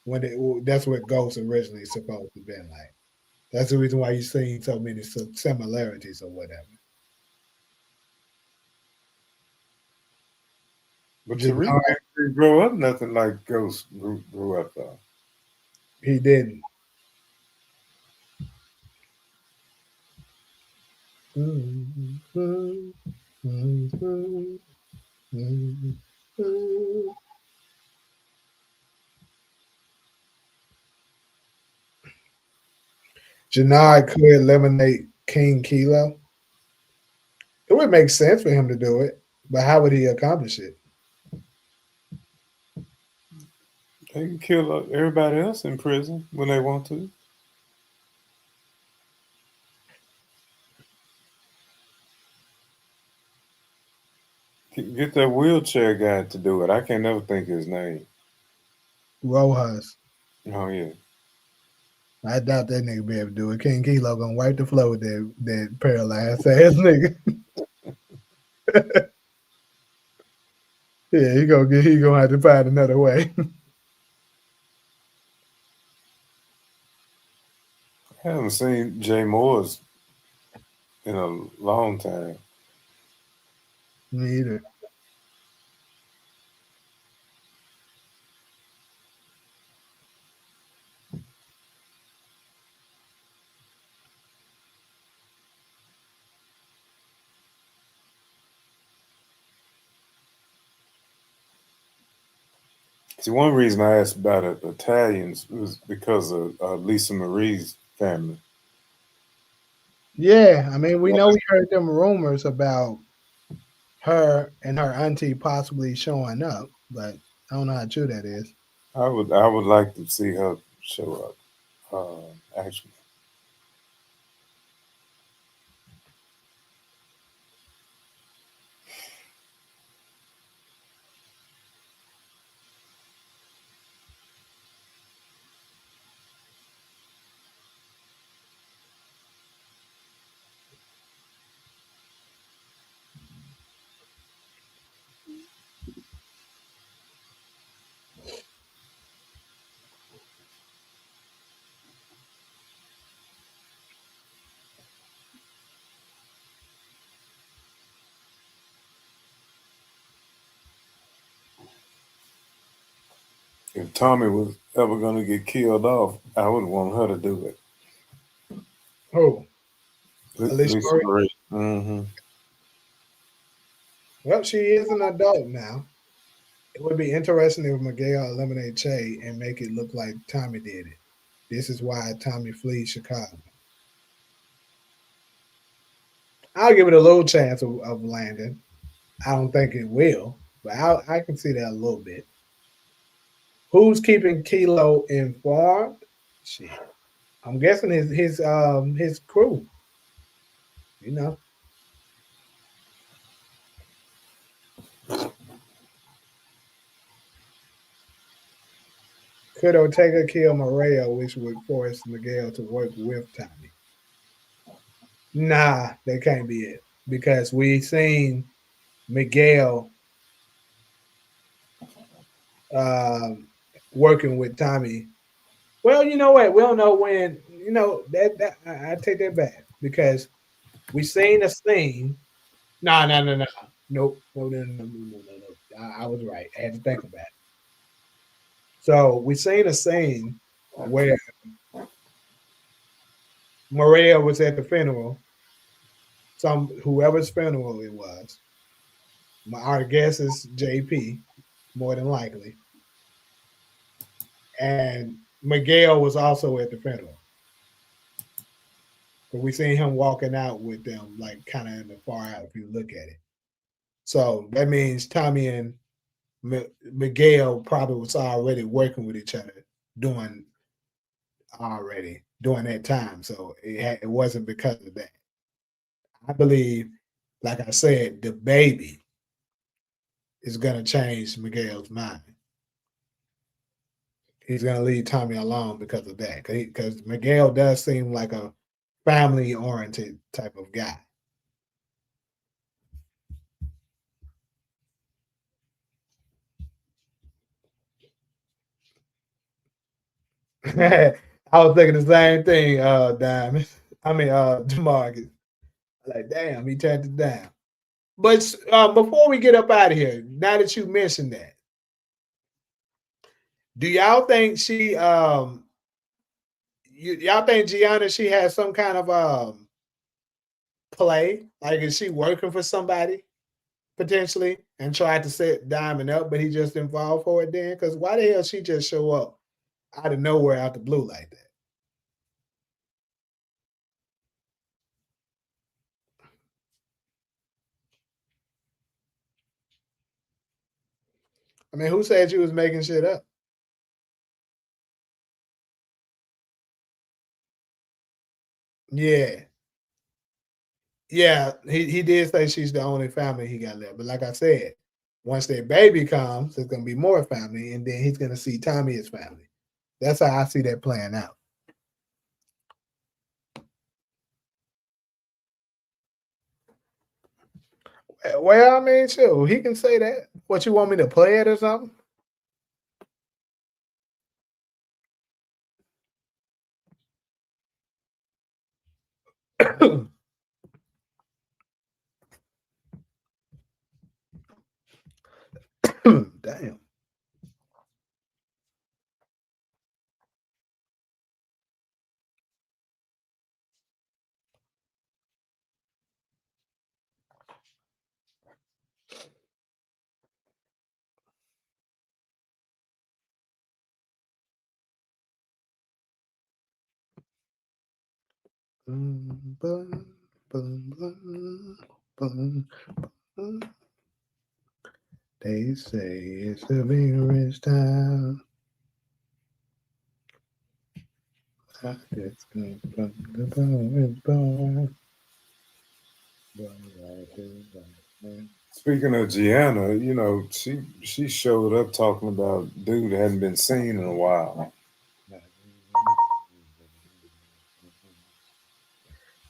[SPEAKER 1] That's what Ghost originally supposed to been like. That's the reason why you're seeing so many similarities or whatever.
[SPEAKER 2] But Tariq
[SPEAKER 1] Jannard,
[SPEAKER 2] didn't grow up nothing like Ghost grew up though.
[SPEAKER 1] he didn't. Jannard could eliminate King Kilo. It would make sense for him to do it, but how would he accomplish it?
[SPEAKER 2] They can kill everybody else in prison when they want to. Get that wheelchair guy to do it. I can never think his name.
[SPEAKER 1] Rojas.
[SPEAKER 2] Oh yeah.
[SPEAKER 1] I doubt that nigga be able to do it. King Kilo gonna wipe the floor with that paralyzed ass nigga. Yeah, he gonna have to find another way.
[SPEAKER 2] I haven't seen Jay Moore's in a long time.
[SPEAKER 1] Me either.
[SPEAKER 2] See, one reason I asked about Italians was because of Lisa Marie's family.
[SPEAKER 1] Yeah, I mean, we heard them rumors about her and her auntie possibly showing up, but I don't know how true that is.
[SPEAKER 2] I would like to see her show up. Actually, if Tommy was ever going to get killed off, I would want her to do it.
[SPEAKER 1] Who? Alicia
[SPEAKER 2] Lisa
[SPEAKER 1] Marie?
[SPEAKER 2] Marie. Mm-hmm.
[SPEAKER 1] Well, she is an adult now. It would be interesting if Miguel eliminated Che and make it look like Tommy did it. This is why Tommy flees Chicago. I'll give it a little chance of landing. I don't think it will, but I can see that a little bit. Who's keeping Kilo informed? Shit. I'm guessing his crew. You know, could Ortega kill Moreo, which would force Miguel to work with Tommy? Nah, that can't be it because we seen Miguel um, working with Tommy. Well, you know what? We don't know when. You know that I take that back because we seen a scene. No, no, no, no, nope, no, no, no, no, no, no, no. I was right. I had to think about it. So we seen a scene where Maria was at the funeral, some whoever's funeral it was. Our guess is JP, more than likely, and Miguel was also at the funeral. But we seen him walking out with them, like kind of in the far out. If you look at it, so that means Tommy and Miguel probably was already working with each other doing during that time. So it wasn't because of that. I believe, like I said, the baby is going to change Miguel's mind. He's going to leave Tommy alone because of that. Because Miguel does seem like a family oriented type of guy. I was thinking the same thing, Diamond. I mean, Demarcus. Like, damn, he turned it down. But before we get up out of here, now that you mentioned that, do y'all think y'all think Gianna she has some kind of play? Like is she working for somebody potentially and tried to set Diamond up, but he just didn't fall for it then? Because why the hell she just show up out of nowhere out the blue like that? I mean, who said you was making shit up? Yeah. Yeah, he did say she's the only family he got left. But like I said, once their baby comes, there's gonna be more family, and then he's gonna see Tommy as family. That's how I see that playing out. Well, I mean, sure, he can say that. What you want me to play it or something? Damn. Boom, boom, boom, boom, boom, boom. They say it's a big rich town. I just come from the bar.
[SPEAKER 2] Speaking of Gianna, she showed up talking about dude that hadn't been seen in a while.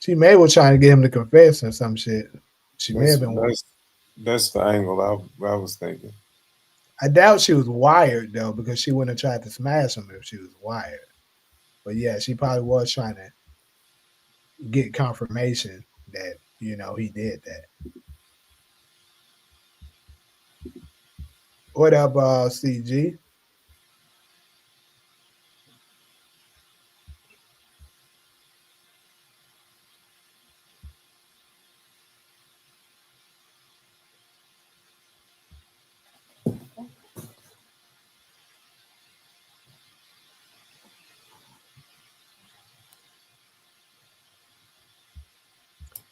[SPEAKER 1] She may was trying to get him to confess or some shit. She may
[SPEAKER 2] That's
[SPEAKER 1] have been.
[SPEAKER 2] that's that's the angle I was thinking.
[SPEAKER 1] I doubt she was wired though, because she wouldn't have tried to smash him if she was wired. But yeah, she probably was trying to get confirmation that he did that. What up, CG?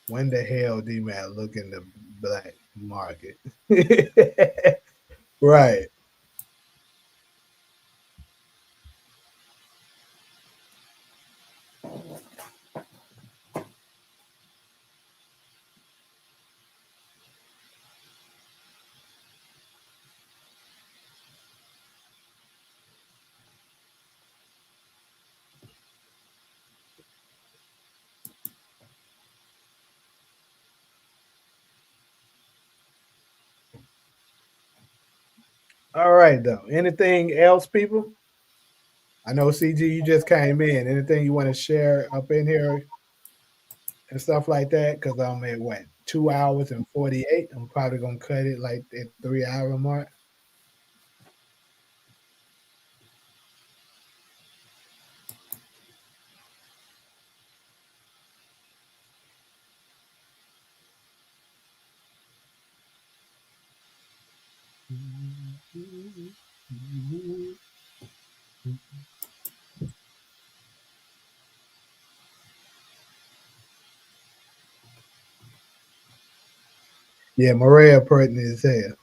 [SPEAKER 1] When the hell D man look in the black market? Right. All right, though. Anything else, people? I know CG, you just came in. Anything you want to share up in here and stuff like that? Because I'm at what 2 hours and 48. I'm probably gonna cut it like at 3 hour mark. Yeah, Maria Purton is here.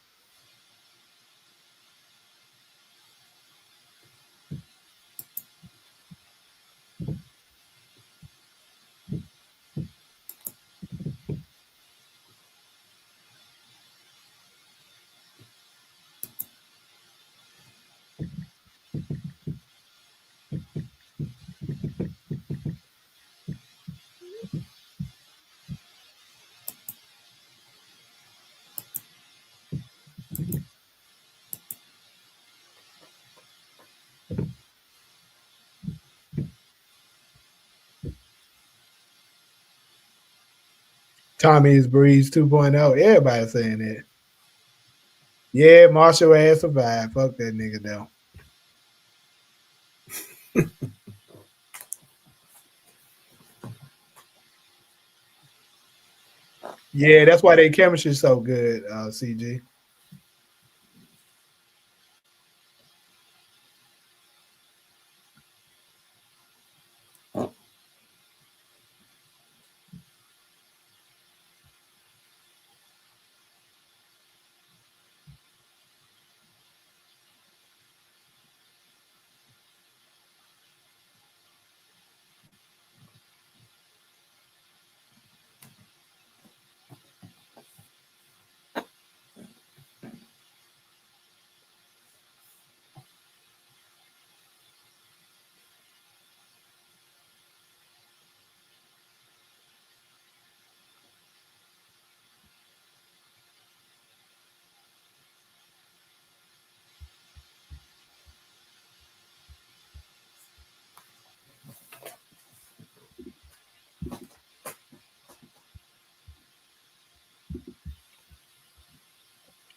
[SPEAKER 1] Tommy's Breeze 2.0. Everybody's saying that. Yeah, Marshall ass survived. Fuck that nigga though. Yeah, that's why their chemistry's so good, CG.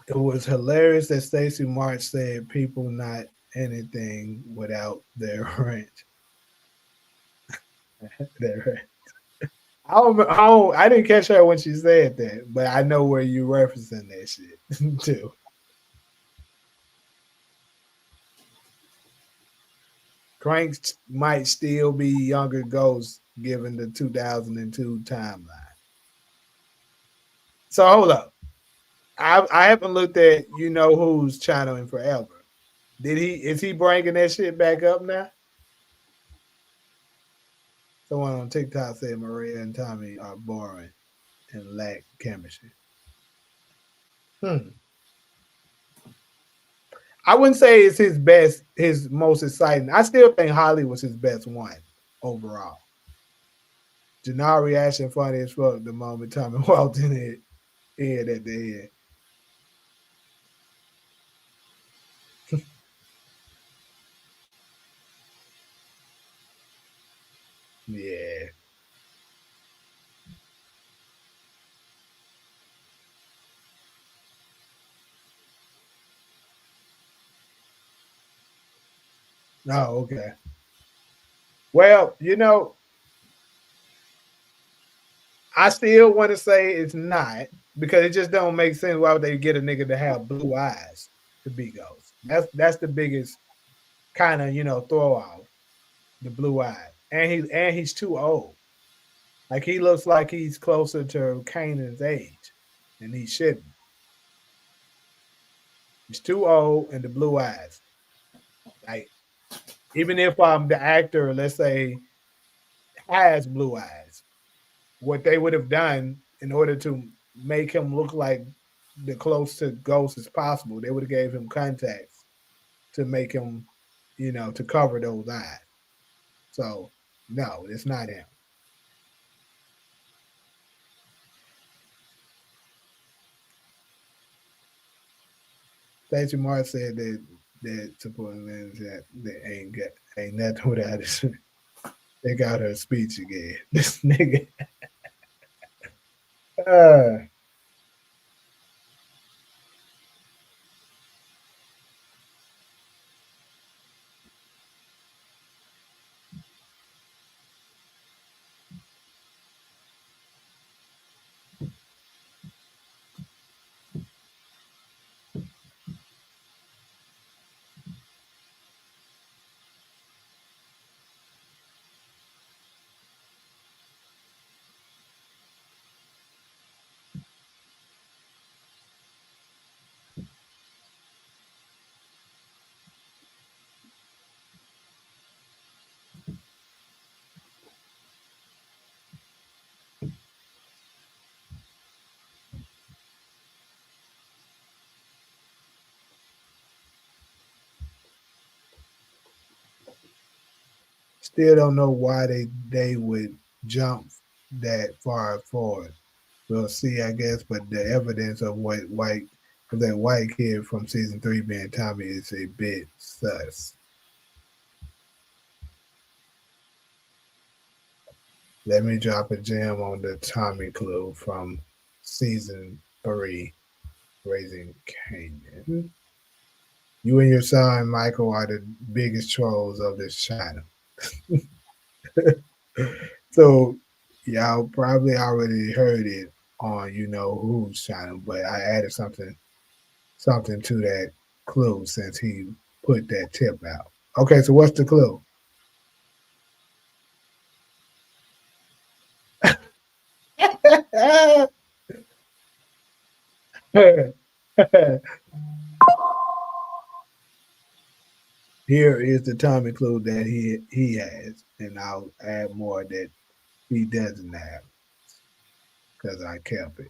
[SPEAKER 1] It was hilarious that Stacey March said people not anything without their rent. Their rent. I didn't catch her when she said that, but I know where you referencing that shit too. Cranks might still be younger ghosts given the 2002 timeline. So hold up. I haven't looked at you know who's channel in forever. Is he bringing that shit back up now? Someone on TikTok said Maria and Tommy are boring and lack chemistry. Hmm. I wouldn't say it's his best, his most exciting. I still think Holly was his best one overall. Janelle reaction funny as fuck the moment Tommy walked in head at the end. Yeah. Oh, okay. Well, I still want to say it's not because it just don't make sense. Why would they get a nigga to have blue eyes to be Ghost? That's the biggest kind of throw off, the blue eyes, and he's too old. Like he looks like he's closer to Kanan's age, and he shouldn't. He's too old, and the blue eyes. Like even if the actor, let's say, has blue eyes, what they would have done in order to make him look like the close to Ghost as possible, they would have gave him contacts to make him, to cover those eyes. So no, it's not him. Stacey Martin said that supposedly that ain't nothing without it. They got her speech again. This nigga. Uh, still don't know why they would jump that far forward. We'll see, I guess, but the evidence of what white of that white kid from season 3 being Tommy is a bit sus. Let me drop a gem on the Tommy clue from season 3, Raising Canaan. You and your son Michael are the biggest trolls of this channel. So y'all probably already heard it on you know whose channel, but I added something to that clue since he put that tip out. Okay, so what's the clue? Here is the Tommy clue that he has, and I'll add more that he doesn't have because I kept it.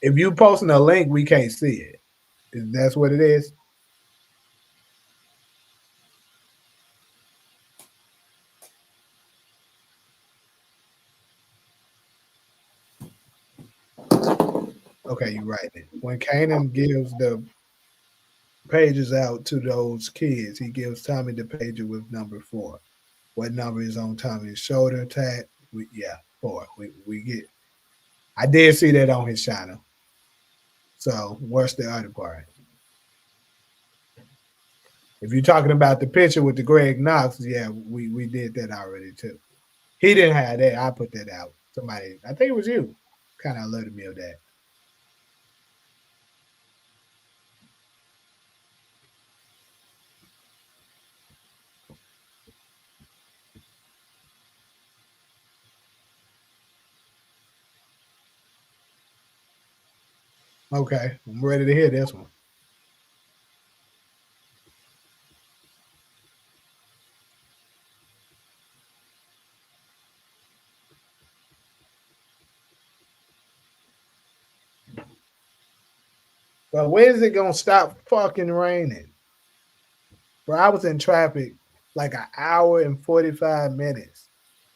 [SPEAKER 1] If you posting a link, we can't see it. That's what it is. Okay, you're right. When Kanan gives the pages out to those kids, he gives Tommy the pager with number 4. What number is on Tommy's shoulder tag? Yeah, 4. We get. I did see that on his channel. So what's the other part? If you're talking about the picture with the Greg Knox, yeah, we did that already too. He didn't have that. I put that out. Somebody, I think it was you, kind of alerted me of that. Okay, I'm ready to hear this one. But when is it gonna stop fucking raining? Bro, I was in traffic like an hour and 45 minutes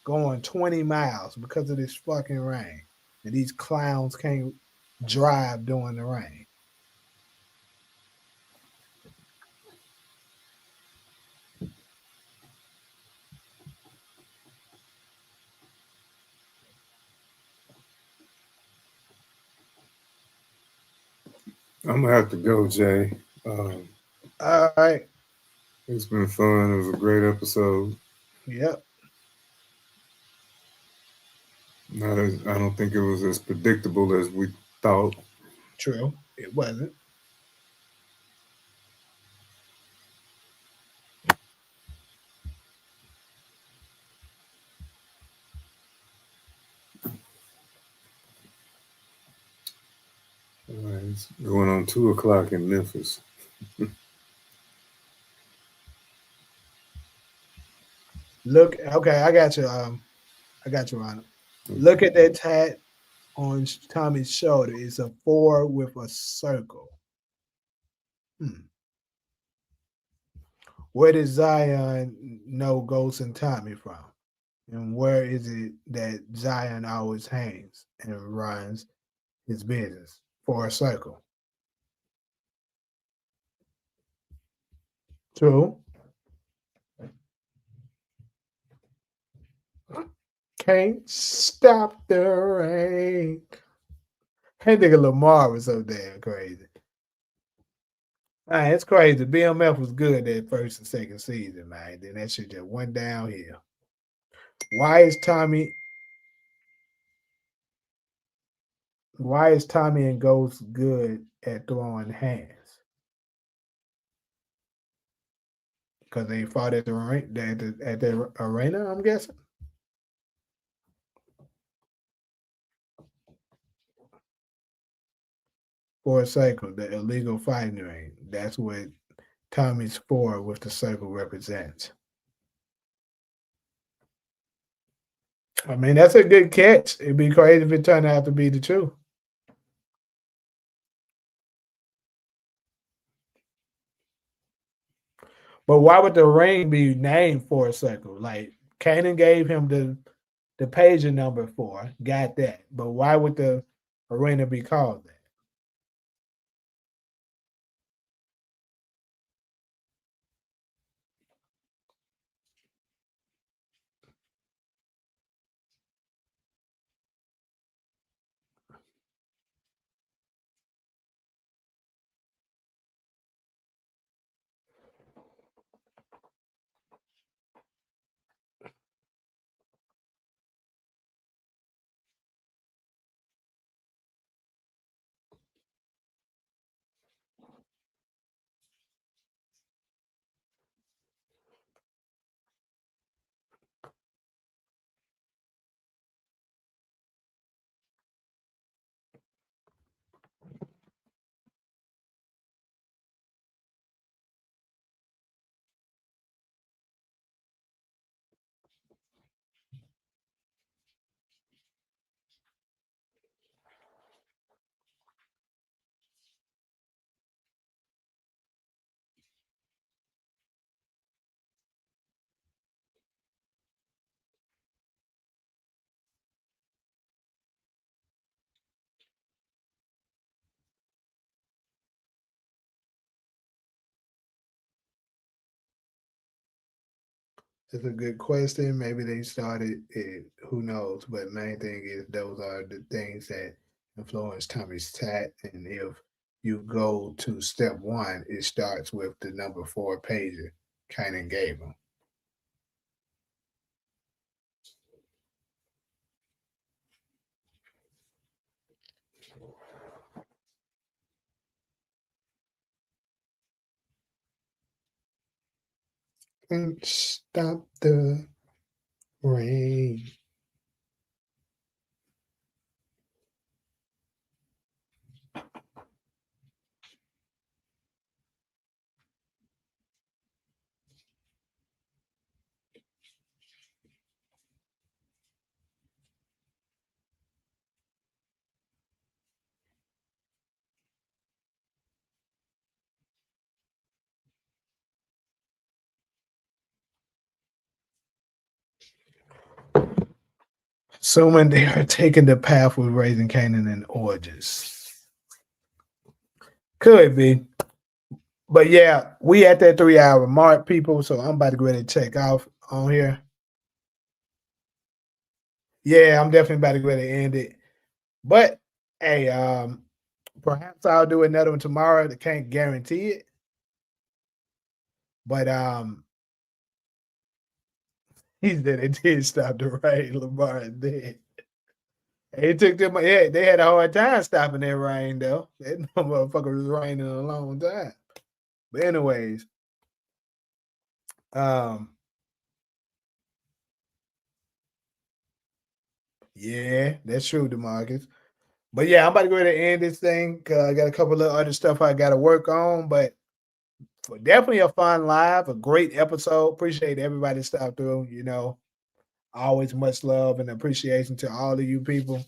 [SPEAKER 1] going 20 miles because of this fucking rain. And these clowns can't drive during the rain.
[SPEAKER 2] I'm gonna have to go, Jay.
[SPEAKER 1] All right.
[SPEAKER 2] It's been fun. It was a great episode.
[SPEAKER 1] Yep.
[SPEAKER 2] I don't think it was as predictable as we thought.
[SPEAKER 1] True. It wasn't.
[SPEAKER 2] All right, it's going on 2:00 in Memphis.
[SPEAKER 1] Look, okay, I got you. I got you, Ronald. Look at that tat on Tommy's shoulder. It's a 4 with a circle. Where does Zion know Ghost and Tommy from? And where is it that Zion always hangs and runs his business? For a circle. True. Can't stop the rain. That nigga Lamar was so damn crazy. Man, it's crazy. BMF was good that first and second season, man. Then that shit just went downhill. Why is Tommy and Ghost good at throwing hands? Because they fought at the arena, I'm guessing. For a circle, the illegal fighting ring. That's what Tommy's for with the circle represents. I mean, that's a good catch. It'd be crazy if it turned out to be the truth. But why would the ring be named for a circle? Like Kanan gave him the pager number for, got that. But why would the arena be called that? It's a good question. Maybe they started it, who knows? But main thing is those are the things that influence Tommy's tat. And if you go to step one, it starts with the number 4 pager Kanan gave him. Can't stop the rain. Assuming they are taking the path with raising Canaan and origins. Could be. But yeah, we at that 3-hour mark, people. So I'm about to go ahead and check off on here. Yeah, I'm definitely about to go ahead and end it. But hey, perhaps I'll do another one tomorrow. I can't guarantee it. But he said it did stop the rain. Lamar did. It took them. Yeah, they had a hard time stopping that rain though. That motherfucker was raining a long time. But anyways, yeah, that's true, DeMarcus. But yeah, I'm about to go ahead and end this thing. I got a couple of other stuff I got to work on, but definitely a fun live, a great episode. Appreciate everybody stopped through. You know, always much love and appreciation to all of you people.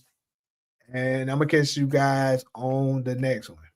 [SPEAKER 1] And I'm gonna catch you guys on the next one.